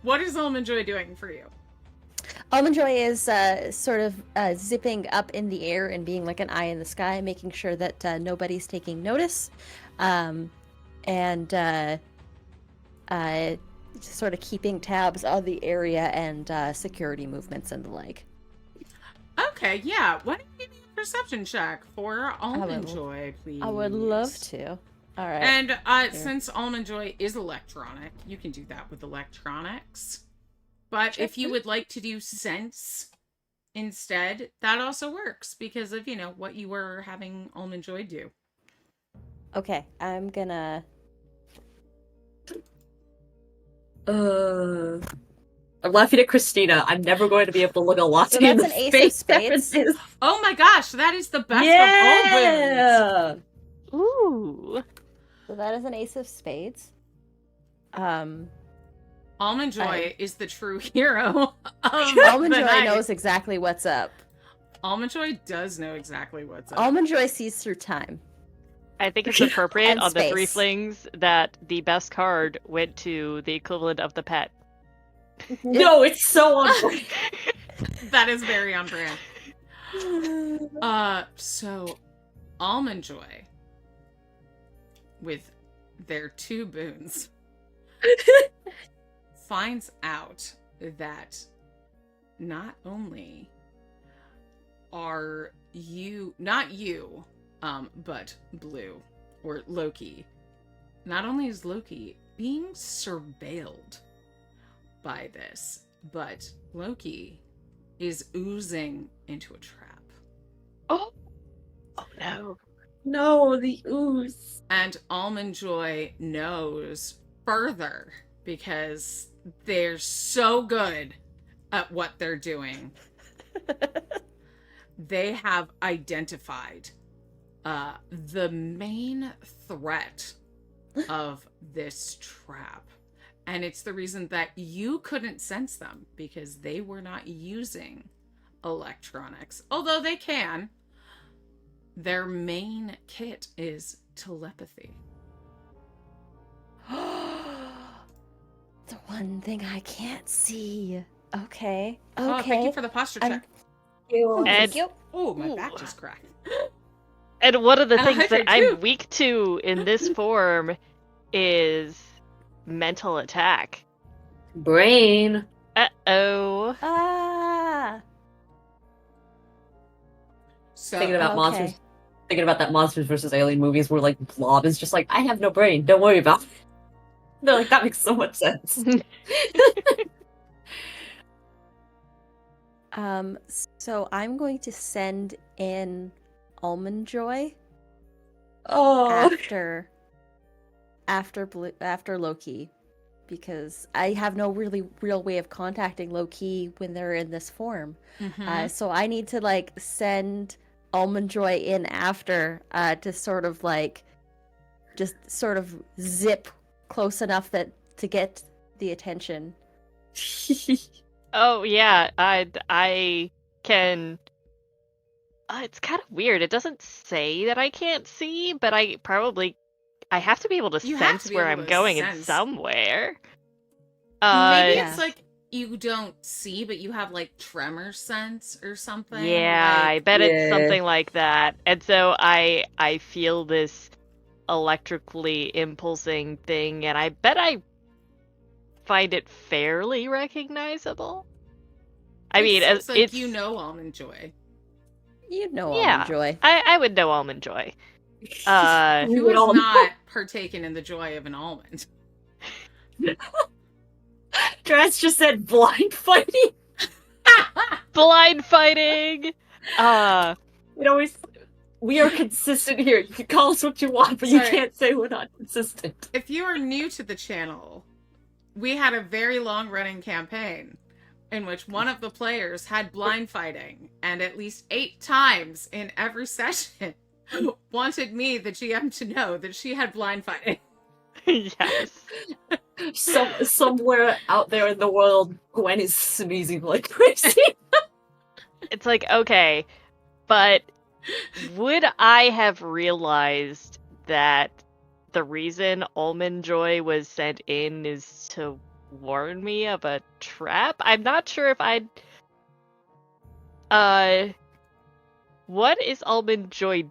[SPEAKER 1] what is Almond Joy doing for you?
[SPEAKER 4] Almond Joy is sort of zipping up in the air and being like an eye in the sky, making sure that nobody's taking notice, and just sort of keeping tabs on the area and security movements and the like.
[SPEAKER 1] Okay, yeah. Why don't you give me a perception check for Almond
[SPEAKER 4] will.
[SPEAKER 1] Joy, please?
[SPEAKER 4] I would love to. All right.
[SPEAKER 1] And since Almond Joy is electronic, you can do that with electronics. But if you would like to do sense instead, that also works because of, what you were having Almond Joy do.
[SPEAKER 4] Okay, I'm gonna.
[SPEAKER 3] I'm laughing at Christina. I'm never going to be able to look a lot
[SPEAKER 4] So
[SPEAKER 3] in
[SPEAKER 4] that's
[SPEAKER 3] the
[SPEAKER 4] an ace of
[SPEAKER 3] face
[SPEAKER 4] spades.
[SPEAKER 3] references.
[SPEAKER 1] Oh my gosh, that is the best of all worlds.
[SPEAKER 3] Yeah.
[SPEAKER 2] Ooh.
[SPEAKER 4] So that is an ace of spades.
[SPEAKER 1] Almond Joy is the true hero of
[SPEAKER 4] Almond
[SPEAKER 1] the
[SPEAKER 4] Joy
[SPEAKER 1] night.
[SPEAKER 4] knows exactly what's up.
[SPEAKER 1] Almond Joy does know exactly what's up.
[SPEAKER 4] Almond Joy sees through time.
[SPEAKER 2] I think it's appropriate
[SPEAKER 4] And
[SPEAKER 2] on the three
[SPEAKER 4] space.
[SPEAKER 2] flings that the best card went to the equivalent of the pet.
[SPEAKER 3] No, it's so on.
[SPEAKER 1] That is very on brand. So Almond Joy, with their two boons, finds out that not only are you, not you, but Blue, or Loki, not only is Loki being surveilled by this, but Loki is oozing into a trap.
[SPEAKER 2] Oh no.
[SPEAKER 3] No, the ooze.
[SPEAKER 1] And Almond Joy knows further because they're so good at what they're doing. They have identified the main threat of this trap. And it's the reason that you couldn't sense them because they were not using electronics. Although they can. Their main kit is telepathy.
[SPEAKER 4] The one thing I can't see. Okay.
[SPEAKER 1] Oh, thank you for the posture check.
[SPEAKER 2] And-
[SPEAKER 4] Thank you.
[SPEAKER 1] Oh, my
[SPEAKER 2] Ooh.
[SPEAKER 1] back just cracked.
[SPEAKER 2] And one of the
[SPEAKER 1] And
[SPEAKER 2] things that
[SPEAKER 1] 102.
[SPEAKER 2] I'm weak to in this form is mental attack.
[SPEAKER 3] Brain.
[SPEAKER 2] Uh-oh.
[SPEAKER 4] Ah.
[SPEAKER 1] So,
[SPEAKER 3] Thinking about
[SPEAKER 4] Okay.
[SPEAKER 3] monsters. Thinking about that Monsters vs. Alien movies where like Blob is just like, I have no brain, don't worry about it. They're like, that makes so much sense.
[SPEAKER 4] So I'm going to send in Almond Joy
[SPEAKER 3] Oh.
[SPEAKER 4] after Loki, because I have no really real way of contacting Loki when they're in this form.
[SPEAKER 1] mhm.
[SPEAKER 4] So I need to like send Almond Joy in after to sort of like just sort of zip close enough that to get the attention.
[SPEAKER 2] Oh yeah, I can. It's kind of weird. It doesn't say that I can't see, but I have to be able to
[SPEAKER 1] You have
[SPEAKER 2] sense
[SPEAKER 1] to be
[SPEAKER 2] where
[SPEAKER 1] able
[SPEAKER 2] I'm
[SPEAKER 1] to
[SPEAKER 2] going in
[SPEAKER 1] sense.
[SPEAKER 2] somewhere.
[SPEAKER 1] Maybe
[SPEAKER 4] Yeah.
[SPEAKER 1] it's like you don't see, but you have like tremor sense or something.
[SPEAKER 2] Yeah, I
[SPEAKER 1] Like,
[SPEAKER 2] bet it's
[SPEAKER 3] Yeah.
[SPEAKER 2] something like that. And so I feel this electrically impulsing thing, and I bet I find it fairly recognizable. I
[SPEAKER 1] it
[SPEAKER 2] mean,
[SPEAKER 1] seems like
[SPEAKER 2] it's
[SPEAKER 1] you know Almond Joy.
[SPEAKER 4] You know
[SPEAKER 2] yeah.
[SPEAKER 4] Almond Joy.
[SPEAKER 2] I would know Almond Joy.
[SPEAKER 3] We
[SPEAKER 1] Who
[SPEAKER 3] would
[SPEAKER 1] has
[SPEAKER 3] all-
[SPEAKER 1] not partaken in the joy of an almond?
[SPEAKER 3] Dress just said blind fighting.
[SPEAKER 2] Blind fighting.
[SPEAKER 3] It always. We are consistent here. You can call us what you want, but you
[SPEAKER 1] Sorry.
[SPEAKER 3] can't say we're not consistent.
[SPEAKER 1] If you are new to the channel, we had a very long-running campaign in which one of the players had blind fighting, and at least 8 times in every session wanted me, the GM, to know that she had blind fighting.
[SPEAKER 2] yes.
[SPEAKER 3] Somewhere out there in the world, Gwen is sneezing like crazy.
[SPEAKER 2] It's like, okay, but would I have realized that the reason Almond Joy was sent in is to warn me of a trap? I'm not sure if I'd. What is Almond Joy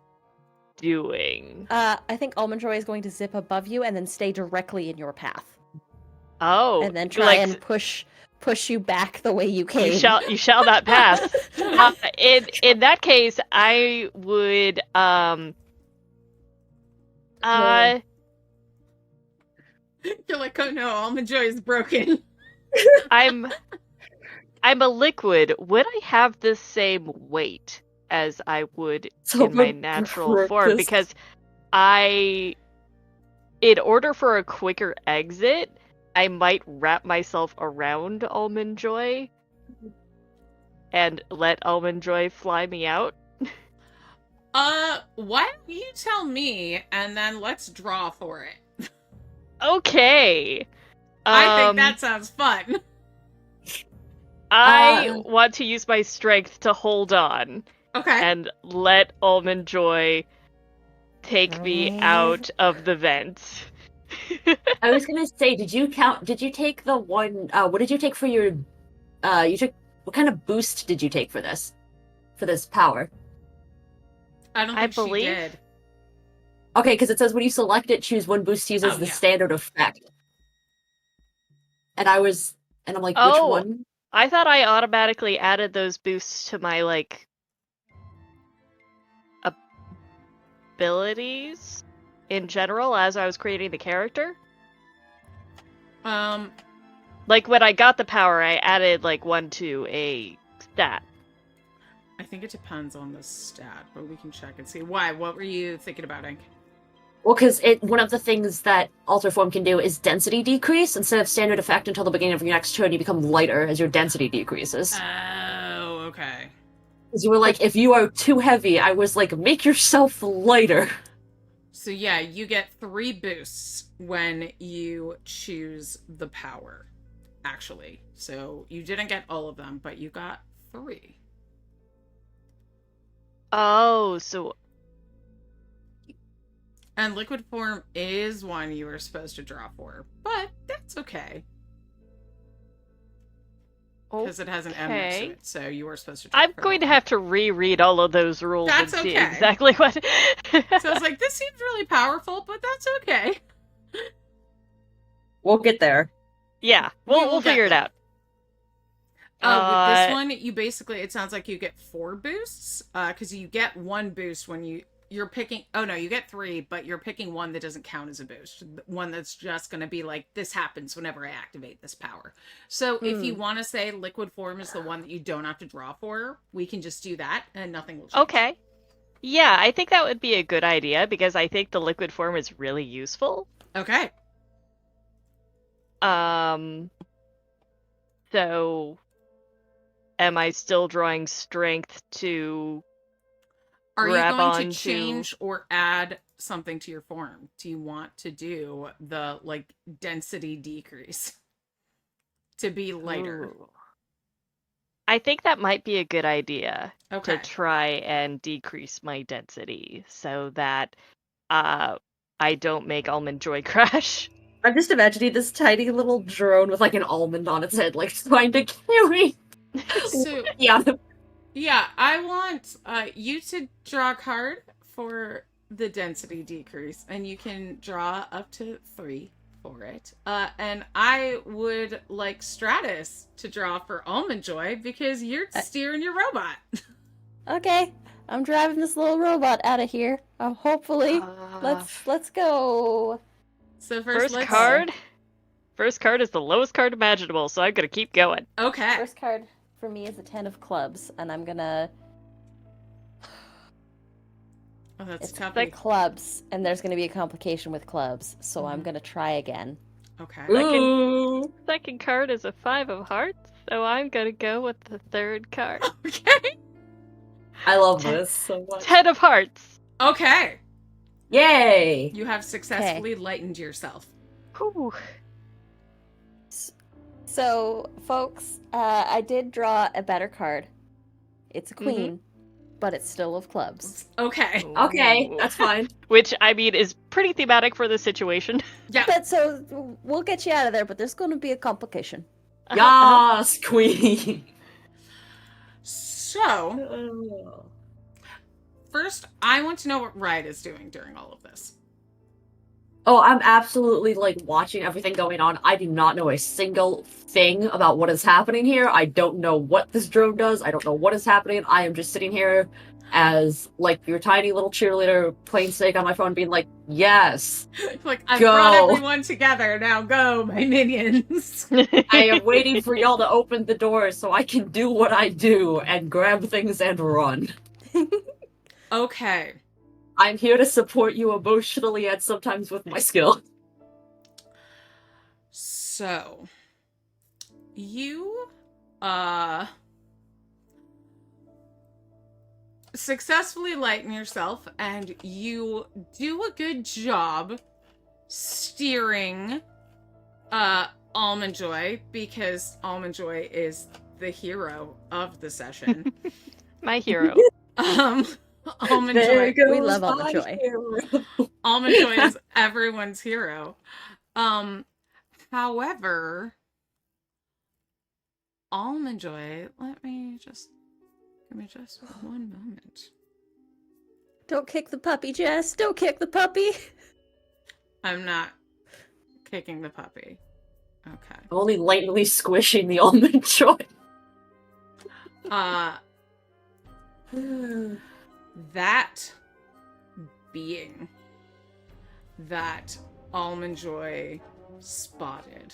[SPEAKER 2] doing?
[SPEAKER 4] I think Almond Joy is going to zip above you and then stay directly in your path,
[SPEAKER 2] Oh,
[SPEAKER 4] and then
[SPEAKER 2] you
[SPEAKER 4] try
[SPEAKER 2] like,
[SPEAKER 4] and push you back the way you came.
[SPEAKER 2] you shall not pass. In that case, I would
[SPEAKER 1] You're like, oh no, Almond Joy is broken.
[SPEAKER 2] I'm a liquid. Would I have the same weight as I would in my natural form? Because in order for a quicker exit, I might wrap myself around Almond Joy and let Almond Joy fly me out.
[SPEAKER 1] Why don't you tell me, and then let's draw for it.
[SPEAKER 2] Okay.
[SPEAKER 1] I think that sounds fun.
[SPEAKER 2] I want to use my strength to hold on
[SPEAKER 1] Okay.
[SPEAKER 2] and let Almond Joy take me out of the vents.
[SPEAKER 3] I was gonna say, did you take the one, what did you take for your, what kind of boost did you take for this power?
[SPEAKER 1] I don't
[SPEAKER 2] I
[SPEAKER 1] think
[SPEAKER 2] believe-
[SPEAKER 1] she did.
[SPEAKER 3] Okay, because it says when you select it, choose one boost to use as
[SPEAKER 1] Oh,
[SPEAKER 3] the
[SPEAKER 1] yeah.
[SPEAKER 3] standard effect. And I'm like, which
[SPEAKER 2] Oh.
[SPEAKER 3] one?
[SPEAKER 2] I thought I automatically added those boosts to my, like, abilities in general as I was creating the character. Like, when I got the power, I added, like, 1 to a stat.
[SPEAKER 1] I think it depends on the stat, but we can check and see. Why? What were you thinking about, Ink?
[SPEAKER 3] Well, because one of the things that Alter Form can do is density decrease. Instead of standard effect until the beginning of your next turn, you become lighter as your density decreases.
[SPEAKER 1] Oh, okay.
[SPEAKER 3] Because you were like, if you are too heavy, I was like, make yourself lighter.
[SPEAKER 1] So yeah, you get 3 boosts when you choose the power, actually. So you didn't get all of them, but you got 3.
[SPEAKER 2] Oh, so
[SPEAKER 1] And liquid form is one you were supposed to draw for, but that's okay. Because it has an M next to it, so you were supposed to draw
[SPEAKER 2] I'm
[SPEAKER 1] for
[SPEAKER 2] going
[SPEAKER 1] that
[SPEAKER 2] to
[SPEAKER 1] one.
[SPEAKER 2] have to reread all of those rules
[SPEAKER 1] That's
[SPEAKER 2] and see
[SPEAKER 1] okay.
[SPEAKER 2] exactly what.
[SPEAKER 1] So I was like, this seems really powerful, but that's okay.
[SPEAKER 3] We'll get there.
[SPEAKER 2] Yeah,
[SPEAKER 1] We will
[SPEAKER 2] we'll
[SPEAKER 1] get
[SPEAKER 2] figure it
[SPEAKER 1] there.
[SPEAKER 2] out.
[SPEAKER 1] With this one, you basically, it sounds like you get 4 boosts, because you get 1 boost when you're picking, oh no, you get 3, but you're picking one that doesn't count as a boost. One that's just going to be like, this happens whenever I activate this power. So if you want to say liquid form is the one that you don't have to draw for, we can just do that and nothing will change.
[SPEAKER 2] Okay. Yeah, I think that would be a good idea because I think the liquid form is really useful.
[SPEAKER 1] Okay.
[SPEAKER 2] So am I still drawing strength to
[SPEAKER 1] Are you
[SPEAKER 2] grab
[SPEAKER 1] going to
[SPEAKER 2] onto-
[SPEAKER 1] change or add something to your form? Do you want to do the, like, density decrease to be lighter?
[SPEAKER 2] Ooh. I think that might be a good idea
[SPEAKER 1] Okay.
[SPEAKER 2] to try and decrease my density so that I don't make Almond Joy crash.
[SPEAKER 3] I'm just imagining this tiny little drone with like an almond on its head, like trying to carry.
[SPEAKER 1] So,
[SPEAKER 3] Yeah.
[SPEAKER 1] yeah, I want you to draw a card for the density decrease, and you can draw up to 3 for it. And I would like Stratus to draw for Almond Joy because you're steering your robot.
[SPEAKER 4] Okay, I'm driving this little robot out of here. Hopefully, let's go.
[SPEAKER 1] So
[SPEAKER 2] First
[SPEAKER 1] let's...
[SPEAKER 2] card. First card is the lowest card imaginable, so I'm gonna keep going.
[SPEAKER 1] Okay.
[SPEAKER 4] First card for me is a 10 of clubs, and I'm gonna.
[SPEAKER 1] Oh, that's
[SPEAKER 4] It's
[SPEAKER 1] tough.
[SPEAKER 4] the clubs, and there's gonna be a complication with clubs, so I'm gonna try again.
[SPEAKER 1] Okay.
[SPEAKER 3] Ooh.
[SPEAKER 2] Second card is a 5 of hearts, so I'm gonna go with the third card.
[SPEAKER 1] Okay.
[SPEAKER 3] I love this so much.
[SPEAKER 2] 10 of hearts.
[SPEAKER 1] Okay.
[SPEAKER 3] Yay!
[SPEAKER 1] You have successfully lightened yourself.
[SPEAKER 2] Whew.
[SPEAKER 4] So, folks, I did draw a better card. It's a queen, but it's still of clubs.
[SPEAKER 1] Okay.
[SPEAKER 3] Okay,
[SPEAKER 2] Ooh.
[SPEAKER 3] that's fine.
[SPEAKER 2] Which, I mean, is pretty thematic for the situation.
[SPEAKER 1] Yeah.
[SPEAKER 4] But so we'll get you out of there, but there's going to be a complication.
[SPEAKER 3] Yas, queen!
[SPEAKER 1] So, first, I want to know what Riot is doing during all of this.
[SPEAKER 3] Oh, I'm absolutely, like, watching everything going on. I do not know a single thing about what is happening here. I don't know what this drone does. I don't know what is happening. I am just sitting here as, like, your tiny little cheerleader playing Snake on my phone being like, yes,
[SPEAKER 1] Like, I
[SPEAKER 3] Go.
[SPEAKER 1] brought everyone together. Now go, my minions.
[SPEAKER 3] I am waiting for y'all to open the door so I can do what I do and grab things and run.
[SPEAKER 1] Okay.
[SPEAKER 3] I'm here to support you emotionally and sometimes with my skill.
[SPEAKER 1] So, you, successfully lighten yourself, and you do a good job steering, Almond Joy, because Almond Joy is the hero of the session.
[SPEAKER 2] My hero.
[SPEAKER 1] Almond
[SPEAKER 3] There
[SPEAKER 1] Joy.
[SPEAKER 3] goes
[SPEAKER 4] We love
[SPEAKER 3] my
[SPEAKER 4] Almond Joy.
[SPEAKER 3] hero.
[SPEAKER 1] Almond Joy is everyone's hero. However, Almond Joy, give me just one moment.
[SPEAKER 4] Don't kick the puppy, Jess. Don't kick the puppy.
[SPEAKER 1] I'm not kicking the puppy. Okay.
[SPEAKER 3] Only lightly squishing the almond joy.
[SPEAKER 1] That being that Almond Joy spotted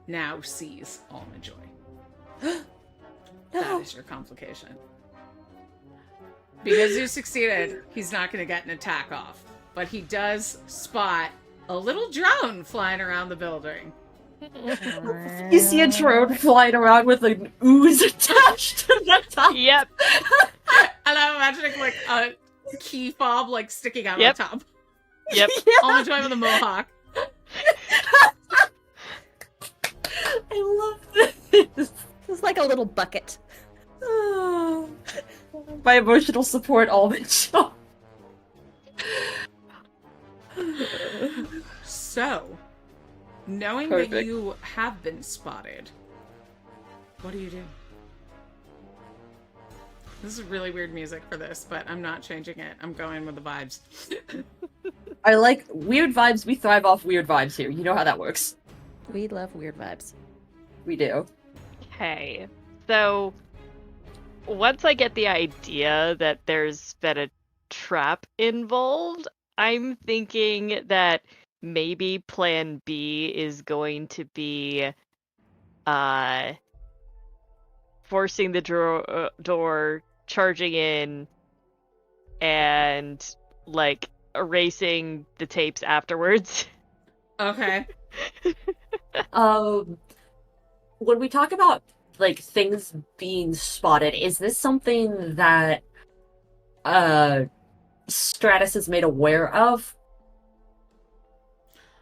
[SPEAKER 1] now sees Almond Joy. That is your complication. Because you succeeded, he's not going to get an attack off. But he does spot a little drone flying around the building.
[SPEAKER 3] You see a drone flying around with an ooze attached to the top.
[SPEAKER 2] Yep.
[SPEAKER 1] And I'm imagining like a key fob like sticking out
[SPEAKER 2] Yep.
[SPEAKER 1] on top.
[SPEAKER 2] Yep.
[SPEAKER 1] Almond Joy with a mohawk.
[SPEAKER 3] I love this.
[SPEAKER 4] It's like a little bucket.
[SPEAKER 3] My emotional support almond joy.
[SPEAKER 1] So, knowing that
[SPEAKER 3] Perfect.
[SPEAKER 1] you have been spotted, what do you do? This is really weird music for this, but I'm not changing it. I'm going with the vibes.
[SPEAKER 3] I like weird vibes. We thrive off weird vibes here. You know how that works.
[SPEAKER 4] We love weird vibes.
[SPEAKER 3] We do.
[SPEAKER 2] Okay. So once I get the idea that there's been a trap involved, I'm thinking that maybe plan B is going to be forcing the door, charging in, and like erasing the tapes afterwards.
[SPEAKER 1] Okay.
[SPEAKER 3] When we talk about like things being spotted, is this something that Stratus is made aware of?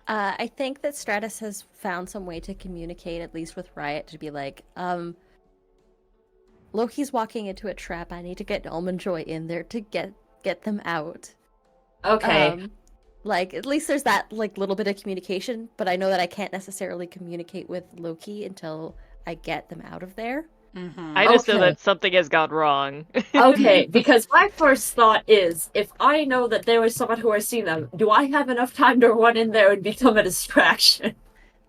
[SPEAKER 4] I think that Stratus has found some way to communicate, at least with Riot, to be like, Loki's walking into a trap. I need to get Almond Joy in there to get them out.
[SPEAKER 3] Okay.
[SPEAKER 4] Like, at least there's that, like, little bit of communication, but I know that I can't necessarily communicate with Loki until I get them out of there.
[SPEAKER 1] Mm-hmm.
[SPEAKER 2] I just know
[SPEAKER 3] Okay.
[SPEAKER 2] that something has gone wrong.
[SPEAKER 3] Okay, because my first thought is, if I know that there is someone who has seen them, do I have enough time to run in there and become a distraction?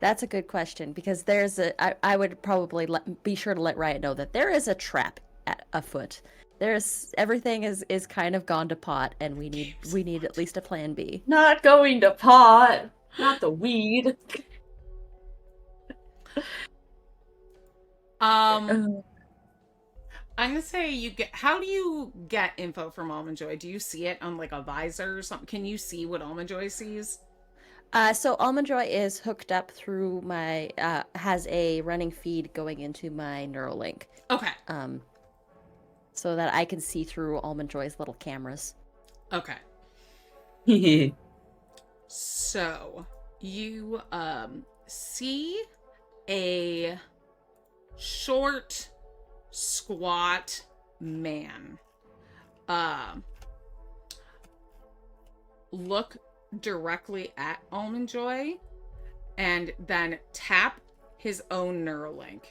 [SPEAKER 4] That's a good question, because I would probably be sure to let Riot know that there is a trap afoot. Everything is kind of gone to pot, and we need at least a plan B.
[SPEAKER 3] Not going to pot. Not the weed.
[SPEAKER 1] I'm gonna say how do you get info from Almond Joy? Do you see it on like a visor or something? Can you see what Almond Joy sees?
[SPEAKER 4] So Almond Joy is hooked up through my has a running feed going into my Neuralink.
[SPEAKER 1] Okay.
[SPEAKER 4] So that I can see through Almond Joy's little cameras.
[SPEAKER 1] Okay. So you see a short, squat man look directly at Almond Joy and then tap his own Neuralink.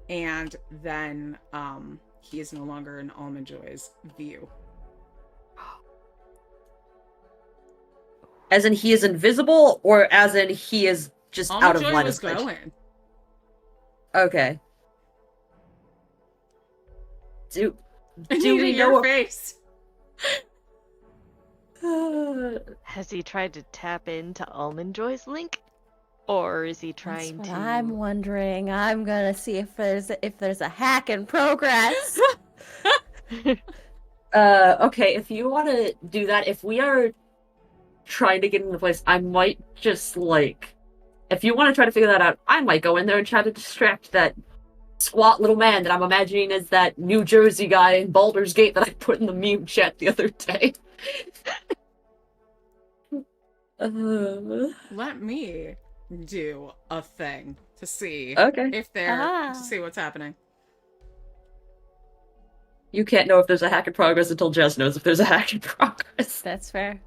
[SPEAKER 1] And then he is no longer in Almond Joy's view.
[SPEAKER 3] As in he is invisible, or as in he is just
[SPEAKER 1] Almond
[SPEAKER 3] out of
[SPEAKER 1] Joy
[SPEAKER 3] line
[SPEAKER 1] was
[SPEAKER 3] of sight?
[SPEAKER 1] going.
[SPEAKER 3] Okay. Do
[SPEAKER 1] Do
[SPEAKER 3] we
[SPEAKER 1] your
[SPEAKER 3] know?
[SPEAKER 1] face?
[SPEAKER 2] Has he tried to tap into Almond Joy's link? Or is he trying
[SPEAKER 4] That's
[SPEAKER 2] to...
[SPEAKER 4] what I'm wondering. I'm gonna see if there's a hack in progress.
[SPEAKER 3] Okay, if you want to do that, if we are trying to get into place, I might just like, if you want to try to figure that out, I might go in there and try to distract that squat little man that I'm imagining is that New Jersey guy in Baldur's Gate that I put in the meme chat the other day.
[SPEAKER 1] Let me do a thing to see
[SPEAKER 3] Okay.
[SPEAKER 1] if they're to see what's happening.
[SPEAKER 3] You can't know if there's a hack in progress until Jess knows if there's a hack in progress.
[SPEAKER 4] That's fair.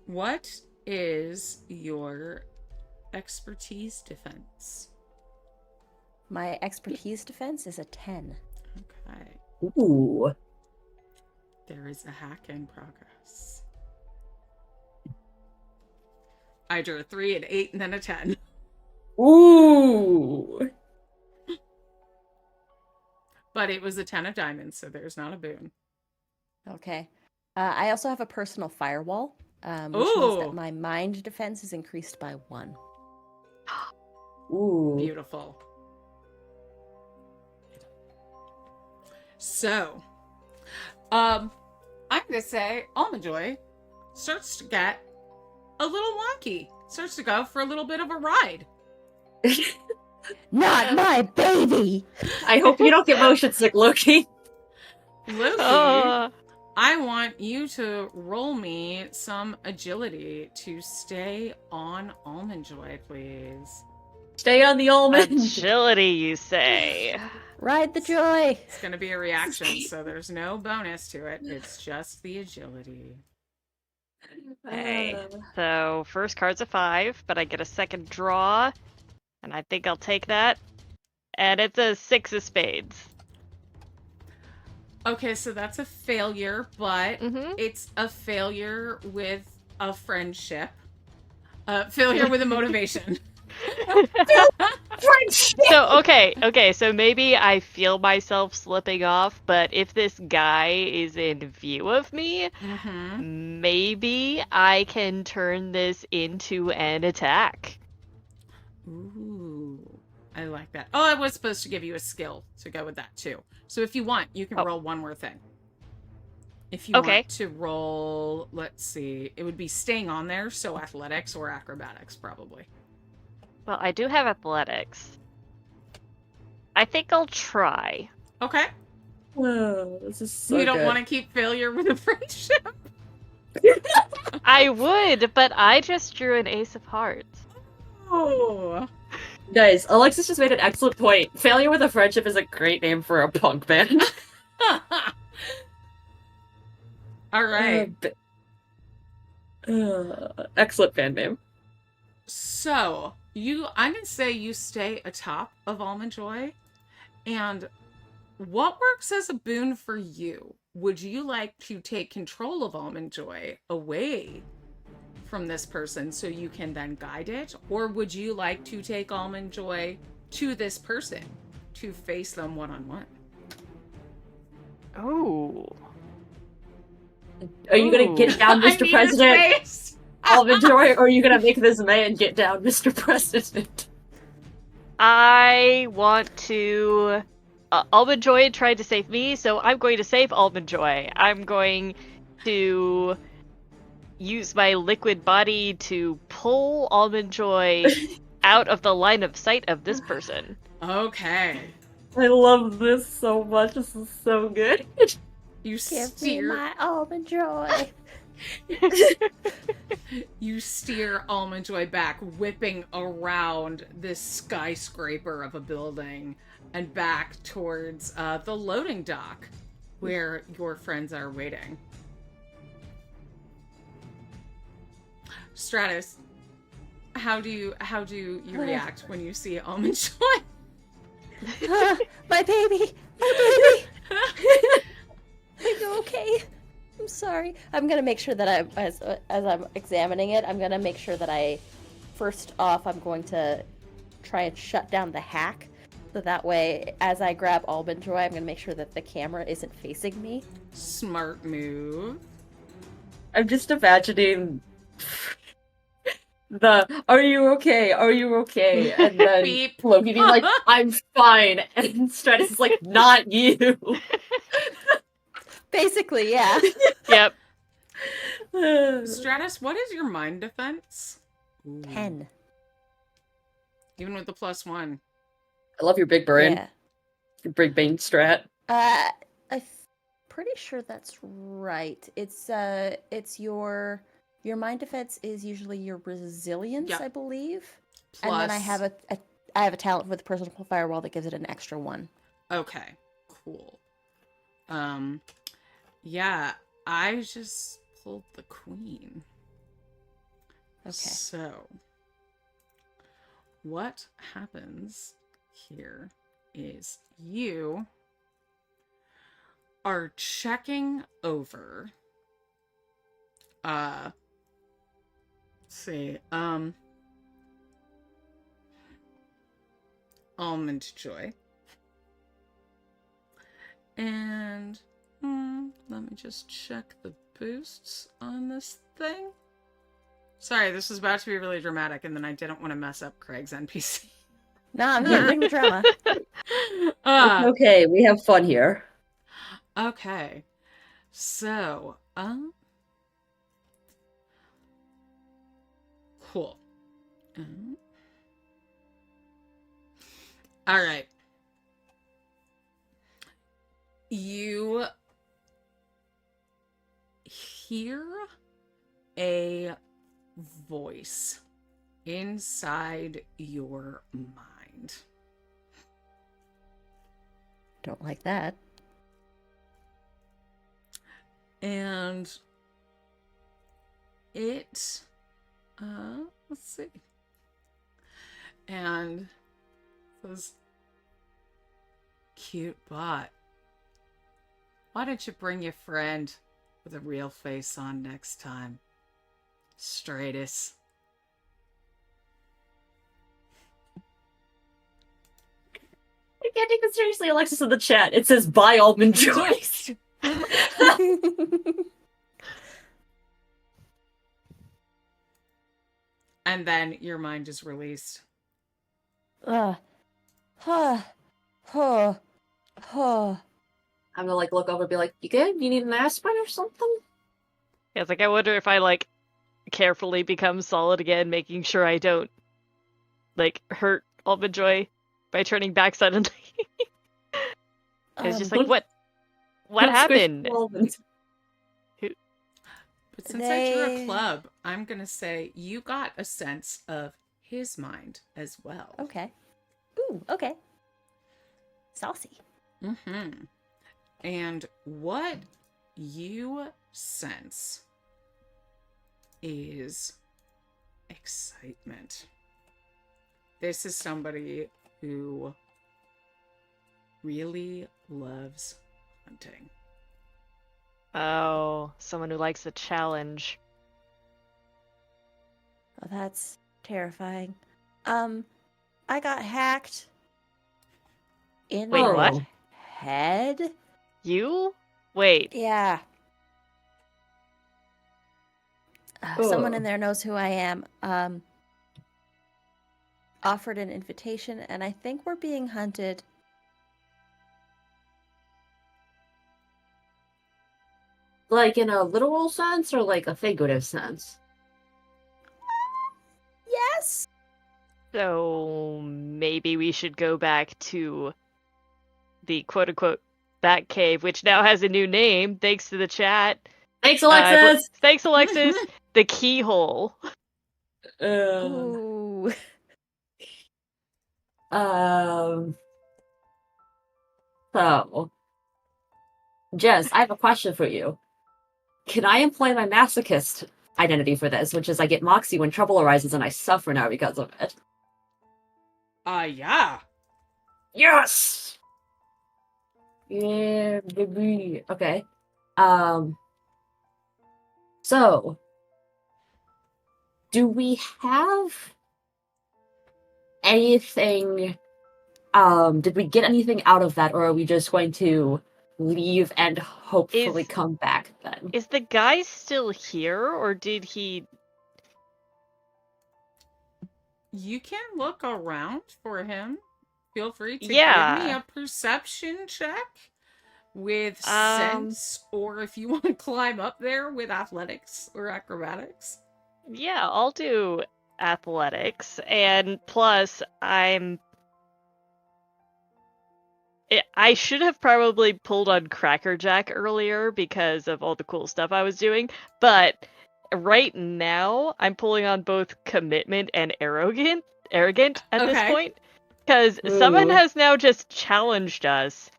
[SPEAKER 1] What is your expertise defense?
[SPEAKER 4] My expertise defense is a 10.
[SPEAKER 1] Okay.
[SPEAKER 3] Ooh.
[SPEAKER 1] There is a hack in progress. I drew a 3, an 8, and then a 10.
[SPEAKER 3] Ooh.
[SPEAKER 1] But it was a 10 of diamonds, so there's not a boon.
[SPEAKER 4] Okay. I also have a personal firewall, which means
[SPEAKER 1] Ooh.
[SPEAKER 4] that my mind defense is increased by 1.
[SPEAKER 3] Ooh.
[SPEAKER 1] Beautiful. So, I'm gonna say Almond Joy starts to get a little wonky. Starts to go for a little bit of a ride.
[SPEAKER 4] Not my baby!
[SPEAKER 3] I hope you don't get motion sick, Loki.
[SPEAKER 1] Loki,
[SPEAKER 2] Oh,
[SPEAKER 1] I want you to roll me some agility to stay on Almond Joy, please.
[SPEAKER 3] Stay on the almond.
[SPEAKER 2] agility, you say?
[SPEAKER 4] Ride the joy.
[SPEAKER 1] It's going to be a reaction, so there's no bonus to it. It's just the agility.
[SPEAKER 2] Okay. So first card's a 5, but I get a second draw, and I think I'll take that. And it's a 6 of spades.
[SPEAKER 1] Okay, so that's a failure, but
[SPEAKER 2] Mm-hmm.
[SPEAKER 1] it's a failure with a friendship. Failure with a motivation.
[SPEAKER 2] So okay, so maybe I feel myself slipping off, but if this guy is in view of me,
[SPEAKER 1] Mm-hmm.
[SPEAKER 2] maybe I can turn this into an attack.
[SPEAKER 1] Ooh, I like that. Oh, I was supposed to give you a skill to go with that too. So if you want, you can
[SPEAKER 2] Oh.
[SPEAKER 1] roll one more thing. If you
[SPEAKER 2] Okay.
[SPEAKER 1] want to roll, let's see, it would be staying on there, so athletics or acrobatics probably.
[SPEAKER 2] Well, I do have athletics. I think I'll try.
[SPEAKER 1] Okay.
[SPEAKER 3] Oh, this is so
[SPEAKER 1] You don't
[SPEAKER 3] good.
[SPEAKER 1] want to keep failure with a friendship?
[SPEAKER 2] I would, but I just drew an ace of hearts.
[SPEAKER 1] Oh.
[SPEAKER 3] Guys, Alexis just made an excellent point. Failure with a Friendship is a great name for a punk band.
[SPEAKER 1] All right.
[SPEAKER 3] Excellent band name.
[SPEAKER 1] So, I'm going to say you stay atop of Almond Joy. And what works as a boon for you? Would you like to take control of Almond Joy away from this person so you can then guide it? Or would you like to take Almond Joy to this person to face them one-on-one?
[SPEAKER 2] Oh.
[SPEAKER 3] Are you gonna get down,
[SPEAKER 1] I
[SPEAKER 3] Mr.
[SPEAKER 1] need a
[SPEAKER 3] President?
[SPEAKER 1] space.
[SPEAKER 3] Alvin Joy, or are you gonna make this man get down, Mr. President?
[SPEAKER 2] I want to. Almond Joy tried to save me, so I'm going to save Almond Joy. I'm going to use my liquid body to pull Almond Joy out of the line of sight of this person.
[SPEAKER 1] Okay.
[SPEAKER 3] I love this so much. This is so good.
[SPEAKER 1] You
[SPEAKER 4] Give me
[SPEAKER 1] steer
[SPEAKER 4] my almond joy.
[SPEAKER 1] you steer Almond Joy back, whipping around this skyscraper of a building and back towards the loading dock where your friends are waiting. Stratus, how do you react when you see Almond Joy?
[SPEAKER 4] My baby! My baby! Are you okay? I'm sorry. I'm gonna make sure that as I'm examining it, I'm gonna make sure that first off, I'm going to try and shut down the hack. So that way, as I grab Almond Joy, I'm gonna make sure that the camera isn't facing me.
[SPEAKER 1] Smart move.
[SPEAKER 3] I'm just imagining "Are you okay? Are you okay?" and then
[SPEAKER 1] Beep.
[SPEAKER 3] Loki being like, "I'm fine," and Stratus is like, "Not you."
[SPEAKER 4] Basically, yeah.
[SPEAKER 2] Yep.
[SPEAKER 1] Stratus, what is your mind defense?
[SPEAKER 4] 10.
[SPEAKER 1] Even with the +1.
[SPEAKER 3] I love your big brain.
[SPEAKER 4] Yeah.
[SPEAKER 3] Your big brain strat.
[SPEAKER 4] I'm pretty sure that's right. It's your mind defense is usually your resilience,
[SPEAKER 1] Yep.
[SPEAKER 4] I believe.
[SPEAKER 1] Plus,
[SPEAKER 4] And then I have a talent with personal firewall that gives it an extra 1.
[SPEAKER 1] Okay, cool. Yeah, I just pulled the queen.
[SPEAKER 4] Okay.
[SPEAKER 1] So, what happens here is you are checking over, let's see, Almond Joy. And let me just check the boosts on this thing. Sorry, this was about to be really dramatic, and then I didn't want to mess up Craig's NPC.
[SPEAKER 4] No, I'm here. Bring the drama.
[SPEAKER 3] It's okay, we have fun here.
[SPEAKER 1] Okay. So, cool. All right. You hear a voice inside your mind.
[SPEAKER 4] Don't like that.
[SPEAKER 1] And it, let's see. And says, cute bot. Why don't you bring your friend with a real face on next time? Stratus.
[SPEAKER 3] I can't take it seriously, Alexis in the chat. It says buy almond joys.
[SPEAKER 1] And then your mind is released.
[SPEAKER 4] Huh. Huh. Huh.
[SPEAKER 3] I'm gonna like look over and be like, "You good? You need an aspirin or something?"
[SPEAKER 2] Yeah, it's like I wonder if I like carefully become solid again, making sure I don't like hurt Almond Joy by turning back suddenly. It's just like what
[SPEAKER 3] Don't squish
[SPEAKER 2] happened?
[SPEAKER 3] almonds.
[SPEAKER 1] But since I drew a club, I'm going to say you got a sense of his mind as well.
[SPEAKER 4] Okay. Ooh, okay. Saucy.
[SPEAKER 1] Mm-hmm. And what you sense is excitement. This is somebody who really loves hunting.
[SPEAKER 2] Oh, someone who likes a challenge.
[SPEAKER 4] Oh, that's terrifying. I got hacked in
[SPEAKER 2] Wait,
[SPEAKER 4] my
[SPEAKER 2] what?
[SPEAKER 4] head.
[SPEAKER 2] You? Wait.
[SPEAKER 4] Yeah. Someone in there knows who I am. Offered an invitation, and I think we're being hunted.
[SPEAKER 3] Like in a literal sense or like a figurative sense?
[SPEAKER 4] Yes.
[SPEAKER 2] So maybe we should go back to the quote-unquote Bat Cave, which now has a new name, thanks to the chat.
[SPEAKER 3] Thanks, Alexis!
[SPEAKER 2] Thanks, Alexis! The Keyhole.
[SPEAKER 4] Ooh.
[SPEAKER 3] So, Jess, I have a question for you. Can I employ my masochist identity for this, which is I get Moxie when trouble arises and I suffer now because of it?
[SPEAKER 1] Yeah.
[SPEAKER 3] Yes! Yeah, baby. Okay. So, do we have anything, did we get anything out of that, or are we just going to leave and hopefully come back then?
[SPEAKER 2] Is the guy still here, or did he...
[SPEAKER 1] You can look around for him. Feel free to give me
[SPEAKER 2] Yeah.
[SPEAKER 1] a perception check with sense, or if you want to climb up there with athletics or acrobatics.
[SPEAKER 2] Yeah, I'll do athletics, and plus I should have probably pulled on Crackerjack earlier because of all the cool stuff I was doing, but right now I'm pulling on both commitment and arrogant at this point, because someone has now just challenged us,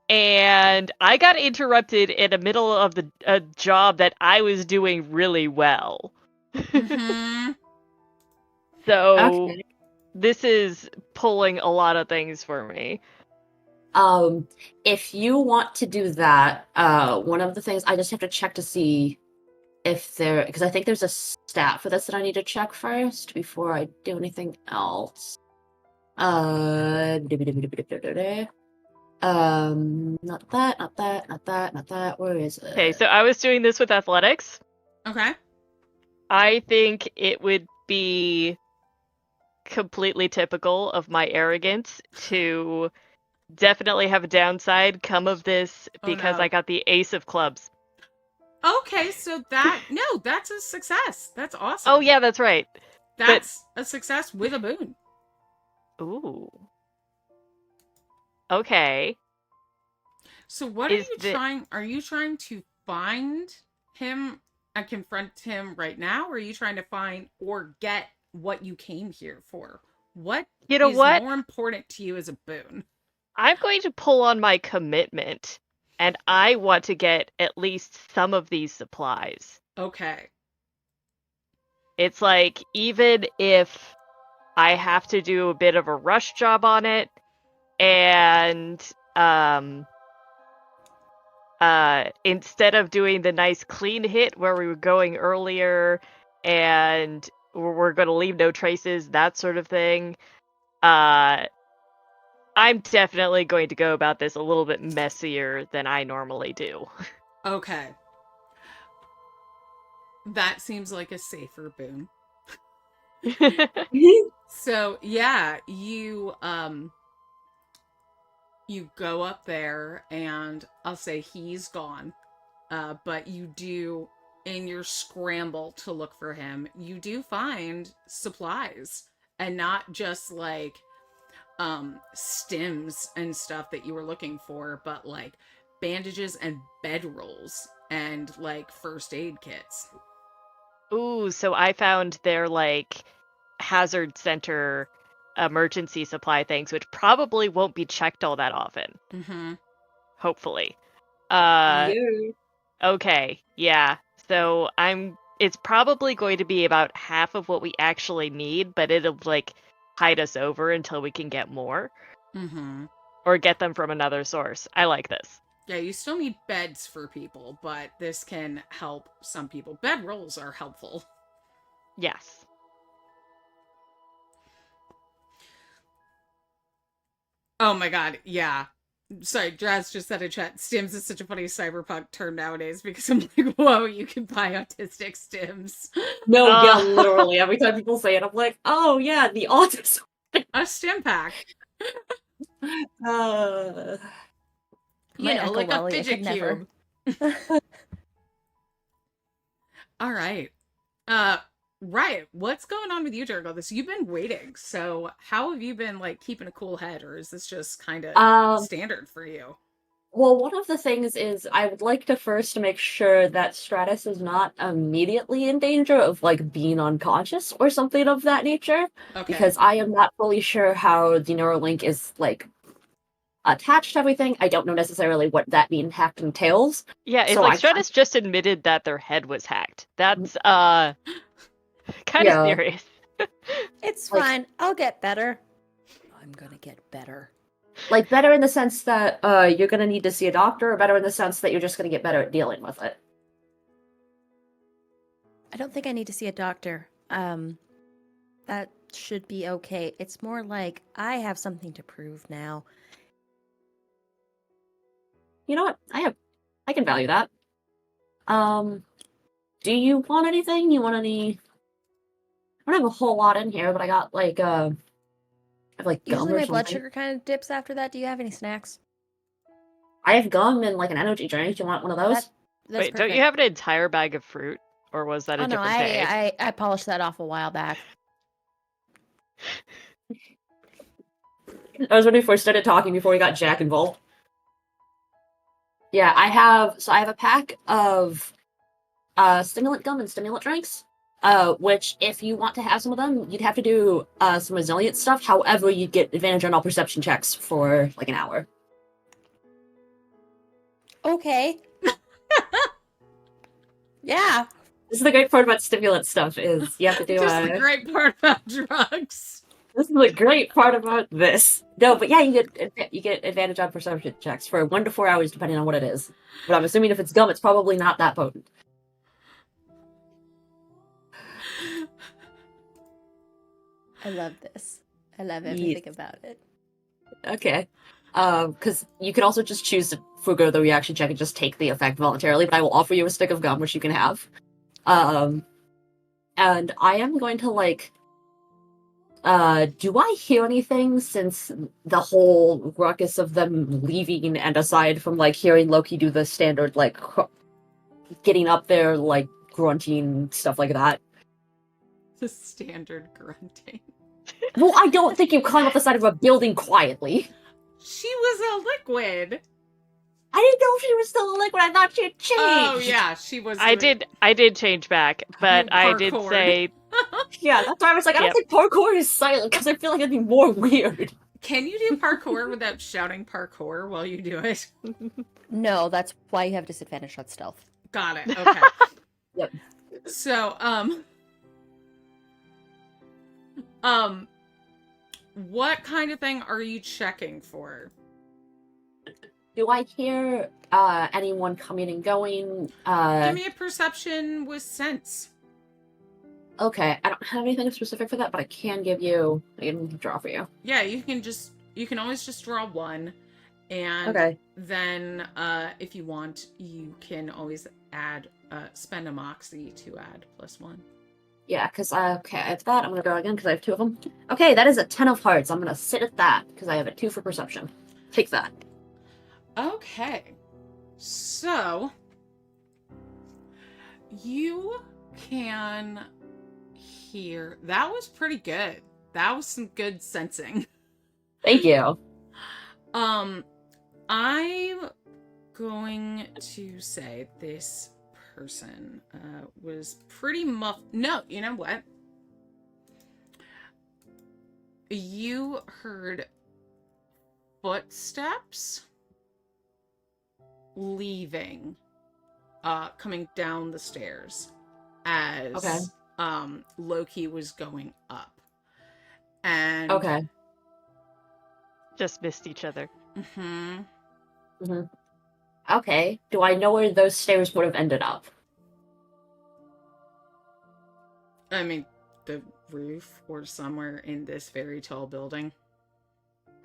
[SPEAKER 2] and I got interrupted in the middle of a job that I was doing really well.
[SPEAKER 1] Mm-hmm.
[SPEAKER 2] So
[SPEAKER 3] Okay.
[SPEAKER 2] this is pulling a lot of things for me.
[SPEAKER 3] If you want to do that, one of the things I just have to check to see if there, because I think there's a stat for this that I need to check first before I do anything else. Not that. Where is it?
[SPEAKER 2] Okay, so I was doing this with athletics.
[SPEAKER 1] Okay.
[SPEAKER 2] I think it would be completely typical of my arrogance to definitely have a downside come of this because
[SPEAKER 1] no.
[SPEAKER 2] I got the ace of clubs.
[SPEAKER 1] Okay, so that's a success. That's awesome.
[SPEAKER 2] Oh yeah, that's right.
[SPEAKER 1] That's a success with a boon.
[SPEAKER 2] Ooh. Okay.
[SPEAKER 1] So what are you trying to find him and confront him right now, or are you trying to find or get what you came here for? What is more important to you as a boon?
[SPEAKER 2] I'm going to pull on my commitment, and I want to get at least some of these supplies.
[SPEAKER 1] Okay.
[SPEAKER 2] It's like, even if I have to do a bit of a rush job on it, and instead of doing the nice clean hit where we were going earlier and we're going to leave no traces, that sort of thing, I'm definitely going to go about this a little bit messier than I normally do.
[SPEAKER 1] Okay. That seems like a safer boon. So yeah, you go up there, and I'll say he's gone. But you do, in your scramble to look for him, you do find supplies, and not just like stims and stuff that you were looking for, but like bandages and bedrolls and like first aid kits.
[SPEAKER 2] Ooh, so I found their like hazard center emergency supply things, which probably won't be checked all that often.
[SPEAKER 1] Mm-hmm.
[SPEAKER 2] Hopefully.
[SPEAKER 3] Yeah.
[SPEAKER 2] Okay, yeah. So it's probably going to be about half of what we actually need, but it'll like hide us over until we can get more.
[SPEAKER 1] Mm-hmm.
[SPEAKER 2] Or get them from another source. I like this.
[SPEAKER 1] Yeah, you still need beds for people, but this can help some people. Bedrolls are helpful.
[SPEAKER 2] Yes.
[SPEAKER 1] Oh my god, yeah. Sorry, Jazz just said in chat, stims is such a funny cyberpunk term nowadays, because I'm like, whoa, you can buy autistic stims.
[SPEAKER 3] No, yeah, literally. Every time people say it, I'm like, oh yeah, the autism.
[SPEAKER 1] A stim pack.
[SPEAKER 3] Uh,
[SPEAKER 1] You know, like a fidget
[SPEAKER 4] never.
[SPEAKER 1] cube. All right. Right. What's going on with you during all this? You've been waiting. So how have you been like keeping a cool head, or is this just kind of standard for you?
[SPEAKER 3] Well, one of the things is I would like to first make sure that Stratus is not immediately in danger of like being unconscious or something of that nature.
[SPEAKER 1] Okay.
[SPEAKER 3] Because I am not fully sure how the Neuralink is like attached to everything. I don't know necessarily what that being hacked entails.
[SPEAKER 2] Yeah, it's
[SPEAKER 3] So
[SPEAKER 2] like Stratus just admitted that their head was hacked. That's kind of serious.
[SPEAKER 4] It's
[SPEAKER 3] Like-
[SPEAKER 4] fine. I'll get better. I'm gonna get better.
[SPEAKER 3] Like better in the sense that you're gonna need to see a doctor, or better in the sense that you're just gonna get better at dealing with it.
[SPEAKER 4] I don't think I need to see a doctor. That should be okay. It's more like I have something to prove now.
[SPEAKER 3] You know what? I can value that. Do you want anything? You want any? I don't have a whole lot in here, but I got like I have like gum
[SPEAKER 4] Usually
[SPEAKER 3] or
[SPEAKER 4] my blood
[SPEAKER 3] something.
[SPEAKER 4] sugar kind of dips after that. Do you have any snacks?
[SPEAKER 3] I have gum and like an energy drink. Do you want one of those?
[SPEAKER 4] That's
[SPEAKER 2] Wait, don't you
[SPEAKER 4] perfect.
[SPEAKER 2] have an entire bag of fruit? Or was that a
[SPEAKER 4] Oh no,
[SPEAKER 2] different bag?
[SPEAKER 4] I polished that off a while back.
[SPEAKER 3] That was when we first started talking before we got Jack involved. Yeah, I have a pack of stimulant gum and stimulant drinks. Which if you want to have some of them, you'd have to do some resilient stuff. However, you'd get advantage on all perception checks for like an hour.
[SPEAKER 4] Okay. Yeah.
[SPEAKER 3] This is the great part about stimulant stuff is you have to do
[SPEAKER 1] Just the great part about drugs.
[SPEAKER 3] This is the great part about this. No, but yeah, you get advantage on perception checks for 1 to 4 hours depending on what it is. But I'm assuming if it's gum, it's probably not that potent.
[SPEAKER 4] I love this. I love everything about it.
[SPEAKER 3] Okay. Because you can also just choose to forgo the reaction check and just take the effect voluntarily, but I will offer you a stick of gum, which you can have. And I am going to, like... do I hear anything since the whole ruckus of them leaving, and aside from, like, hearing Loki do the standard, like, getting up there, like, grunting, stuff like that?
[SPEAKER 1] The standard grunting.
[SPEAKER 3] Well, I don't think you climb up the side of a building quietly.
[SPEAKER 1] She was a liquid.
[SPEAKER 3] I didn't know she was still a liquid. I thought she had changed.
[SPEAKER 1] Oh yeah, she was.
[SPEAKER 2] I did change back, but I did
[SPEAKER 1] Parkoured.
[SPEAKER 2] say
[SPEAKER 3] Yeah, that's why I was like, I don't think parkour is silent, because I feel like it'd be more weird.
[SPEAKER 1] Can you do parkour without shouting parkour while you do it?
[SPEAKER 4] No, that's why you have disadvantage on stealth.
[SPEAKER 1] Got it. Okay.
[SPEAKER 3] Yep.
[SPEAKER 1] So, what kind of thing are you checking for?
[SPEAKER 3] Do I hear anyone coming and going?
[SPEAKER 1] Give me a perception with sense.
[SPEAKER 3] Okay, I don't have anything specific for that, but I can give you. I can draw for you.
[SPEAKER 1] Yeah, you can always just draw one, and
[SPEAKER 3] Okay.
[SPEAKER 1] then if you want, you can always add spend a moxie to add +1.
[SPEAKER 3] Yeah, because okay, I have that. I'm gonna draw again because I have 2 of them. Okay, that is a 10 of hearts. I'm gonna sit at that because I have a 2 for perception. Take that.
[SPEAKER 1] Okay, so you can hear. That was pretty good. That was some good sensing.
[SPEAKER 3] Thank you.
[SPEAKER 1] I'm going to say this person was pretty No, you know what? You heard footsteps leaving, coming down the stairs as Loki was going up. And
[SPEAKER 3] Okay.
[SPEAKER 2] Just missed each other.
[SPEAKER 3] Okay. Do I know where those stairs would have ended up?
[SPEAKER 1] I mean, the roof or somewhere in this very tall building.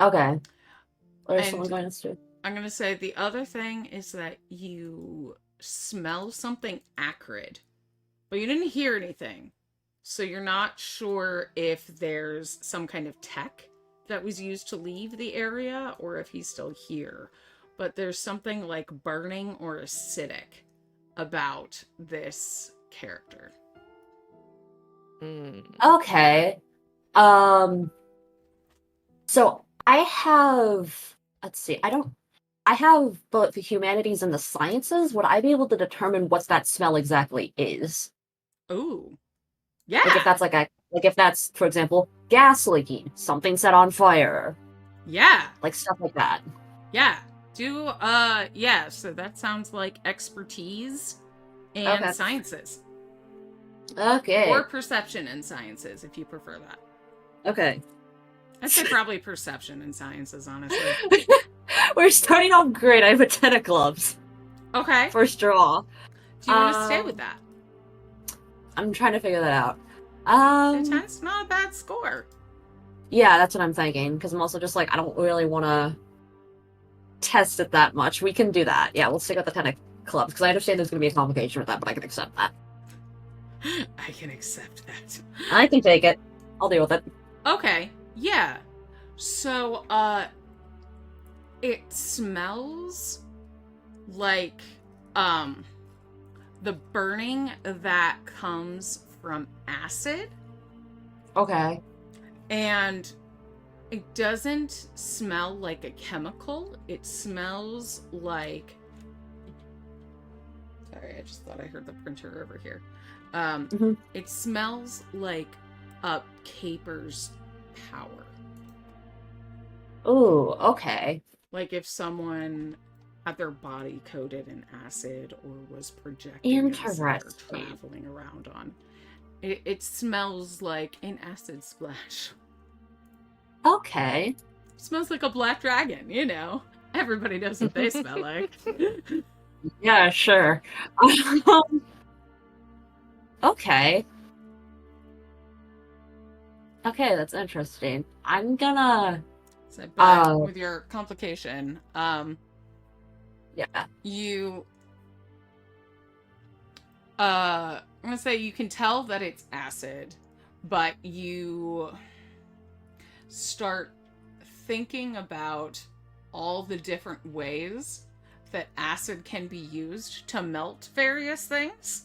[SPEAKER 3] Okay. Where's
[SPEAKER 1] And
[SPEAKER 3] someone going to?
[SPEAKER 1] I'm going to say the other thing is that you smell something acrid, but you didn't hear anything. So you're not sure if there's some kind of tech that was used to leave the area or if he's still here. But there's something like burning or acidic about this character.
[SPEAKER 3] Okay. So I have, let's see, I have both the humanities and the sciences. Would I be able to determine what that smell exactly is?
[SPEAKER 1] Ooh. Yeah.
[SPEAKER 3] Like if that's, for example, gas leaking, something set on fire,
[SPEAKER 1] Yeah.
[SPEAKER 3] like stuff like that.
[SPEAKER 1] Yeah. Yeah, so that sounds like expertise and
[SPEAKER 3] Okay.
[SPEAKER 1] sciences.
[SPEAKER 3] Okay.
[SPEAKER 1] Or perception and sciences, if you prefer that.
[SPEAKER 3] Okay.
[SPEAKER 1] I'd say probably perception and sciences, honestly.
[SPEAKER 3] We're starting off great. I have a 10 of clubs.
[SPEAKER 1] Okay.
[SPEAKER 3] First draw.
[SPEAKER 1] Do you want to stay with that?
[SPEAKER 3] I'm trying to figure that out.
[SPEAKER 1] The 10's not a bad score.
[SPEAKER 3] Yeah, that's what I'm thinking. Because I'm also just like, I don't really want to test it that much. We can do that. Yeah, we'll stick with the 10 of clubs. Because I understand there's going to be a complication with that, but I can accept that.
[SPEAKER 1] I can accept that.
[SPEAKER 3] I can take it. I'll deal with it.
[SPEAKER 1] Okay. Yeah. So, it smells like, the burning that comes from acid.
[SPEAKER 3] Okay.
[SPEAKER 1] And it doesn't smell like a chemical. It smells like... Sorry, I just thought I heard the printer over here. It smells like a CAPERS power.
[SPEAKER 3] Ooh, okay.
[SPEAKER 1] Like if someone had their body coated in acid or was projecting acid or traveling around on. It smells like an acid splash.
[SPEAKER 3] Okay.
[SPEAKER 1] It smells like a black dragon, you know. Everybody knows what they smell like.
[SPEAKER 3] Yeah, sure. Okay. Okay, that's interesting. I'm gonna...
[SPEAKER 1] So, but with your complication,
[SPEAKER 3] yeah.
[SPEAKER 1] you... I'm gonna say you can tell that it's acid, but you start thinking about all the different ways that acid can be used to melt various things.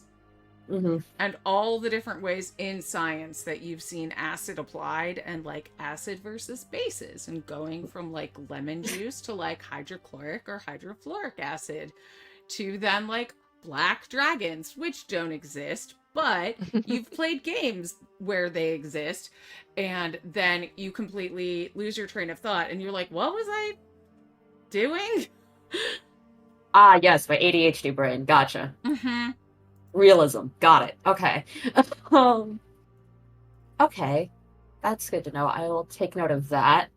[SPEAKER 1] And all the different ways in science that you've seen acid applied, and like acid versus bases, and going from like lemon juice to like hydrochloric or hydrofluoric acid to then like black dragons, which don't exist, but you've played games where they exist, and then you completely lose your train of thought, and you're like, what was I doing?
[SPEAKER 3] Ah, yes, my ADHD brain. Gotcha.
[SPEAKER 1] Mm-hmm.
[SPEAKER 3] Realism. Got it. Okay. um, okay. That's good to know. I will take note of that.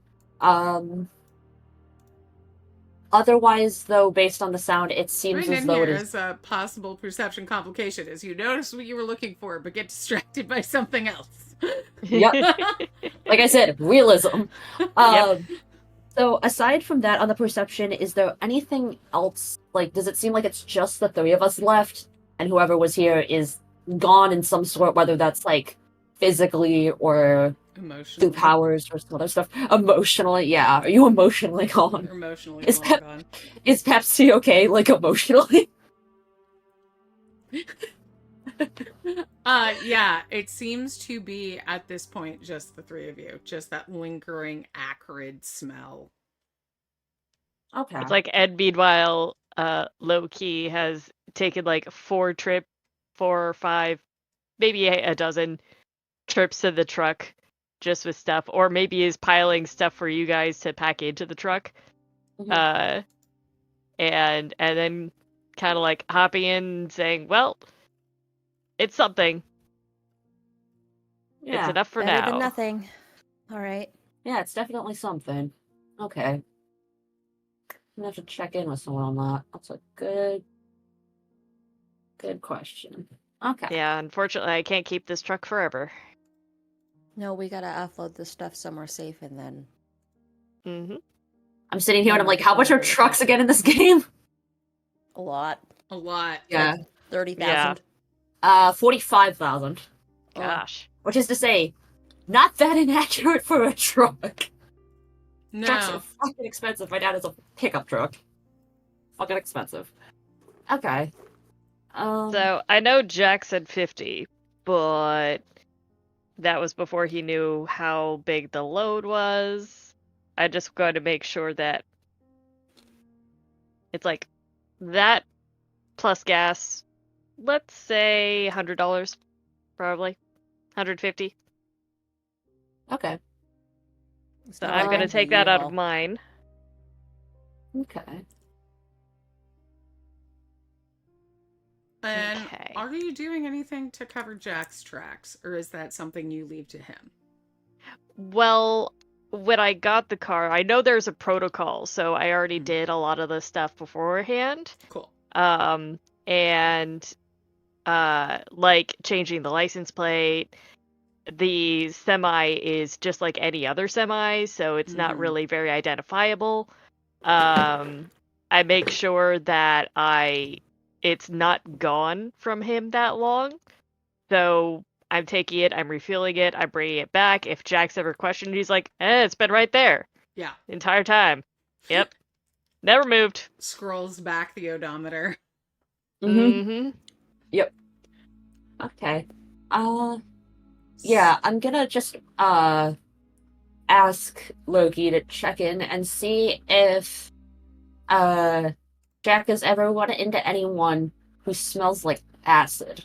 [SPEAKER 3] Otherwise, though, based on the sound, it seems
[SPEAKER 1] Written
[SPEAKER 3] as
[SPEAKER 1] in
[SPEAKER 3] though
[SPEAKER 1] here
[SPEAKER 3] it is.
[SPEAKER 1] as a possible perception complication is you notice what you were looking for, but get distracted by something else.
[SPEAKER 3] Yep. Like I said, realism. So aside from that, on the perception, is there anything else? Like, does it seem like it's just the three of us left, and whoever was here is gone in some sort, whether that's like physically or
[SPEAKER 1] Emotionally.
[SPEAKER 3] through powers or some other stuff? Emotionally, yeah. Are you emotionally gone?
[SPEAKER 1] You're emotionally
[SPEAKER 3] Is
[SPEAKER 1] long
[SPEAKER 3] that-
[SPEAKER 1] gone.
[SPEAKER 3] Is Pepsi okay, like emotionally?
[SPEAKER 1] Yeah, it seems to be at this point just the three of you. Just that lingering acrid smell.
[SPEAKER 3] Okay.
[SPEAKER 2] It's like Ed, meanwhile, low key has taken like 4 or 5, maybe a dozen trips to the truck just with stuff, or maybe is piling stuff for you guys to pack into the truck.
[SPEAKER 3] Mhm.
[SPEAKER 2] And then kind of like hopping in and saying, well, it's something.
[SPEAKER 3] Yeah.
[SPEAKER 2] It's enough for
[SPEAKER 4] Better
[SPEAKER 2] now.
[SPEAKER 4] than nothing. All right.
[SPEAKER 3] Yeah, it's definitely something. Okay. I'm gonna have to check in with someone on that. That's a good question. Okay.
[SPEAKER 2] Yeah, unfortunately, I can't keep this truck forever.
[SPEAKER 4] No, we gotta offload this stuff somewhere safe and then.
[SPEAKER 2] Mm-hmm.
[SPEAKER 3] I'm sitting here and I'm like,
[SPEAKER 4] It's
[SPEAKER 3] how much are
[SPEAKER 4] not really
[SPEAKER 3] trucks
[SPEAKER 4] safe.
[SPEAKER 3] again in this game?
[SPEAKER 4] A lot.
[SPEAKER 1] A lot.
[SPEAKER 3] Yeah.
[SPEAKER 4] 30,000.
[SPEAKER 3] 45,000.
[SPEAKER 2] Gosh.
[SPEAKER 3] Which is to say, not that inaccurate for a truck. Trucks are
[SPEAKER 1] No.
[SPEAKER 3] fucking expensive. My dad has a pickup truck. Fucking expensive. Okay.
[SPEAKER 2] So I know Jack said 50, but that was before he knew how big the load was. I just got to make sure that it's like that plus gas. Let's say $100, probably 150.
[SPEAKER 3] Okay.
[SPEAKER 2] So I'm gonna take that out of mine.
[SPEAKER 3] Okay.
[SPEAKER 1] And
[SPEAKER 2] Okay.
[SPEAKER 1] are you doing anything to cover Jack's tracks, or is that something you leave to him?
[SPEAKER 2] Well, when I got the car, I know there's a protocol, so I already did a lot of the stuff beforehand.
[SPEAKER 1] Cool.
[SPEAKER 2] And like changing the license plate. The semi is just like any other semi, so it's not
[SPEAKER 1] Mhm.
[SPEAKER 2] really very identifiable. I make sure that it's not gone from him that long. So I'm taking it, I'm refueling it, I'm bringing it back. If Jack's ever questioned, he's like, it's been right there
[SPEAKER 1] Yeah.
[SPEAKER 2] the entire time. Yep. Never moved.
[SPEAKER 1] Scrolls back the odometer.
[SPEAKER 2] Mm-hmm.
[SPEAKER 3] Yep. Okay. Yeah, I'm gonna just ask Loki to check in and see if Jack has ever run into anyone who smells like acid.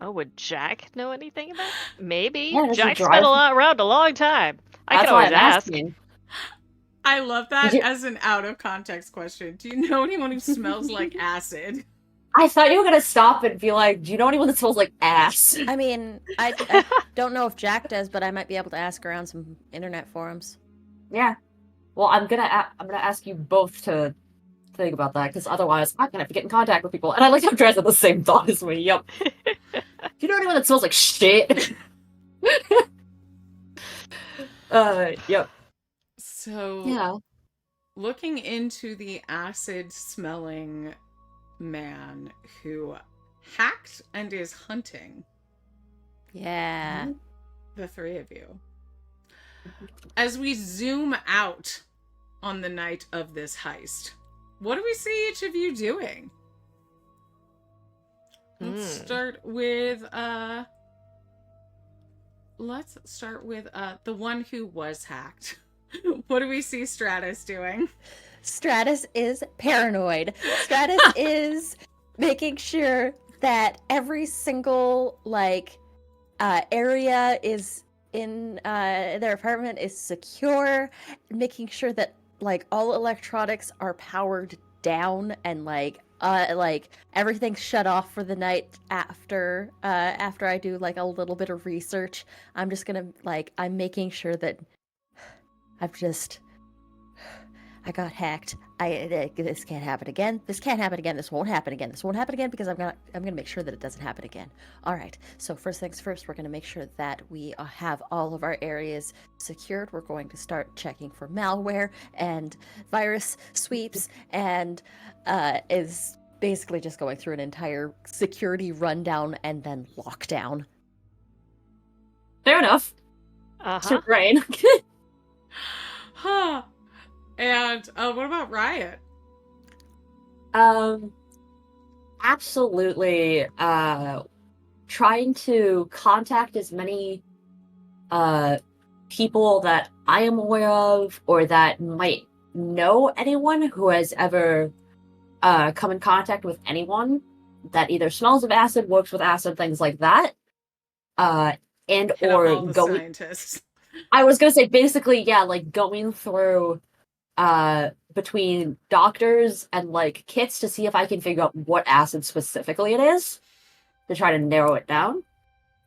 [SPEAKER 2] Oh, would Jack know anything about it? Maybe.
[SPEAKER 3] Yeah, does he
[SPEAKER 2] Jack's
[SPEAKER 3] drive?
[SPEAKER 2] been around a long time. I
[SPEAKER 3] That's
[SPEAKER 2] can
[SPEAKER 3] why
[SPEAKER 2] always
[SPEAKER 3] I'm
[SPEAKER 2] ask.
[SPEAKER 3] asking.
[SPEAKER 1] I love that
[SPEAKER 3] You-
[SPEAKER 1] as an out of context question. Do you know anyone who smells like acid?
[SPEAKER 3] I thought you were gonna stop and be like, "Do you know anyone that smells like ass?"
[SPEAKER 4] I mean, I don't know if Jack does, but I might be able to ask around some internet forums.
[SPEAKER 3] Yeah. Well, I'm gonna ask you both to think about that because otherwise I'm gonna have to get in contact with people. And I like how Drez had the same thought as me. Yep. Do you know anyone that smells like shit? Yep.
[SPEAKER 1] So,
[SPEAKER 3] Yeah.
[SPEAKER 1] looking into the acid smelling man who hacked and is hunting
[SPEAKER 4] Yeah.
[SPEAKER 1] the three of you. As we zoom out on the night of this heist, what do we see each of you doing? Let's start with the one who was hacked. What do we see Stratus doing?
[SPEAKER 4] Stratus is paranoid. Stratus is making sure that every single area is in their apartment is secure, making sure that all electronics are powered down and everything's shut off for the night after I do a little bit of research. I'm just gonna I'm making sure that I got hacked. This can't happen again. This can't happen again. This won't happen again. This won't happen again because I'm gonna make sure that it doesn't happen again. All right. So first things first, we're gonna make sure that we have all of our areas secured. We're going to start checking for malware and virus sweeps, and is basically just going through an entire security rundown and then lockdown.
[SPEAKER 3] Fair enough.
[SPEAKER 2] Uh-huh.
[SPEAKER 3] Brain.
[SPEAKER 1] Huh. And what about Riot?
[SPEAKER 3] Absolutely. Trying to contact as many people that I am aware of or that might know anyone who has ever come in contact with anyone that either smells of acid, works with acid, things like that. And
[SPEAKER 1] Hit up
[SPEAKER 3] or
[SPEAKER 1] all the
[SPEAKER 3] going.
[SPEAKER 1] scientists.
[SPEAKER 3] I was gonna say basically, yeah, going through between doctors and kits to see if I can figure out what acid specifically it is to try to narrow it down.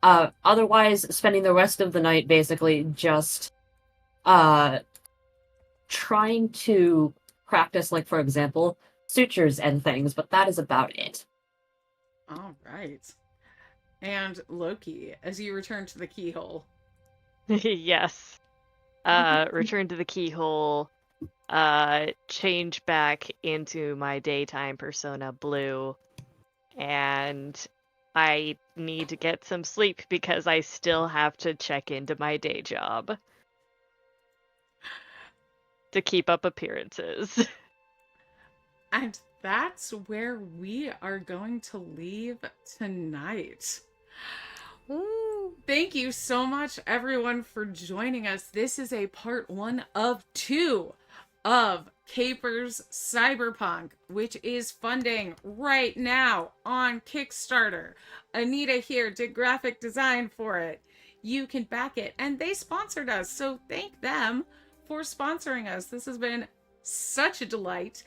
[SPEAKER 3] Otherwise, spending the rest of the night basically just trying to practice, for example, sutures and things, but that is about it.
[SPEAKER 1] All right. And Loki, as you return to the keyhole.
[SPEAKER 2] Yes. Return to the keyhole. Change back into my daytime persona, Blue. And I need to get some sleep because I still have to check into my day job to keep up appearances.
[SPEAKER 1] And that's where we are going to leave tonight. Ooh, thank you so much, everyone, for joining us. This is a part 1 of 2 of CAPERS Cyberpunk, which is funding right now on Kickstarter. Anita here did graphic design for it. You can back it, and they sponsored us, so thank them for sponsoring us. This has been such a delight.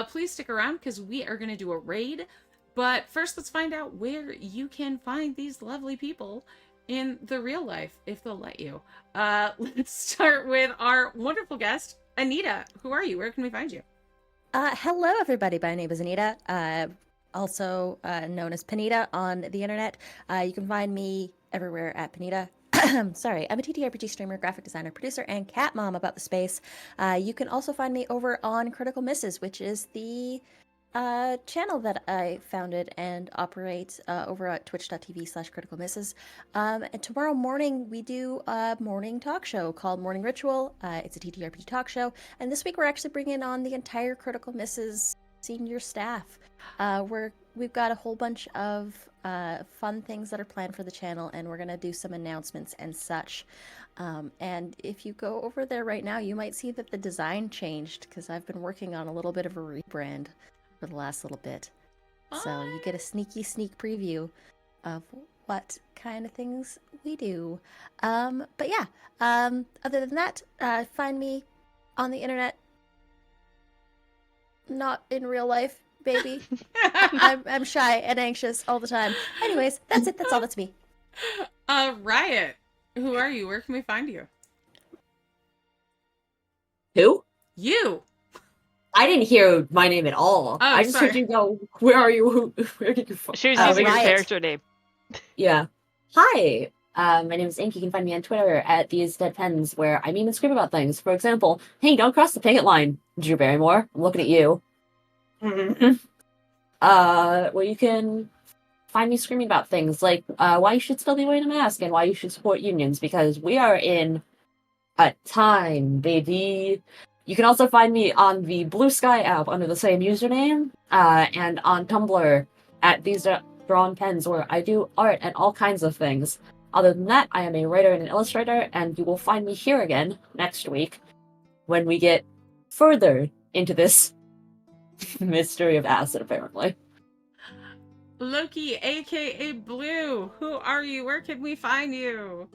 [SPEAKER 1] Please stick around because we are going to do a raid. But first, let's find out where you can find these lovely people in the real life, if they'll let you. Let's start with our wonderful guest, Anita. Who are you? Where can we find you?
[SPEAKER 4] Hello, everybody. My name is Anita, also known as Panita on the internet. You can find me everywhere at Panita. Sorry, I'm a TTRPG streamer, graphic designer, producer, and cat mom about the space. You can also find me over on Critical Misses, which is the channel that I founded and operate over at twitch.tv/Critical Misses. And tomorrow morning we do a morning talk show called Morning Ritual. It's a TTRPG talk show, and this week we're actually bringing on the entire Critical Misses senior staff. We've got a whole bunch of fun things that are planned for the channel, and we're gonna do some announcements and such. And if you go over there right now, you might see that the design changed because I've been working on a little bit of a rebrand for the last little bit. So you get a sneak preview of what kind of things we do. But yeah, other than that, find me on the internet. Not in real life, baby. I'm shy and anxious all the time. Anyways, that's it. That's all. That's me.
[SPEAKER 1] Riot. Who are you? Where can we find you?
[SPEAKER 3] Who?
[SPEAKER 1] You.
[SPEAKER 3] I didn't hear my name at all.
[SPEAKER 1] Oh,
[SPEAKER 3] I just
[SPEAKER 1] sorry.
[SPEAKER 3] heard you go, where are you? Where did you find
[SPEAKER 2] She was using her
[SPEAKER 4] Riot.
[SPEAKER 2] character name.
[SPEAKER 3] Yeah. Hi. My name is Ink. You can find me on Twitter at These Dead Pens, where I meme and scream about things. For example, hey, don't cross the picket line, Drew Barrymore. I'm looking at you. Where you can find me screaming about things like why you should still be wearing a mask and why you should support unions, because we are in a time, baby. You can also find me on the Blue Sky app under the same username, and on Tumblr at These Drawn Pens, where I do art and all kinds of things. Other than that, I am a writer and an illustrator, and you will find me here again next week when we get further into this mystery of acid, apparently.
[SPEAKER 1] Loki, aka Blue, who are you? Where can we find you?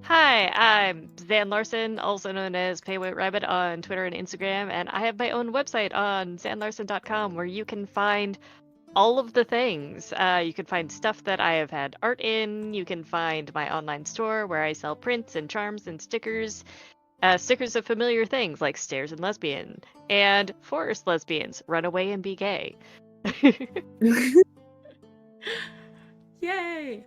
[SPEAKER 2] Hi, I'm Zan Larson, also known as Paywhite Rabbit on Twitter and Instagram, and I have my own website on zanlarson.com where you can find all of the things. You can find stuff that I have had art in. You can find my online store where I sell prints and charms and stickers. Stickers of familiar things like stairs and lesbian, and forest lesbians, run away and be gay.
[SPEAKER 1] Yay!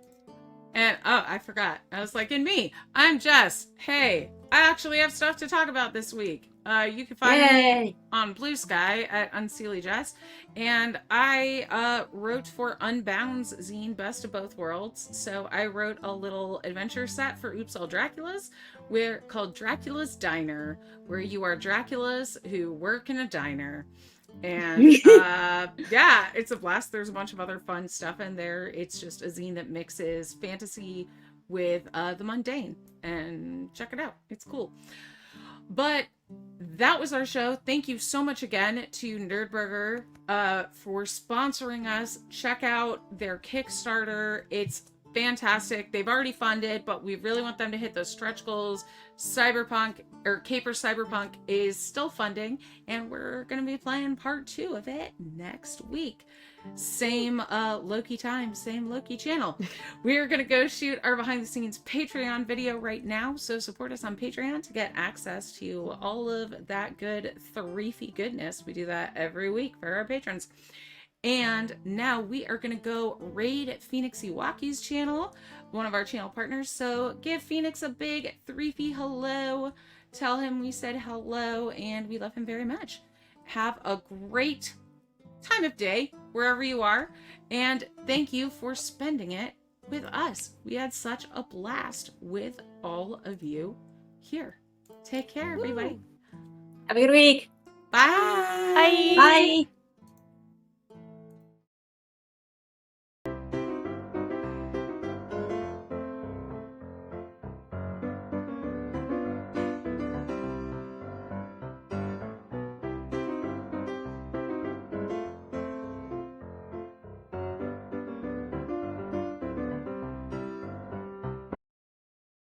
[SPEAKER 1] And oh, I forgot. I was like, and me, I'm Jess. Hey, I actually have stuff to talk about this week. You can find me on Blue Sky at Unseelie Jess, and I wrote for Unbound's zine Best of Both Worlds. So I wrote a little adventure set for Oops All Draculas, called Dracula's Diner, where you are Draculas who work in a diner. And yeah, it's a blast. There's a bunch of other fun stuff in there. It's just a zine that mixes fantasy with the mundane, and check it out. It's cool. But that was our show. Thank you so much again to Nerdburger for sponsoring us. Check out their Kickstarter. It's fantastic. They've already funded, but we really want them to hit those stretch goals. Cyberpunk, or CAPERS Cyberpunk, is still funding, and we're going to be playing part 2 of it next week. Same Loki time, same Loki channel. We're going to go shoot our behind the scenes Patreon video right now, so support us on Patreon to get access to all of that good threefy goodness. We do that every week for our patrons. And now we are going to go raid Phoenix Iwaki's channel, one of our channel partners. So give Phoenix a big threefy hello. Tell him we said hello and we love him very much. Have a great time of day wherever you are. And thank you for spending it with us. We had such a blast with all of you here. Take care, everybody.
[SPEAKER 3] Have a good week.
[SPEAKER 1] Bye.
[SPEAKER 2] Bye.
[SPEAKER 3] Bye.